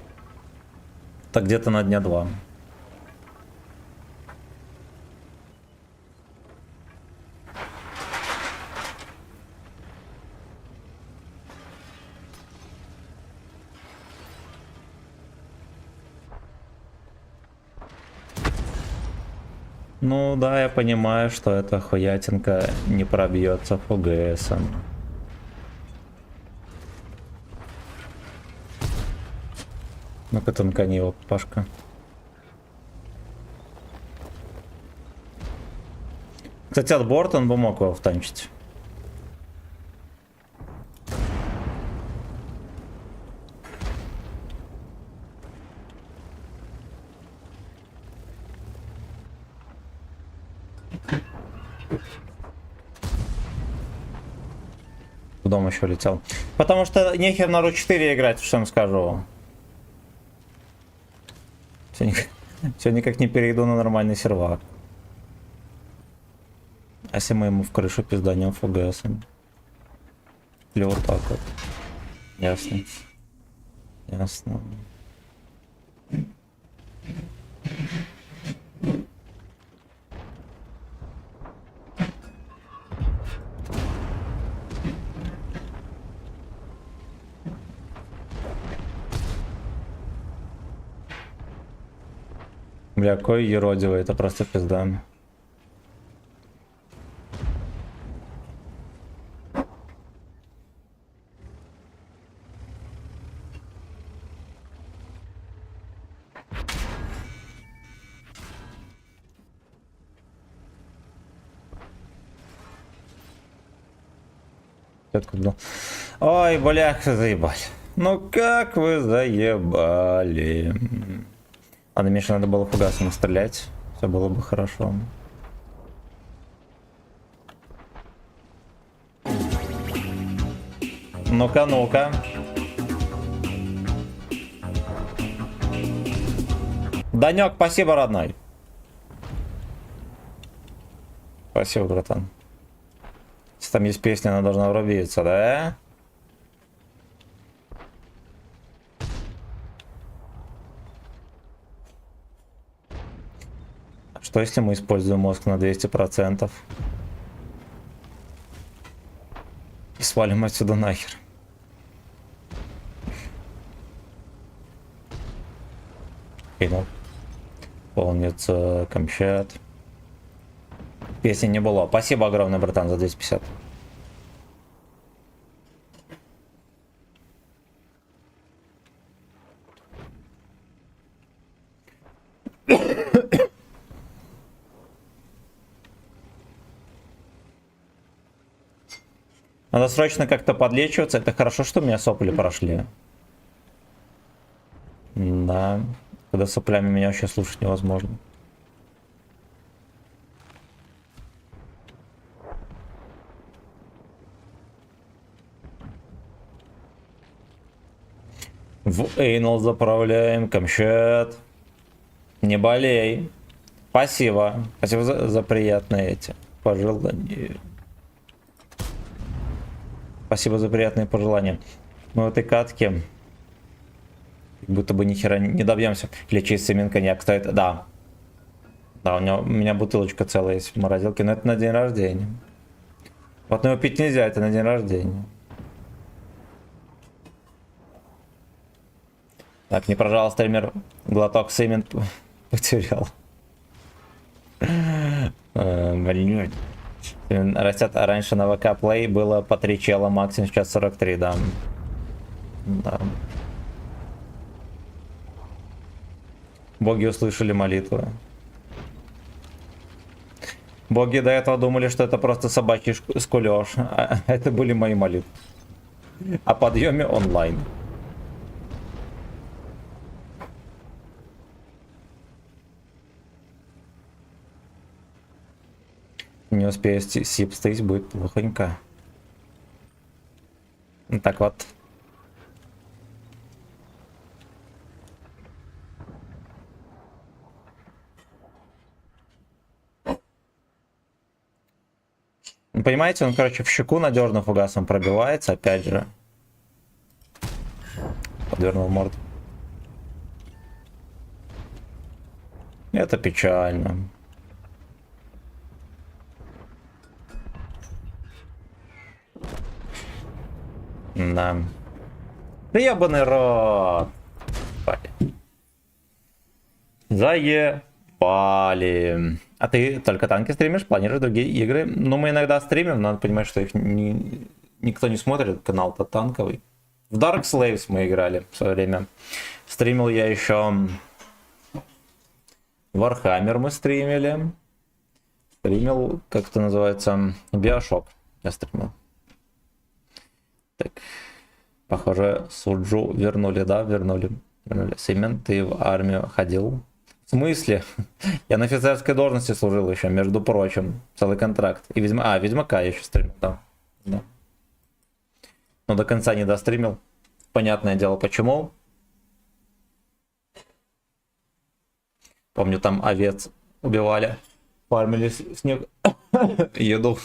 Так где-то на дня 2. Ну да, я понимаю, что эта хуятинка не пробьется ФГСом. Ну-ка тонкани его, Пашка. Кстати, от борта он бы мог его втанчить. В дом еще летел. Потому что нехер на Ру-4 играть, что я скажу. Все никак не перейду на нормальный сервак. А если мы ему в крышу пизданем ФГСом? Или вот так вот? Ясно. Ясно. Бля, какой еродивый, это просто пизда. Ой, блях, заебали. Ну как вы заебали. Ладно, Мише надо было фугасом стрелять. Все было бы хорошо. Ну-ка, ну-ка. Данек, спасибо, родной. Спасибо, братан. Если там есть песня, она должна врубиться, да? Что если мы используем мозг на 200%? И свалим отсюда нахер. Кинул. Полнится Камчат. Песни не было. Спасибо огромное, братан, за 250. Надо срочно как-то подлечиваться. Это хорошо, что у меня сопли прошли. Да. Когда соплями меня вообще слушать невозможно. В Эйнол заправляем, Камчат. Не болей. Спасибо. Спасибо за приятные эти пожелания. Спасибо за приятные пожелания. Мы в этой катке как будто бы ни хера не добьемся. Или чистый семен коньяк стоит. Да. Да, у меня бутылочка целая есть в морозилке, но это на день рождения. Вот, но его пить нельзя, это на день рождения. Так, не прожал стример, глоток семен потерял. Блин. Растят, а раньше на ВК Play было по 3 чела максимум, сейчас 43, да. Да. Боги услышали молитву. Боги до этого думали, что это просто собачий скулёж. А это были мои молитвы. О подъеме онлайн. Не успею сипстыть, будет плохонько. Так вот. Понимаете, он, короче, в щеку надежно фугасом пробивается, опять же. Подвернул морду. Это печально. Да. Да ебаный рот. Заебали. А ты только танки стримишь? Планируешь другие игры? Ну, мы иногда стримим, надо понимать, что их никто не смотрит. Канал-то танковый. В Dark Slaves мы играли в свое время. Стримил я еще Warhammer мы стримили. Стримил, как это называется, Bioshock. Я стримил. Так, похоже, Суджу вернули, да, вернули. Семен, ты в армию ходил? В смысле? Я на офицерской должности служил еще, между прочим. Целый контракт. И Ведьмака я еще стримил, да. Да. Но до конца не достримил. Понятное дело, почему. Помню, там овец убивали. Фармили снег. Еду.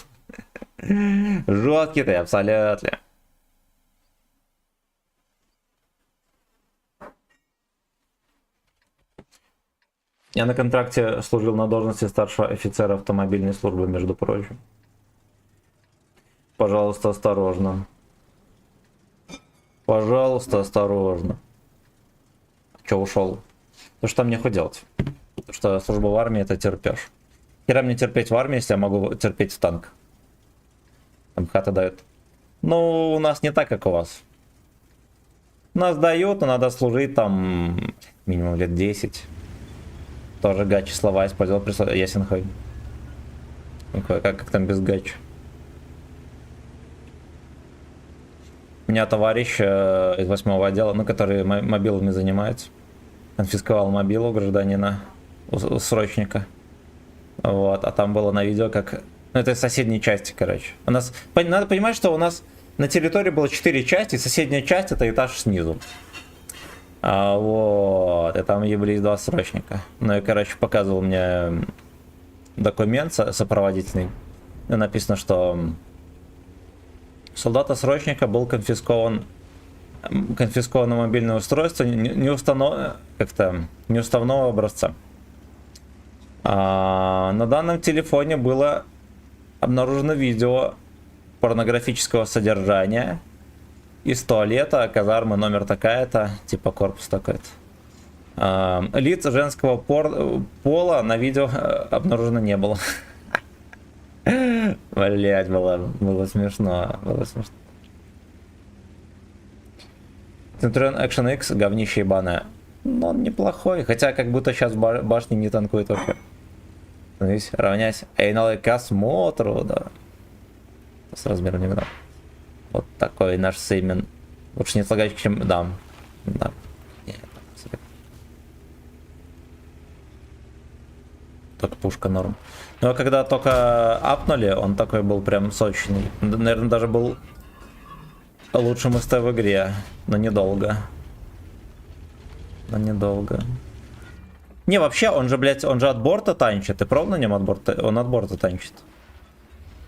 Жесткий ты, абсолютно. Я на контракте служил на должности старшего офицера автомобильной службы, между прочим. Пожалуйста, осторожно. Пожалуйста, осторожно. Че ушел? Ну что мне хоть делать? Потому что служба в армии это терпешь. Хера мне терпеть в армии, если я могу терпеть в танк. Там хата дают. Ну, у нас не так, как у вас. Нас дают, но надо служить там минимум лет 10. Тоже гачи слова использовал, ясен хуй. Как там без гачи? У меня товарищ из 8-го отдела, ну, который мобилами занимается, конфисковал мобилу гражданина, у срочника. Вот, а там было на видео, как... Ну, это из соседней части, короче. У нас... Надо понимать, что у нас на территории было 4 части, соседняя часть это этаж снизу. Вот, и там ебались 2 срочника. Ну и, короче, показывал мне документ сопроводительный. И написано, что солдата-срочника был конфисковано мобильное устройство неуставного образца. На данном телефоне было обнаружено видео порнографического содержания из туалета, казармы, номер такая-то, типа корпус такой-то. Лиц женского пола на видео обнаружено не было. Блять, было смешно. Centurion Action X, говнище ебаное. Но он неплохой, хотя как будто сейчас башни не танкует вообще. Здесь равняйся. Эйналы к осмотру, да. С размером не играл. Вот такой наш Сеймен. Лучше не слагать, чем... Да. Да. Только пушка норм. Ну а когда только апнули, он такой был прям сочный. Наверное, даже был лучшим СТ в игре. Но недолго. Не, вообще, он же, блядь, он же от борта танчит. Ты пробовал на нем от борта? Он от борта танчит.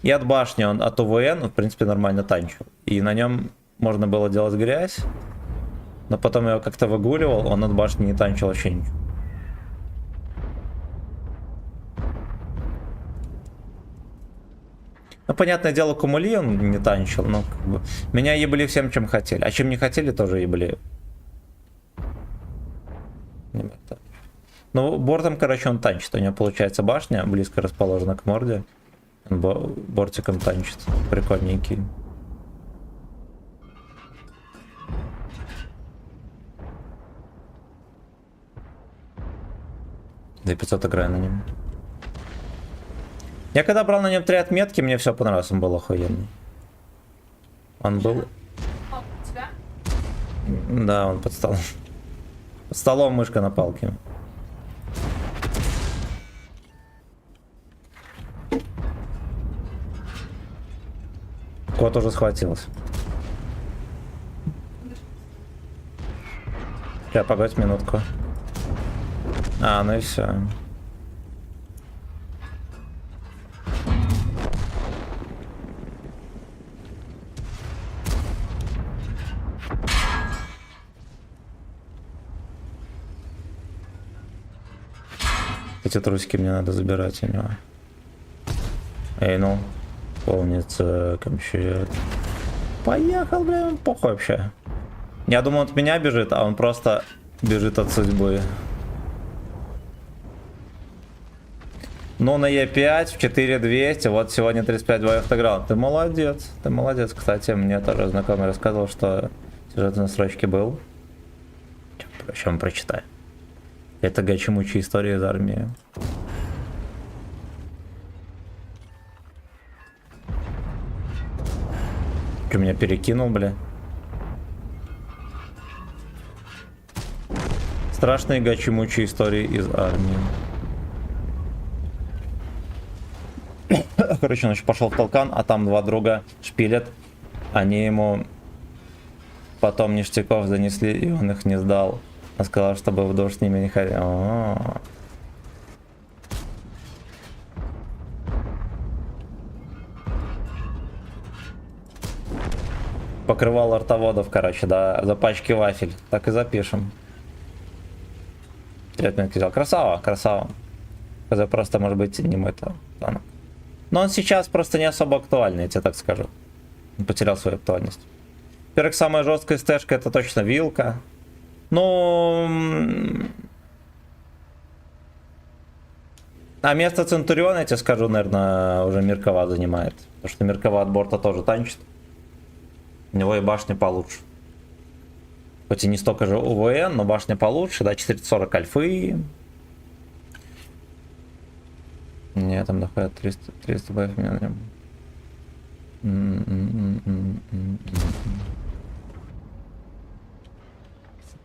И от башни он от УВН, в принципе, нормально танчил. И на нем можно было делать грязь. Но потом я его как-то выгуливал, он от башни не танчил вообще ничего. Ну, понятное дело, Кумули он не танчил, но как бы... Меня ебли всем, чем хотели. А чем не хотели, тоже ебли. Ну, бортом, короче, он танчит. У него, получается, башня близко расположена к морде. Он бортиком танчит. Прикольненький. Да и 500 играю на нем. Я когда брал на нем 3 отметки, мне все понравилось, он был охуенный. Он был... О, у тебя? Да, он под столом. Под столом мышка на палке. Кот уже схватился. Сейчас, погодь минутку. А, ну и все. Эти трусики мне надо забирать у него. Эй, ну. Полнится компьютер. Поехал, блин, похуй вообще. Я думал, он от меня бежит, а он просто бежит от судьбы. Ну, на Е5 в 4200, вот сегодня 35 боев отыграл. Ты молодец, кстати, мне тоже знакомый рассказывал, что сюжет на строчке был. Чем прочитаю. Это гачи-мучи история из армии. Ты меня перекинул, бля. Страшные гачи-мучи истории из армии. Короче, он еще пошел в толкан, а там 2 друга шпилят. Они ему потом ништяков занесли, и он их не сдал. Он сказал, чтобы в душ с ними не ходил. Покрывал артоводов, короче, да, за пачки вафель. Так и запишем. 3 отметки взял. Красава, красава. Это просто, может быть, не мой танк. Но он сейчас просто не особо актуальный, я тебе так скажу. Он потерял свою актуальность. Во-первых, самая жесткая стэшка — это точно вилка. Ну... А место Центуриона, я тебе скажу, наверное, уже Меркова занимает. Потому что Меркова от борта тоже танчит. У него и башня получше. Хоть и не столько же УВН, но башня получше, да, 440 альфы. Не, там доходит 300 боев меня на нем.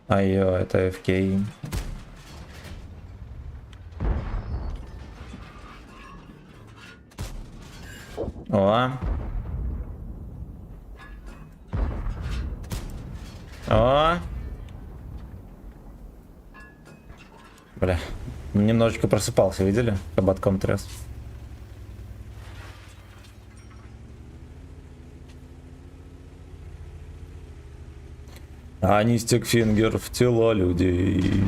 Айо, это FK. О. О. Бля. Немножечко просыпался, видели? Кабатком тряс. Они стикфингер в тела людей.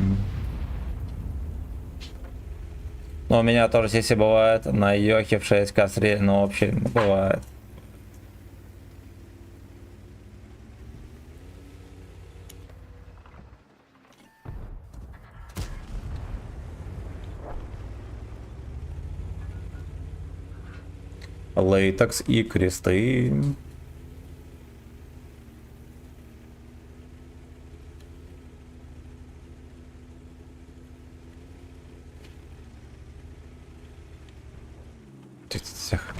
Ну, у меня тоже сессия бывает на Йохе в 6К средний, но вообще бывает. Лейтекс и кресты. Всех.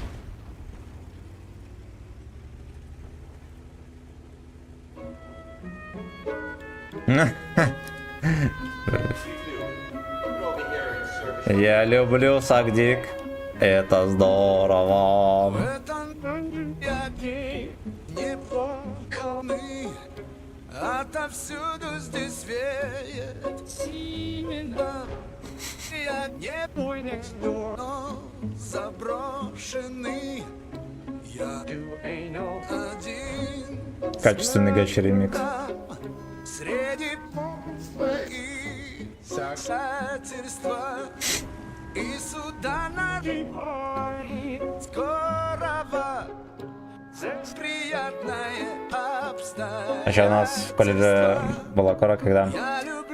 Я люблю сагдик. Это здорово. Отовсюду здесь веет семена. я не понял, но заброшенный. Я один. Качественный гачи ремикс. Среди и писательства и суда на скорого приятное обстоятельство. А еще у нас в колледже была кора, когда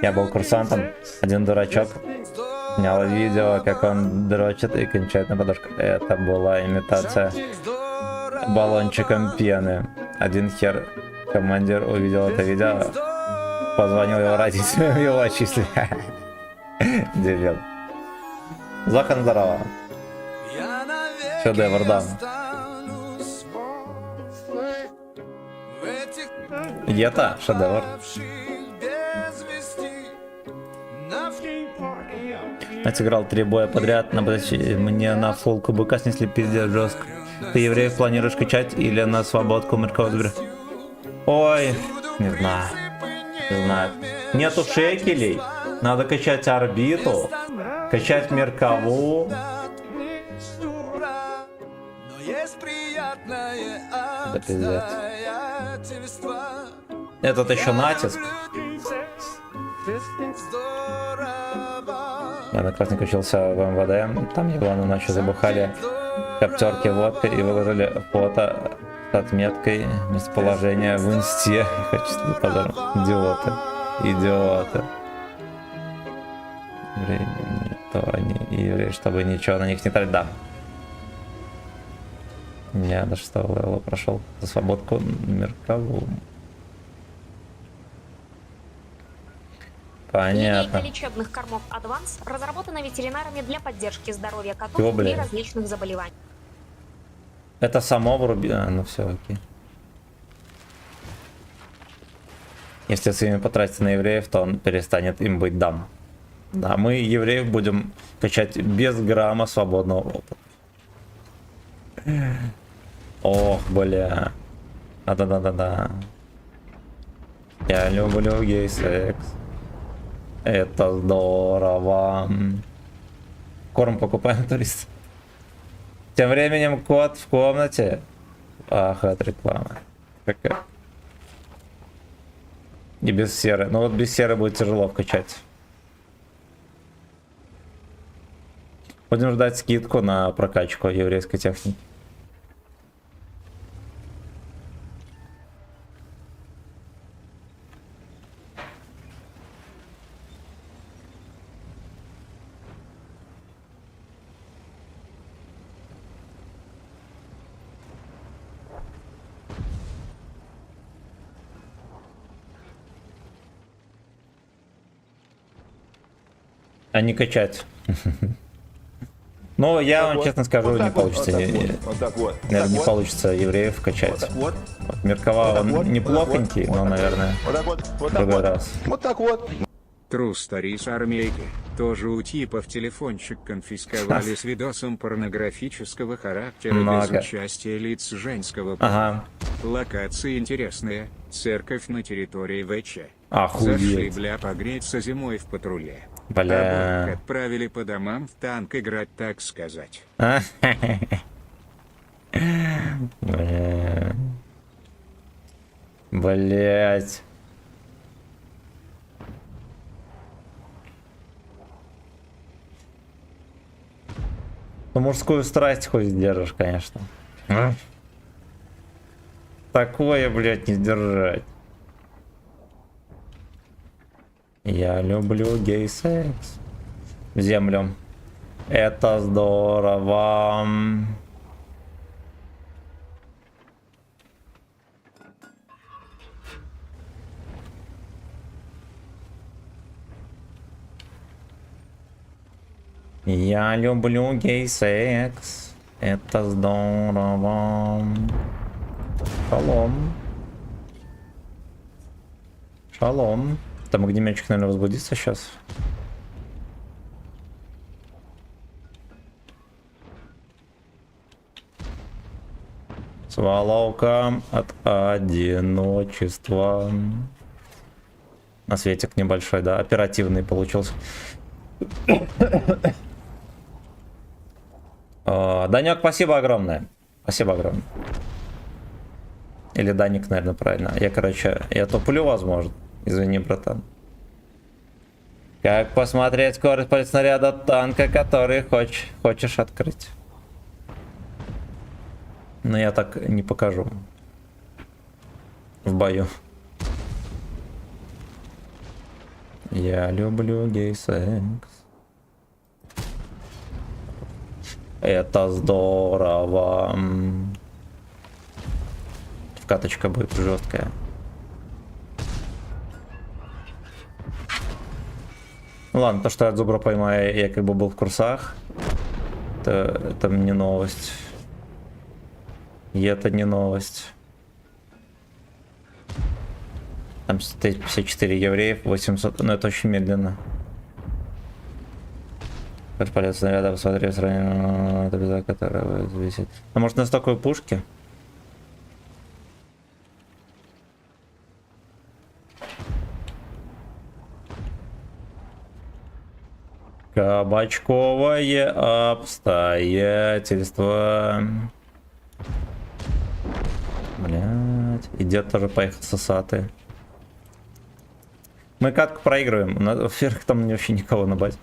я был курсантом. Один дурачок снял видео, как он дрочит и кончает на подушку. Это была имитация баллончиком пены. Один хер командир увидел это видео, позвонил его родителям, его отчислили. Дебил. Захан, здорово. Шедевр, да. Это шедевр. Отыграл 3 боя подряд, мне на фул КБК снесли пиздец жестко. Ты евреев планируешь качать или на свободку Мерковсберг? Ой, не знаю. Не знаю. Нету шекелей. Надо качать орбиту, качать Меркову. Да пиздец. Этот еще натиск. Я одноклассник учился в МВД, там его на ночь забухали коптерки водкой и выложили фото с отметкой местоположения в инсте. Хочу позор. Идиоты. Идиоты. То они евреи, чтобы ничего на них не трать. Да. Я до 6 левела прошел за свободку Меркову. Понятно. Линейка лечебных кормов Advance разработана ветеринарами для поддержки здоровья котов при различных заболеваниях. Это само вруби... ну все, окей. Если с ними потратить на евреев, то он перестанет им быть дам. Да, мы евреев будем качать без грамма свободного опыта. Ох, бля. Да-да-да-да-да. Я люблю гей-секс. Это здорово. Корм покупаем, турист. Тем временем кот в комнате. Ах, это реклама. Какая? И без серы. Ну вот без серы будет тяжело вкачать. Будем ждать скидку на прокачку еврейской техники. А не качать. Но я вам честно скажу, не получится. Наверное, не получится евреев качать. Меркова он неплохонький, но, наверное, в другой раз. True Stories армейки. Тоже у типов телефончик конфисковали с видосом порнографического характера без участия лиц женского пола. Ага. Локации интересные. Церковь на территории ВЧ. Охуеть. Зашли, бля, погреться зимой в патруле. Бля. Обоих отправили по домам в танк играть, так сказать. Бля. Блять. Ну, мужскую страсть хоть сдержишь, конечно. Такое, блядь, не сдержать. Я люблю гей-секс. В землю. Это здорово. Я люблю гей-секс. Это здорово. Шалом. Шалом. Там огнеметчик, наверное, возбудится сейчас. Сваловка от одиночества. На светик небольшой, да, оперативный получился. Данек, спасибо огромное. Спасибо огромное. Или Даник, наверное, правильно. Я туплю, возможно. Извини, братан. Как посмотреть скорость полиснаряда танка, который хочешь открыть? Но я так не покажу. В бою. Я люблю гей-секс. Это здорово. Вкаточка будет жесткая. Ну ладно, то, что я от зубра поймаю, я как бы был в курсах. Это не новость. И это не новость. Там стоит 54 евреев, 800, но это очень медленно. Полет снаряда, посмотри, сравнение, это беза, которая висит. А может на стоковой пушке? Кабачковое обстоятельство. Блять. И дед тоже поехал сосатый. Мы катку проигрываем. Вверх там вообще никого на базе.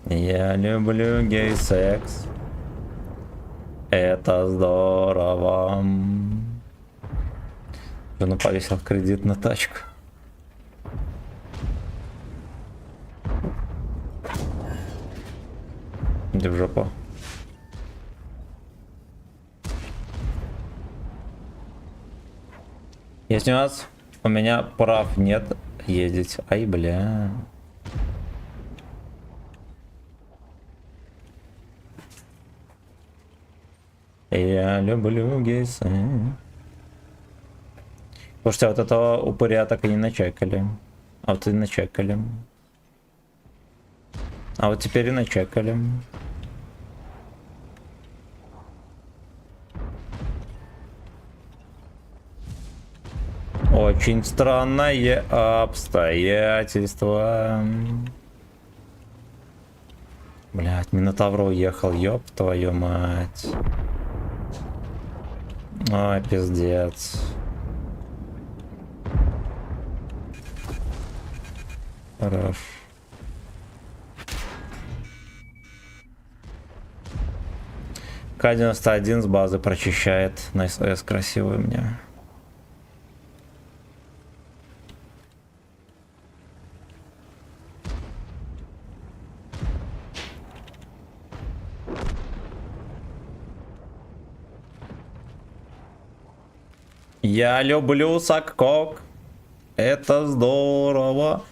Я люблю гей-секс. Это здорово. Жена повесил кредит на тачку. Иди в жопу. Есть нюанс. У меня прав нет ездить. Ай, бля. Я люблю гейсы. Слушайте, вот этого упыря так и не начекали. А вот и начекали. А вот теперь и начекали. Очень странное обстоятельство. Блять, Минотавр уехал, ёб твою мать. Ой, пиздец. Хорош. К-91 с базы прочищает. На СС красивый у меня. Я люблю саккок. Это здорово.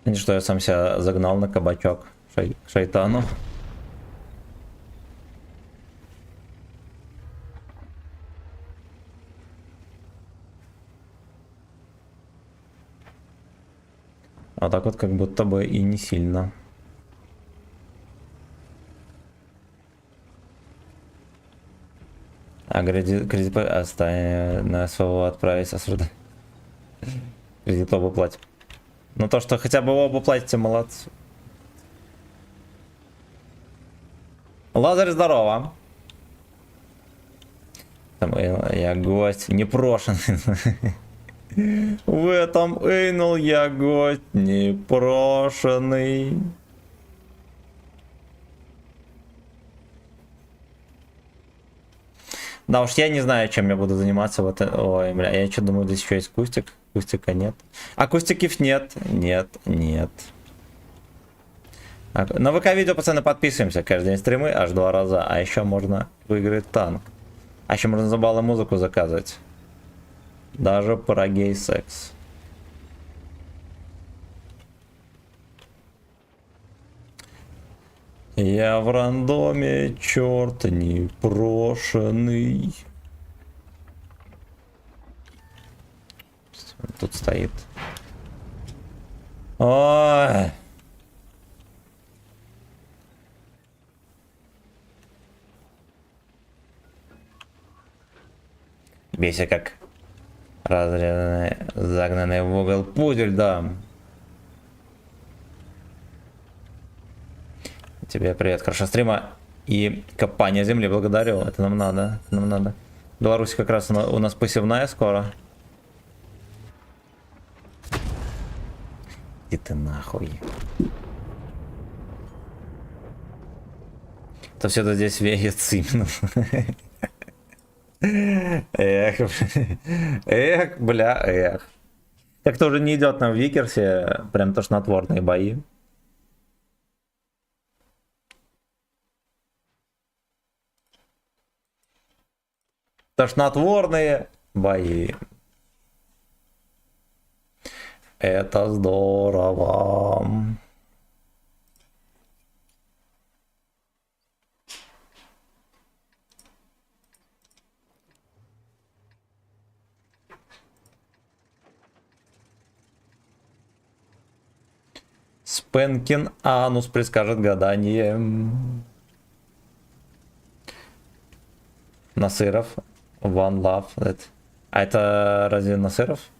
И что, я сам себя загнал на кабачок шайтану. А так вот как будто бы и не сильно. А кредит оставим на СВО отправить осуждать. Кредит оба платим. Ну то, что хотя бы оба платите, молодцы. Лазарь, здорово. Там я гость непрошенный. В этом Эйнл я гость непрошенный. Да уж я не знаю, чем я буду заниматься. Вот, ой, бля, я что думаю, здесь еще есть кустик. Кустика нет. А кустиков нет. Нет. На ВК-видео, пацаны, подписываемся. Каждый день стримы аж 2 раза. А еще можно выиграть танк. А еще можно за баллы музыку заказывать. Даже про гей-секс. Я в рандоме, черт непрошенный. Тут стоит. Ой. Бейся как разрезанный, загнанный в угол пудель, да. Тебе привет, хорошо стрима и копание земли, благодарю, это нам надо, нам надо. Беларусь как раз у нас посевная скоро. Иди ты нахуй. То все это здесь веет именно. Эх, бля, эх. Так тоже не идет нам в Викерсе, прям тошнотворные бои. Тошнотворные бои. Это здорово. Спенкин Анус предскажет гадание. Насыров. One Love. А это разве Насыров?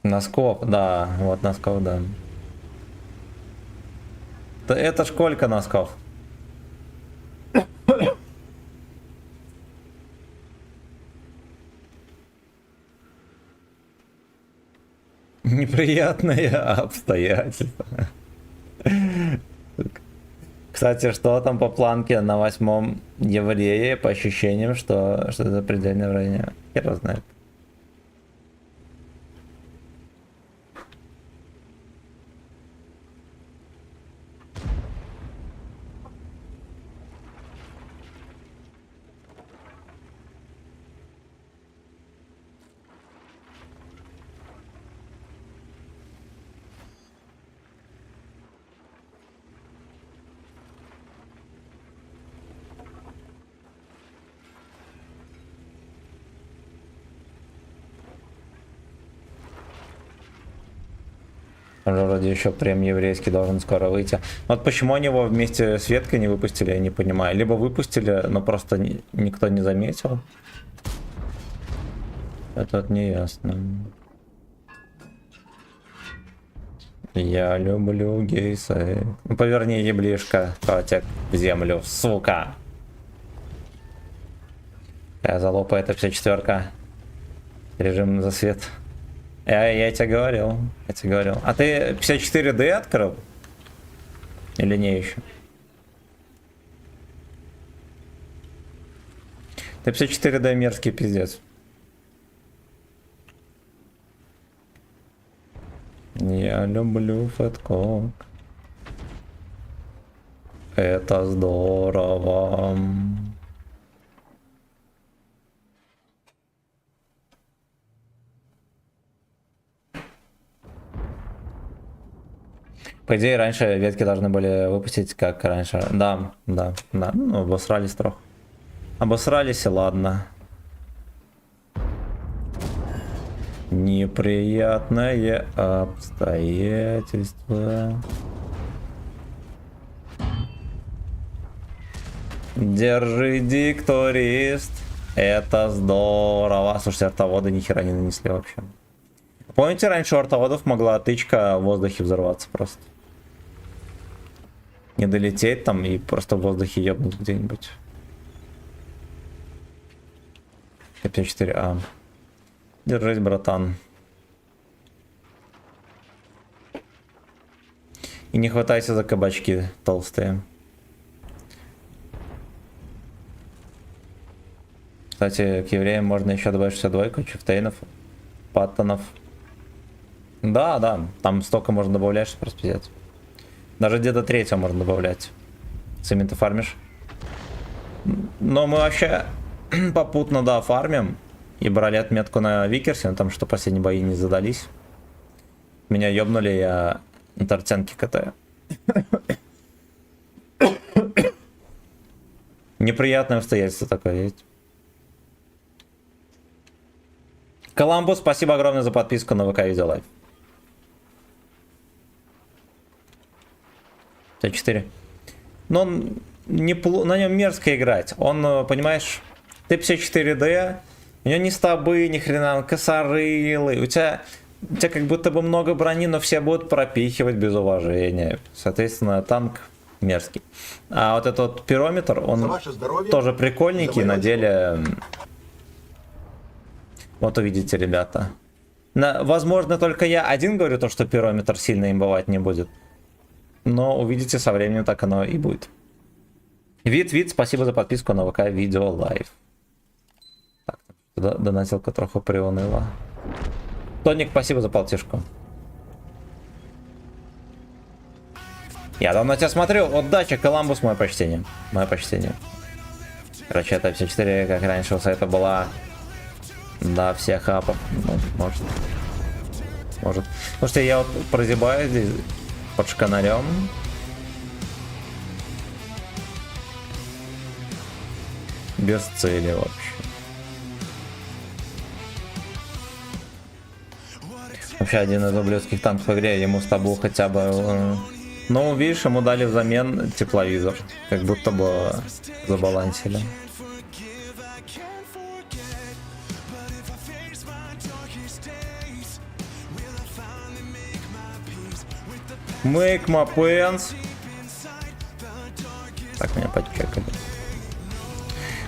Носков, да, вот Носков, да. Это сколько Носков? Неприятные обстоятельства. Кстати, что там по планке на 8-м еврее? По ощущениям, что это предельное время. Хер знает. Там же вроде еще прем еврейский должен скоро выйти. Вот почему они его вместе с веткой не выпустили, я не понимаю. Либо выпустили, но просто никто не заметил. Это вот не ясно. Я люблю гейсы. Ну, поверни, еблишка, котик, в землю, сука. Я залопа, это 54-ка. Режим засвет. Я тебе говорил, А ты 54D открыл? Или не еще? Ты 54D мерзкий пиздец. Я люблю фэткок. Это здорово. По идее, раньше ветки должны были выпустить, как раньше. Да. Ну, обосрались трохи. Обосрались, и ладно. Неприятное обстоятельство. Держи, дикторист. Это здорово. Слушайте, артоводы нихера не нанесли вообще. Помните, раньше у артоводов могла тычка в воздухе взорваться просто? Не долететь там и просто в воздухе ебнуть где-нибудь. 54А. Держись, братан. И не хватайся за кабачки толстые. Кстати, к евреям можно еще добавить 62-ку, чифтейнов, паттонов. Да, там столько можно добавлять, что просто пиздец. Даже где-то третьего можно добавлять. Сами ты фармишь. Но мы вообще попутно, да, фармим. И брали отметку на Викерсе, но там что последние бои не задались. Меня ёбнули, я на торцянке катаю. Неприятное обстоятельство такое есть. Коламбус, спасибо огромное за подписку на ВК Видео Лайв. 54. Но он на нем мерзко играть. Он, понимаешь, Т-54Д, у него ни стабы, ни хрена, он косорылый. У тебя как будто бы много брони, но все будут пропихивать без уважения. Соответственно, танк мерзкий. А вот этот вот пирометр, он тоже прикольненький, на деле... Вот увидите, ребята. Возможно, только я один говорю то, что пирометр сильно имбовать не будет. Но увидите, со временем так оно и будет. Вид, спасибо за подписку на ВК Видео Лайв. Так, донатилка троху приуныла. Тоник, спасибо за полтишку. Я давно тебя смотрю. Удачи, Коламбус, мое почтение. Мое почтение. Короче, это 54, как раньше у сайта была. Да, всех апов. Ну, может. Потому что я вот прозябаю здесь под шканарем. Без цели вообще. Вообще один из ублюдских танков в игре, ему с тобой хотя бы... Ну, видишь, ему дали взамен тепловизор. Как будто бы забалансили. Make my pants. Так, меня подчекали.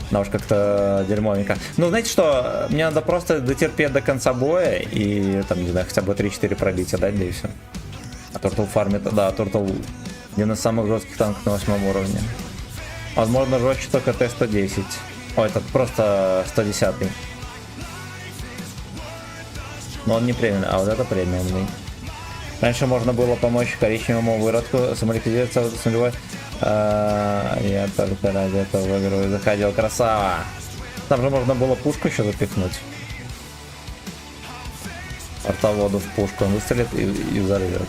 Да уж как-то дерьмовенько. Ну, знаете что, мне надо просто дотерпеть до конца боя и, там, не знаю, хотя бы 3-4 пробития дать, да и все. А Turtle фармит, да, Turtle один из самых жестких танков на 8 уровне. Возможно, жестче только Т-110. О, этот просто 110-й. Но он не премиумный, а вот это премиумный. Раньше можно было помочь коричневому выродку самоликвидироваться с нулевой. Я только ради этого в игру заходил. Красава! Там же можно было пушку еще запихнуть. Портоводу в пушку. Он выстрелит и взорвет.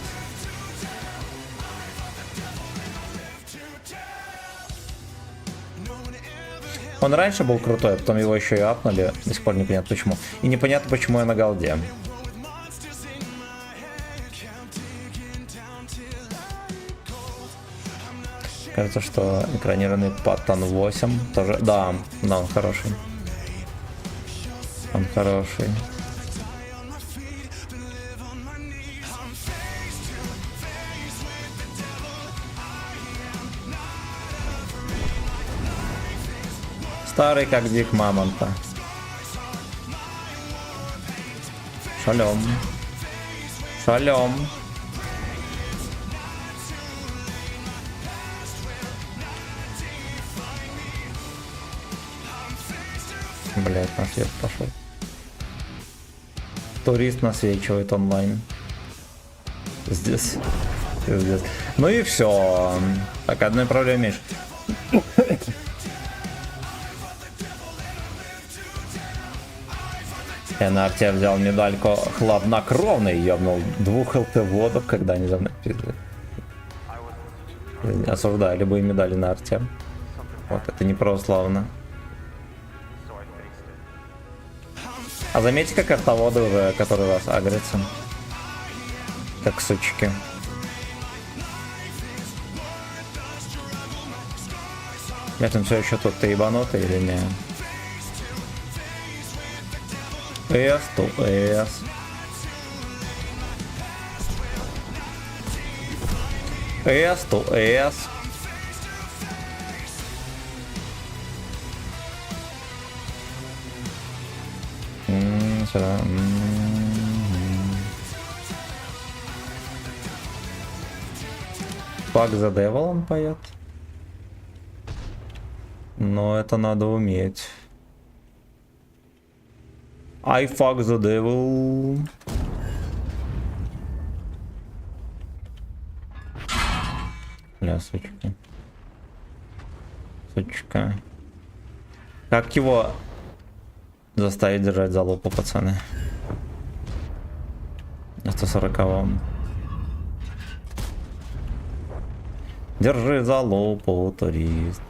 Он раньше был крутой, а потом его еще и апнули. До сих пор непонятно почему. И непонятно почему я на голде. Кажется, что экранированный Паттон 8 тоже... Да, он хороший. Он хороший. Старый как Дик Мамонта. Шалом. Шалом. Блять, на свет пошел. Турист насвечивает онлайн. Здесь. Здесь. Ну и все. Так, одной проблемы меньше. Я на арте взял медальку хладнокровный, ёбнул 2 ЛТ-водов, когда они за мной пиздят. Осуждаю любые медали на арте. Вот, это не православно. А заметьте, как артоводы уже который раз агрятся. Как сучки. Я там все еще тут-то ебанутый или не? S to S. S to S. Сюда. Fuck the Devil он поет. Но это надо уметь. I fuck the devil. Бля, сучка. Сучка. Как его заставить держать за лупу, пацаны? На 140-м. Держи за лупу, турист.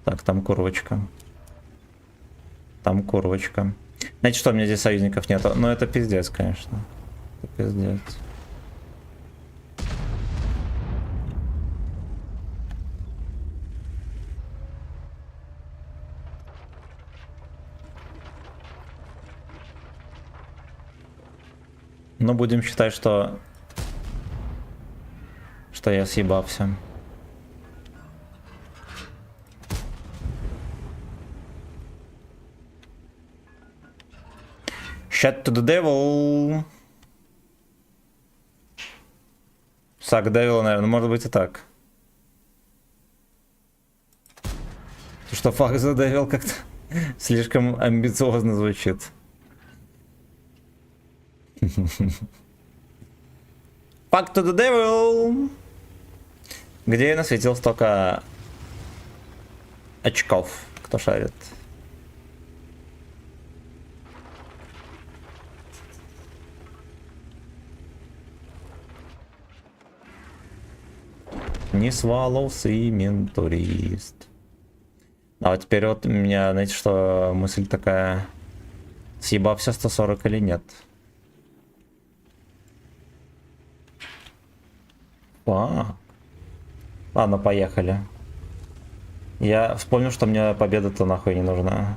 Так, там курвочка. Там курвочка. Знаете что, у меня здесь союзников нету. Но это пиздец, конечно. Это пиздец. Но будем считать, что я съебался. Shut to the devil. Suck devil, наверное, может быть и так. Что fuck the devil как-то слишком амбициозно звучит. Fuck to the devil. Где я насветил столько очков, кто шарит. Не свалился и ментурист. А вот теперь вот у меня, знаете, что мысль такая. Съебався 140 или нет? Ладно, поехали. Я вспомнил, что мне победа-то нахуй не нужна.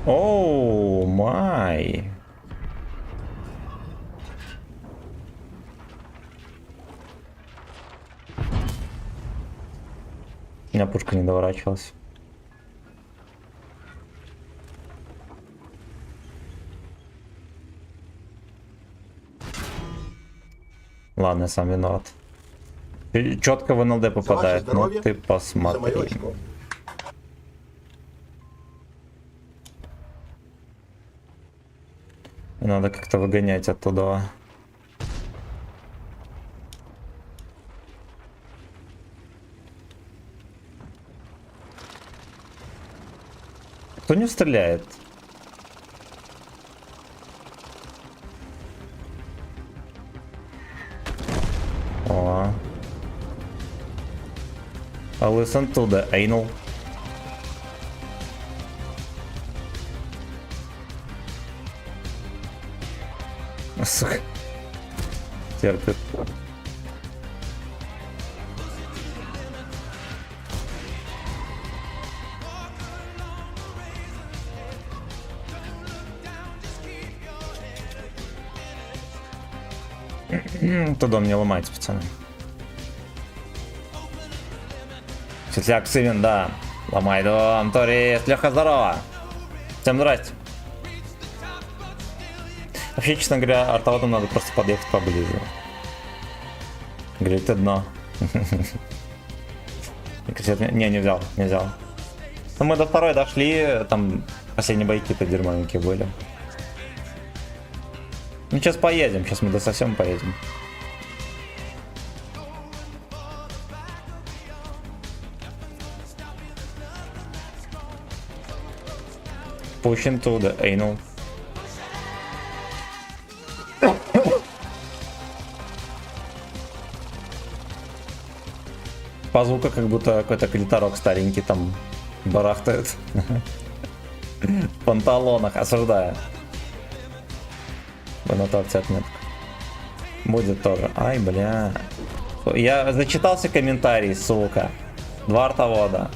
Оу, май. У меня пушка не доворачивалась. Ладно, я сам виноват. Четко в НЛД попадает, но ты посмотри. Надо как-то выгонять оттуда. Кто не стреляет? О. I listen to the anal. Сука. Терпит. Туда мне ломается, пацаны. Светляк Сывин, да. Ломай дом, турист. Леха, здорово. Всем здрасте. Вообще, честно говоря, артоводом надо просто подъехать поближе. Говорит, ты дно. Не взял, не взял. Ну, мы до второй дошли, там последние бойки-то дерьмовенькие были. Ну, сейчас поедем, сейчас мы дососем поедем. Pushing to the anal. По звуку как будто какой-то клиторок старенький там барахтает. В панталонах, осуждаю. Вынотовьте отметку. Будет тоже. Ай, бля. Я зачитался комментарий, сука. Два артовода.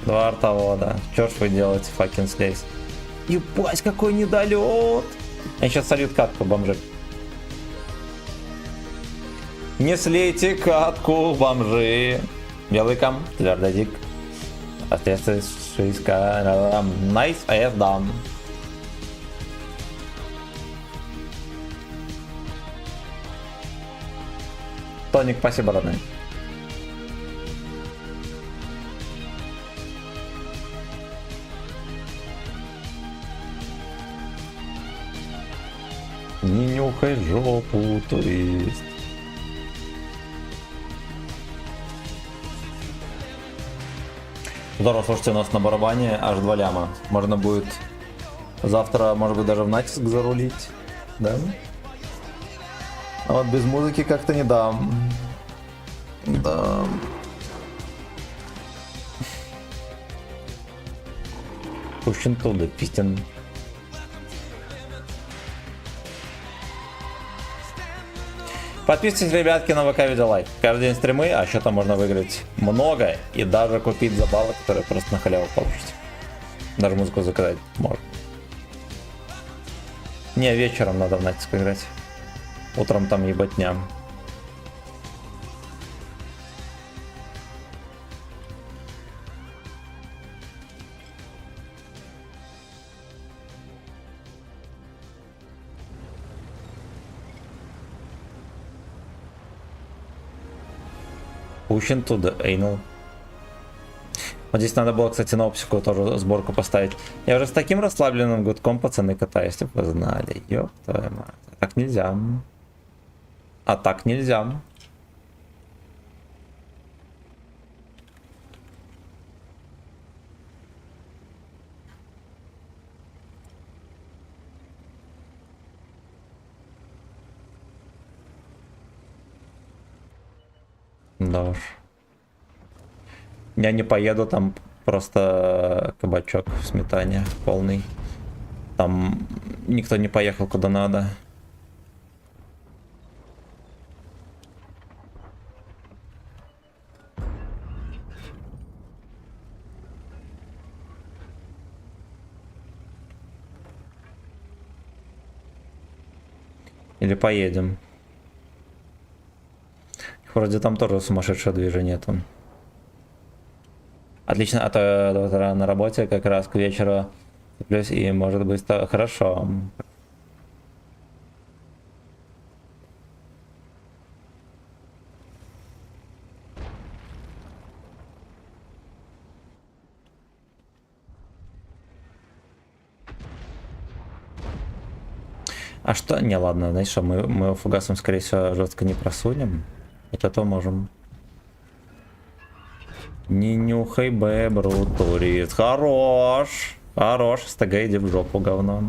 Два артовода. Чё ж вы делаете, fucking slaves? Ебать, какой недолет! Я сейчас солют катку, бомжи. Не слейте катку, бомжи. Белый кам, твердый дик. Найс, АС дам. Тоник, спасибо, родной. Не нюхай жопу, турист. Здорово, слушайте, у нас на барабане аж 2 ляма. Можно будет завтра, может быть, даже в натиск зарулить. Да? А вот без музыки как-то не дам. Да. Пущен туда, пистин. Подписывайтесь, ребятки, на ВК Видеолайк. Каждый день стримы, а еще там можно выиграть много и даже купить забавы, которые просто на халяву получите. Даже музыку заказать можно. Не, вечером надо в натиск играть. Утром там ебатня. Пущен туда, эйнул. Вот здесь надо было, кстати, на оптику тоже сборку поставить. Я уже с таким расслабленным гудком, пацаны, катаюсь, если бы вы знали. Ёб твою мать. А так нельзя. А так нельзя. Да уж. Я не поеду, там просто кабачок в сметане полный. Там никто не поехал куда надо. Или поедем. Вроде там тоже сумасшедшее движение там. Отлично, а то до утра на работе как раз к вечеру плюс и может быть хорошо. А что? Не, ладно, знаешь что, мы фугасом, скорее всего, жестко не просунем. Вот это можем. Не нюхай, бебру, турист. Хорош! Хорош, СТГ, иди в жопу, говно.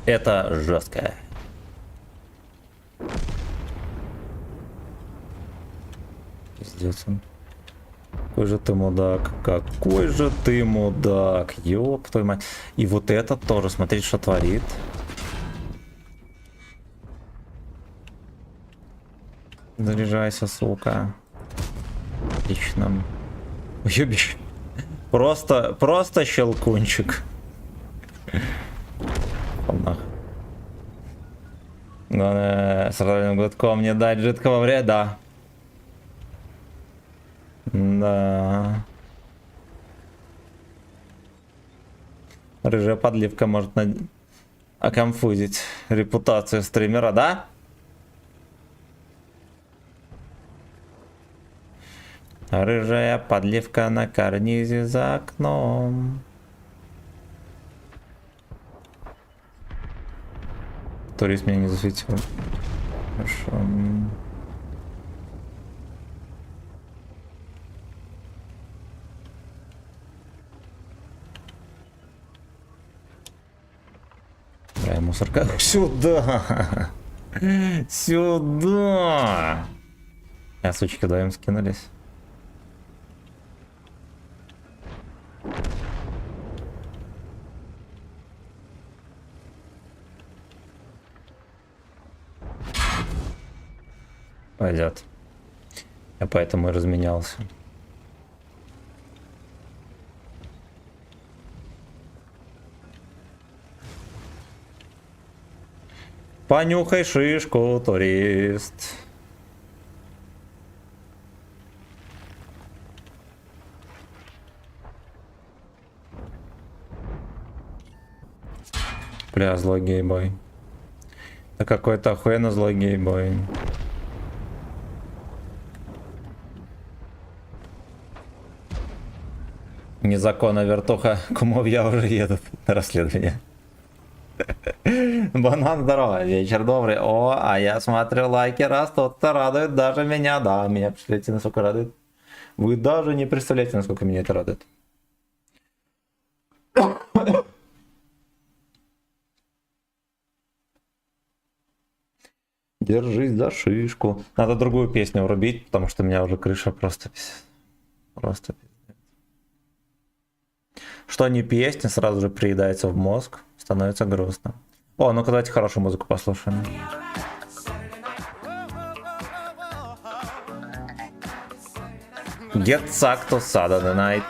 Это жестко. Пиздец он. Какой же ты мудак, какой же ты мудак, ёб твою мать. И вот этот тоже, смотрите, что творит. Заряжайся, сука. Отлично. Ёбищ. Просто щелкунчик. Нах. Главное, с радиным глотком не дать жидкого вреда. Да. Рыжая подливка может оконфузить репутацию стримера, да? Рыжая подливка на карнизе за окном. Турист меня не засветил. Хорошо. Мусорка. Сюда! Сюда! А сучки вдвоем скинулись. Пойдет. Я поэтому и разменялся. Понюхай шишку, турист. Бля, злой гейбой. Да какой-то охуенно злой гейбой. Незаконно вертуха. Кумов я уже еду на расследование. Банан, здорово, вечер добрый. О, а я смотрю, лайки растут-то, радует даже меня. Да, меня, представляете, насколько радует. Вы даже не представляете, насколько меня это радует. Держись за шишку. Надо другую песню врубить, потому что у меня уже крыша просто... Просто... Что не песня, сразу же приедается в мозг, становится грустно. О, ну-ка давайте хорошую музыку послушаем. Get sucked to Saturday night.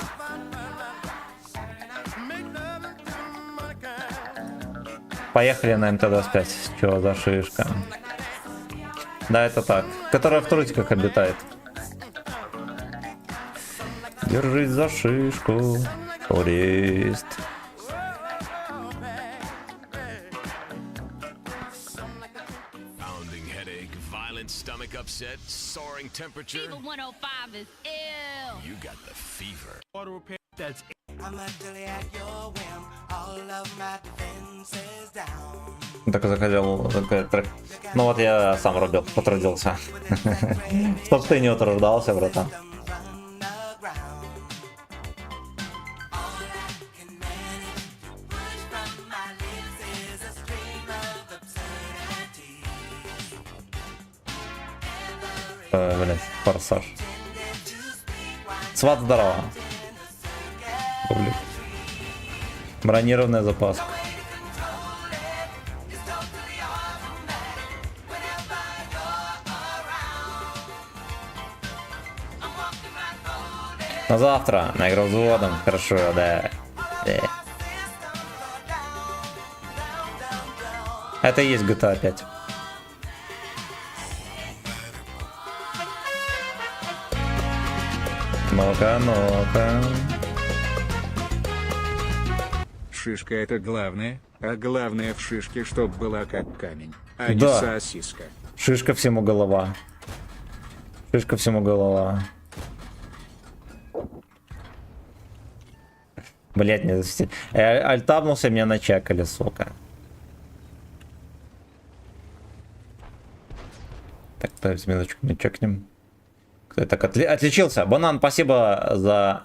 Поехали на МТ-25. Чего за шишка? Да, это так. Которая в трусиках обитает. Держись за шишку, турист. Stomach upset, soaring temperature. Fever 105 is ill. You got the fever. Auto repair, that's I'm actually at your whim. All of my defenses down. Так захотел такой трек. Ну вот я сам рубил, потрудился. Чтоб ты не утруждался, братан. Блин, форсаж. Сват, здорово. Блин. Бронированная запаска. На завтра, на игру взводом. Хорошо, да. Это и есть GTA 5. Ну-ка, ну-ка. Шишка это главное, а главное в шишке, чтоб была как камень, а не Да. сосиска. Шишка всему голова. Шишка всему голова. Блять, не засти. Альтабнулся, меня начекали, сука. Так, давайте минуточку, мы чекнем. Кто так отличился? Банан, спасибо за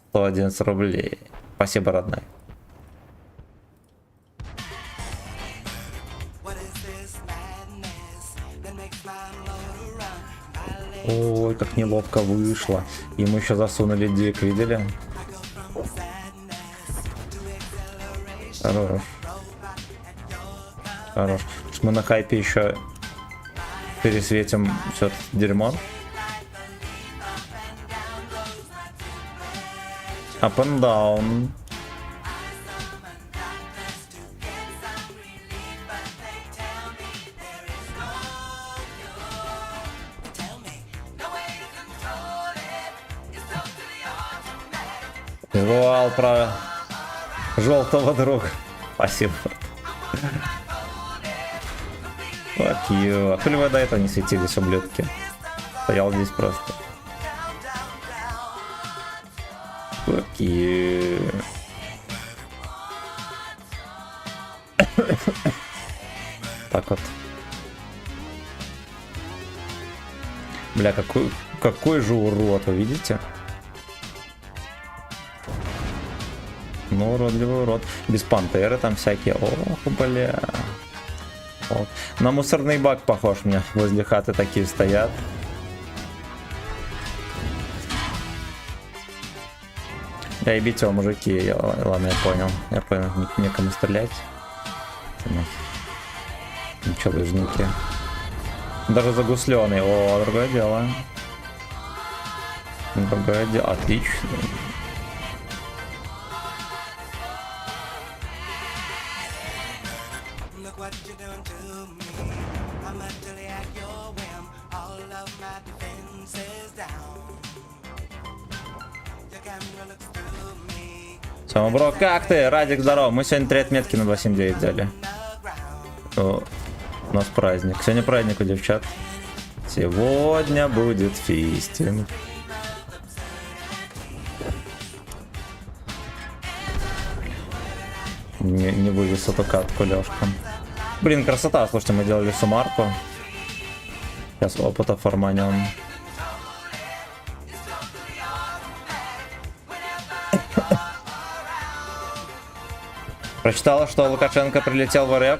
111 рублей. Спасибо, родной. Ой, как неловко вышло. Ему еще засунули дик, видели? Хорош. Хорош. Мы на хайпе еще пересветим все дерьмо. Up and down. Забывал про желтого друга. Спасибо. Fuck you. А хули вы до этого не светились, ублюдки? Стоял здесь просто. Fuck you. Так вот. Бля, какой же урод, вы видите? Ну, уродливый урод. Без пантеры там всякие. Ох, бля. Ох. На мусорный бак похож мне. Возле хаты такие стоят. Да ебите его, мужики. Ладно, я понял. Я понял. Некому стрелять. Ничего, лыжники. Даже загусленный. О, другое дело. Другое дело. Отлично. Бро, как ты? Радик, здорово. Мы сегодня 3 отметки на 279 взяли. О, у нас праздник. Сегодня праздник у девчат. Сегодня будет фистинг. не вывез эту катку Лёшка. Блин, красота. Слушайте, мы делали суммарку. Сейчас опыта форманем. Прочитала, что Лукашенко прилетел в РФ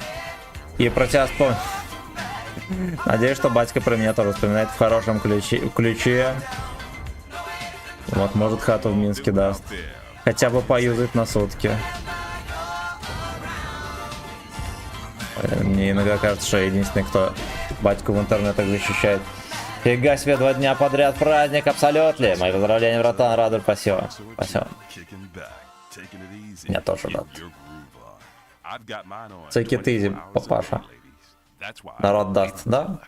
и протест по... Надеюсь, что батька про меня тоже вспоминает в хорошем ключе. Вот, может, хату в Минске даст. Хотя бы поюзать на сутки. Мне иногда кажется, что я единственный, кто батьку в интернетах защищает. Фига себе, 2 дня подряд праздник, абсолютно. Мои поздравления, братан, радует, спасибо. Спасибо. Меня тоже рад. Take it easy, папаша. Народ даст, да?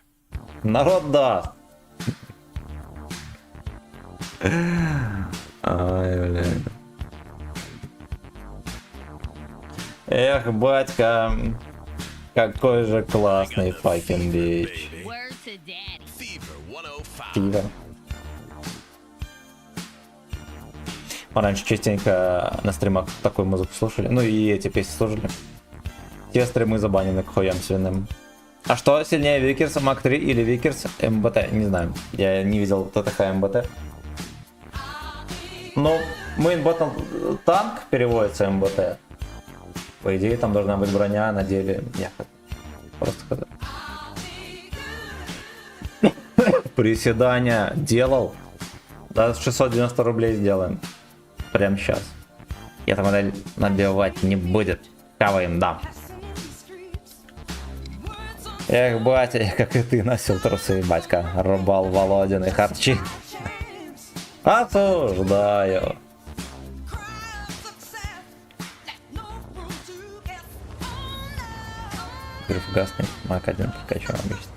Народ даст. Ай, блин. Эх, батька. Какой же классный fucking бич. Фивер. Мы раньше частенько на стримах такую музыку слушали. Ну и эти песни слушали. Те стримы забанены к хуям свиным. А что сильнее, Викерс Мак 3 или Викерс МБТ? Не знаю. Я не видел ТТХ МБТ. Но Main Battle танк переводится МБТ. По идее там должна быть броня, на деле нет. Просто приседания делал. Да, 690 рублей сделаем. Прямо сейчас. Эта модель набивать не будет. Каваем, да. Эх, батя, как и ты носил трусы, батька. Рубал Володины харчи. Осуждаю. Грифгасный Мак 1 Пикачу обычно.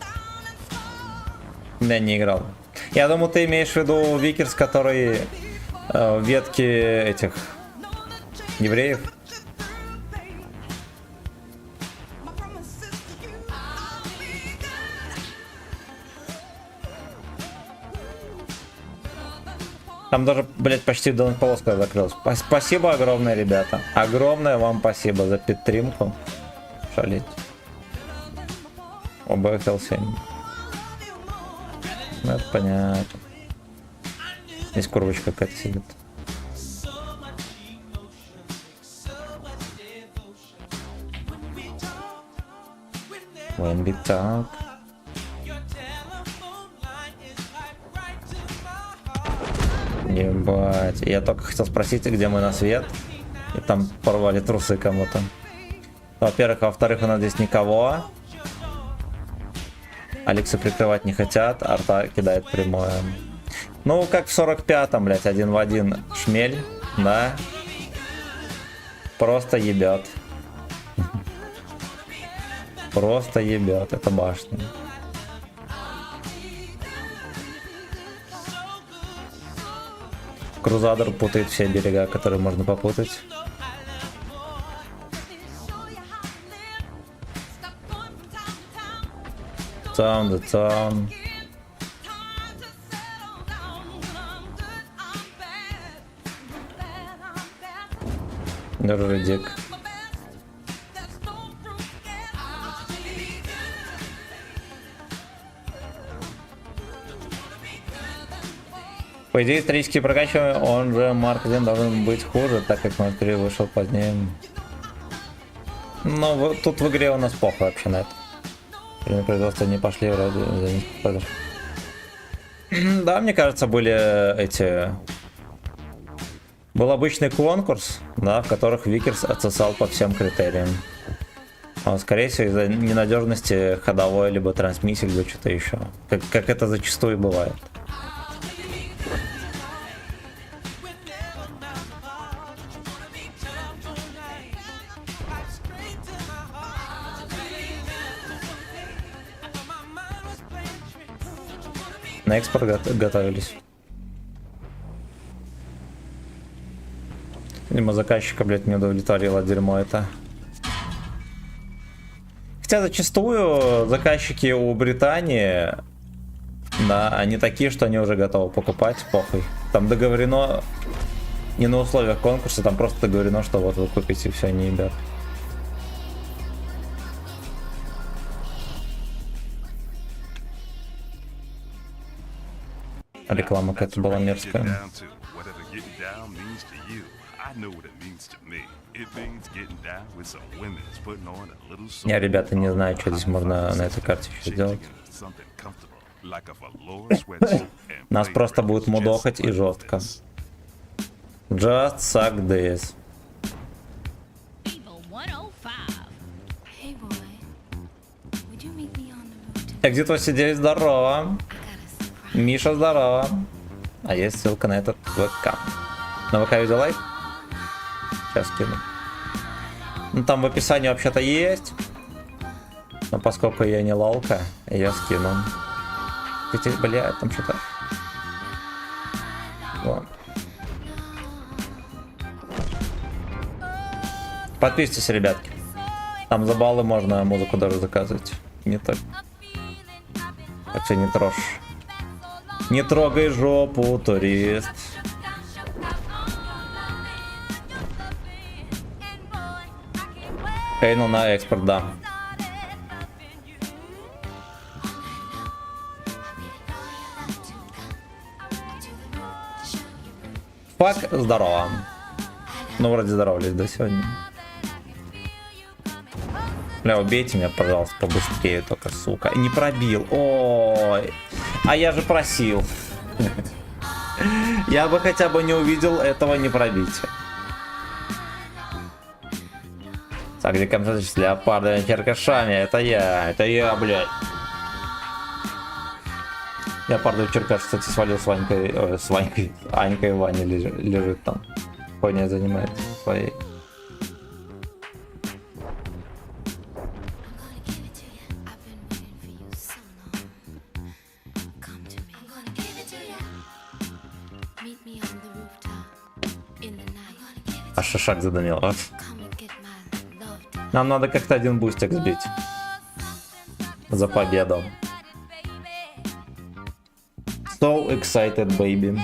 Я не играл. Я думаю, ты имеешь в виду Викерс, который ветки этих евреев. Там даже, блять, почти до полоска закрылась. Спасибо огромное, ребята. Огромное вам спасибо за поддержку. Шалить. ОБХЛ7. Ну, это понятно. Здесь курвочка какая-то сидит. When we talk. Ебать. Я только хотел спросить, где мы на свет. И там порвали трусы кому-то. Во-первых, во-вторых, у нас здесь никого. Алекса прикрывать не хотят, арта кидает прямое. Ну, как в 45-м, блять, 1 в 1 шмель, да. Просто ебет. Просто ебет, это башня. Крузадер путает все берега, которые можно попутать. Town, the town. Держи, Дик. По идее, исторически прокачиваемый, он же Марк 1 должен быть хуже, так как Марк 3 вышел позднее. Но вот тут в игре у нас плохо вообще на это. Время производства не пошли вроде за несколько продаж. Да, мне кажется, были эти... Был обычный конкурс, да, в которых Викерс отсосал по всем критериям. А скорее всего, из-за ненадежности ходовой, либо трансмиссии, либо что-то еще. Как это зачастую бывает. На экспорт готовились. Видимо, заказчика, блядь, не удовлетворило дерьмо это. Хотя зачастую заказчики у Британии, да, они такие, что они уже готовы покупать, похуй. Там договорено не на условиях конкурса, там просто договорено, что вот вы купите, все, они ебят. Реклама какая-то была мерзкая. Я, ребята, не знаю, что здесь можно на этой карте еще сделать. Нас просто будет мудохать и жестко. Just suck this. Exit 89, здорово. Миша, здорово. А есть ссылка на этот ВК. На ВК видео лайк? Сейчас кину. Ну там в описании вообще-то есть. Но поскольку я не лолка, я скину. Хотя, блядь, там что-то. Вот. Подписывайтесь, ребятки. Там за баллы можно музыку даже заказывать. Не так. Хотя не трожь. Не трогай жопу, турист. Хейну на экспорт, да. Фак, здорово. Ну, вроде здоровались, да, сегодня. Бля, убейте меня, пожалуйста, побыстрее только, сука. Не пробил. Ой. А я же просил. Я бы хотя бы не увидел этого не пробить. Так, где комсомолец с леопардами, черкашами? Это я, блядь. Леопардовый черкаш, кстати, свалил с Ванькой, с Ванькой, Анькой и Ваней лежит там. Хуйня занимается своей. А Шишак задонил. Вот. Нам надо как-то один бустик сбить. За победу. So excited, baby.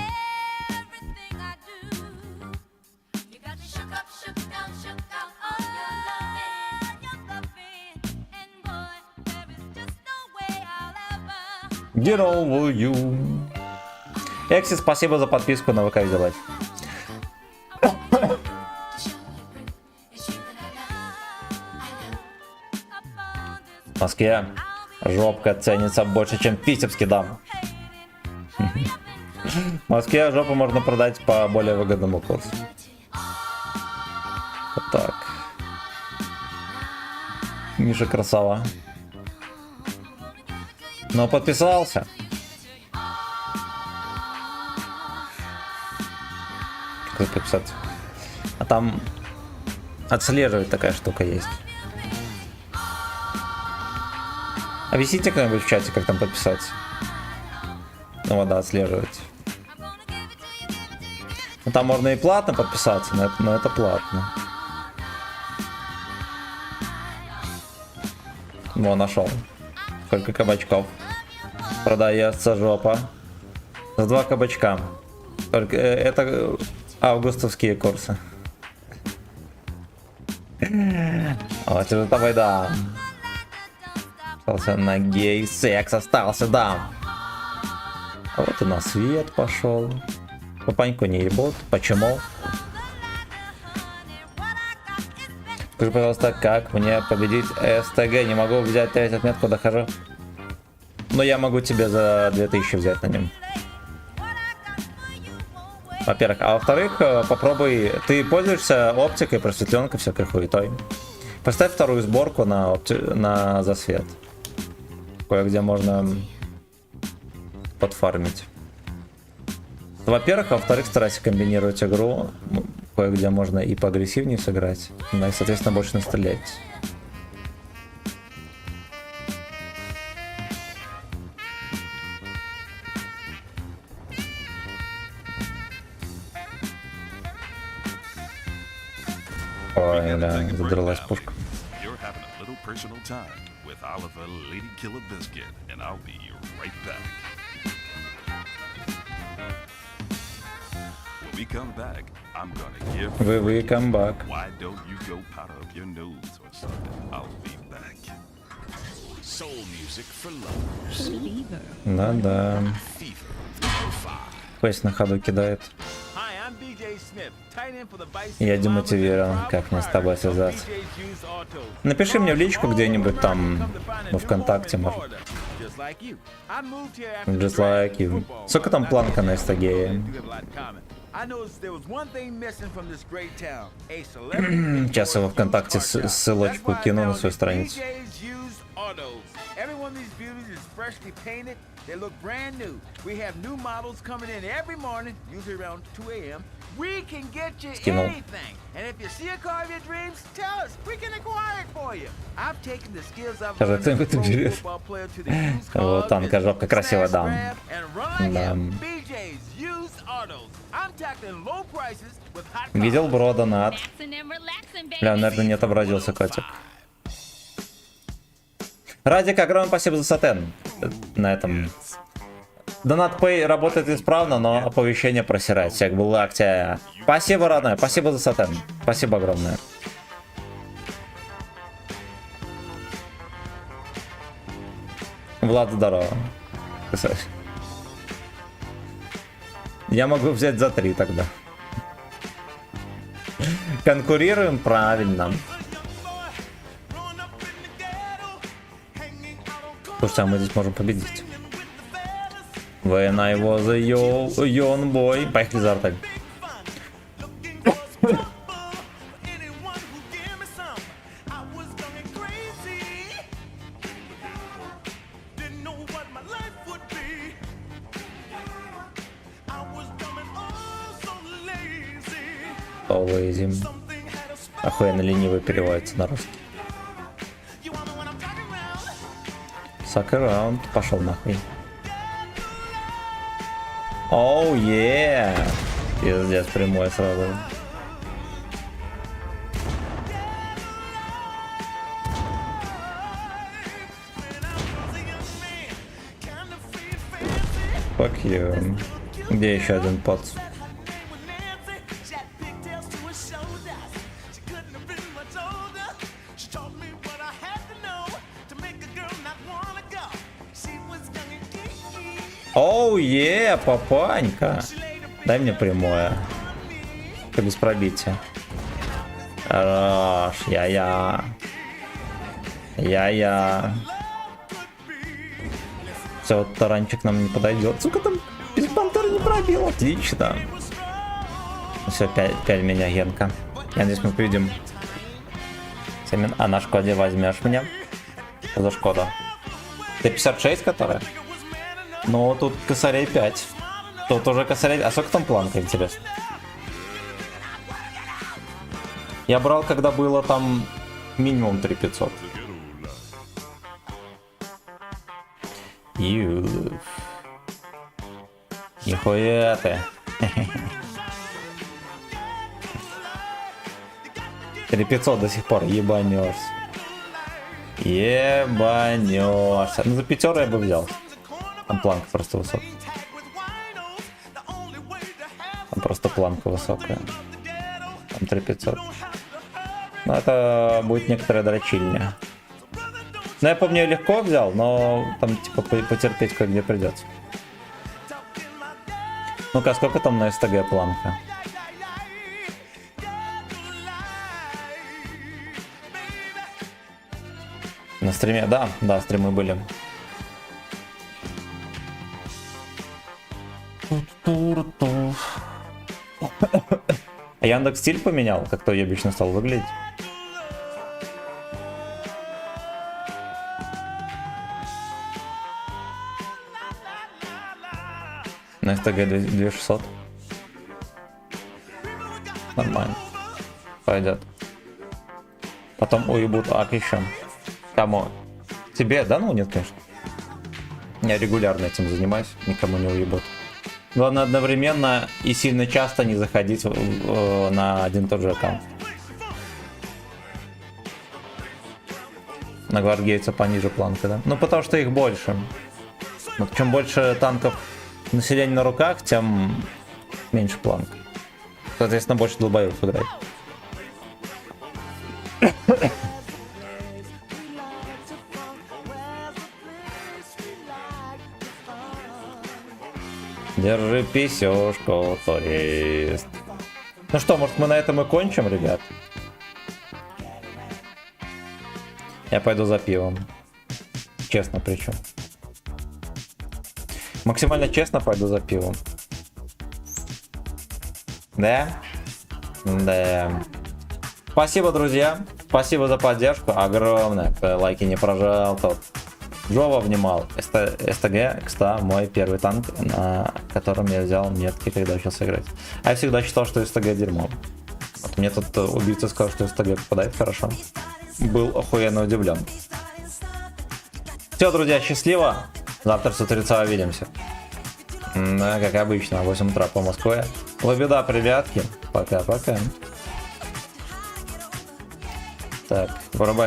Get over you. Экси, спасибо за подписку на ВК Видеолайф. В Москве жопка ценится больше, чем в Витебске, да. В Москве жопу можно продать по более выгодному курсу. Вот так. Миша красава. Но подписался. Как подписаться? А там отслеживать такая штука есть. Объясните кто-нибудь в чате, как там подписаться. Ну вот, да, отслеживать. Ну, там можно и платно подписаться, но это платно. Во, нашел. Сколько кабачков. Продается жопа. За 2 кабачка. Только это августовские курсы. Вот это давай, да. Остался на гей секс, остался, да. А вот и на свет пошел. Папаньку не ебут. Почему? Скажи, пожалуйста, как мне победить СТГ? Не могу взять 3 отметку, дохожу. Но я могу тебе за 2000 взять на нем. Во-первых. А во-вторых, попробуй. Ты пользуешься оптикой, просветленкой, всякой хуетой. Поставь вторую сборку на засвет. Кое-где можно подфармить. Во-первых, во-вторых, старайся комбинировать игру. Кое-где можно и поагрессивнее сыграть, ну и, соответственно, больше настрелять. Ой, да, задралась пушка. We come back. Why don't you go powder up your nose or something? I'll be back. Soul music for lovers. Да-да. Фейс на ходу кидает. Hi, I'm BJ Smith, tight end for the Vice. Я демотивирован, как мне с тобой связаться. Напиши мне в личку где-нибудь там, во ВКонтакте, может. Just like you. I moved here after Just like you. Сколько там планка на СТГ? I noticed there was one thing missing from this great town. A celebrity. Сейчас я во ВКонтакте ссылочку кину на свою страницу. BJ's Used Autos. Every one of these beauties is freshly painted. They look brand new. We have new models coming in every morning, usually around 2 a.m. We can get you anything. And if you see a car of your dreams, tell us. We can acquire it for you. I've taken the skills I've learned as a pro football player to the used car Вот танка, жопка красивая, да. and run him. BJ's Used Autos. I'm tackling low prices with hot cars. Видел бро донат. Бля, наверное, не отобразился котик. Радик, огромное спасибо за сатен. На этом. Донат Pay работает исправно, но оповещение просирает. Всех была тебя. Спасибо, родная, спасибо за сатен. Спасибо огромное. Влад, здорово. Я могу взять за 3 тогда. Конкурируем правильно. Слушайте, а мы здесь можем победить. When I was a young boy. Поехали за артель. Lazy. Охуенно ленивый переводится на русский. Suck around. Пошел нахуй. Оу, е. Пиздец, прямой сразу. Fuck you. Где еще один пот? Оу, е, папанька. Дай мне прямое. Ты без пробития. Хорош, я-я. Я-я. Все, вот таранчик нам не подойдет. Сука, там без пантеры не пробил. Отлично. Все, 5 меня, Генка. Я надеюсь, мы победим. А на Шкоде возьмешь меня? Что за Шкода? Т-56, которая? Ну, тут косарей 5. Тут уже косарей... А сколько там планка, интересно? Я брал, когда было там минимум 3500. Нихуя ты. 3500 до сих пор, ебанешься. Ебанешься. Ну, за 5 я бы взял. Там планка просто высокая. Там просто планка высокая. Там 3500. Ну, это будет некоторая дрочильня. Ну, я помню, я легко взял, но там, типа, потерпеть кое-где придется. Ну-ка, сколько там на СТГ планка? На стриме? Да, стримы были. Яндекс стиль поменял, как-то уебично стал выглядеть. На СТГ 2600. Нормально. Пойдет. Потом уебут ак еще. Кому? Тебе? Да ну нет, конечно. Я регулярно этим занимаюсь, никому не уебут. Главное одновременно и сильно часто не заходить на один и тот же аккаунт. На гвардейца пониже планка, да? Ну потому что их больше. Вот чем больше танков населения на руках, тем меньше планка. Соответственно, больше долбоев играть. Держи писюшку, турист. Ну что, может мы на этом и кончим, ребят? Я пойду за пивом. Честно причем. Максимально честно пойду за пивом. Да? Да. Спасибо, друзья. Спасибо за поддержку. Огромное. Лайки не прожал. Тот. Джова внимал. СТГ, кстати, мой первый танк, на котором я взял метки, когда учился играть. А я всегда считал, что СТГ дерьмо. Вот мне тут убийца сказал, что СТГ попадает хорошо. Был охуенно удивлен. Все, друзья, счастливо. Завтра с утреца увидимся. Да, как обычно, 8 утра по Москве. Лобеда, ребятки. Пока-пока. Так, вырубай.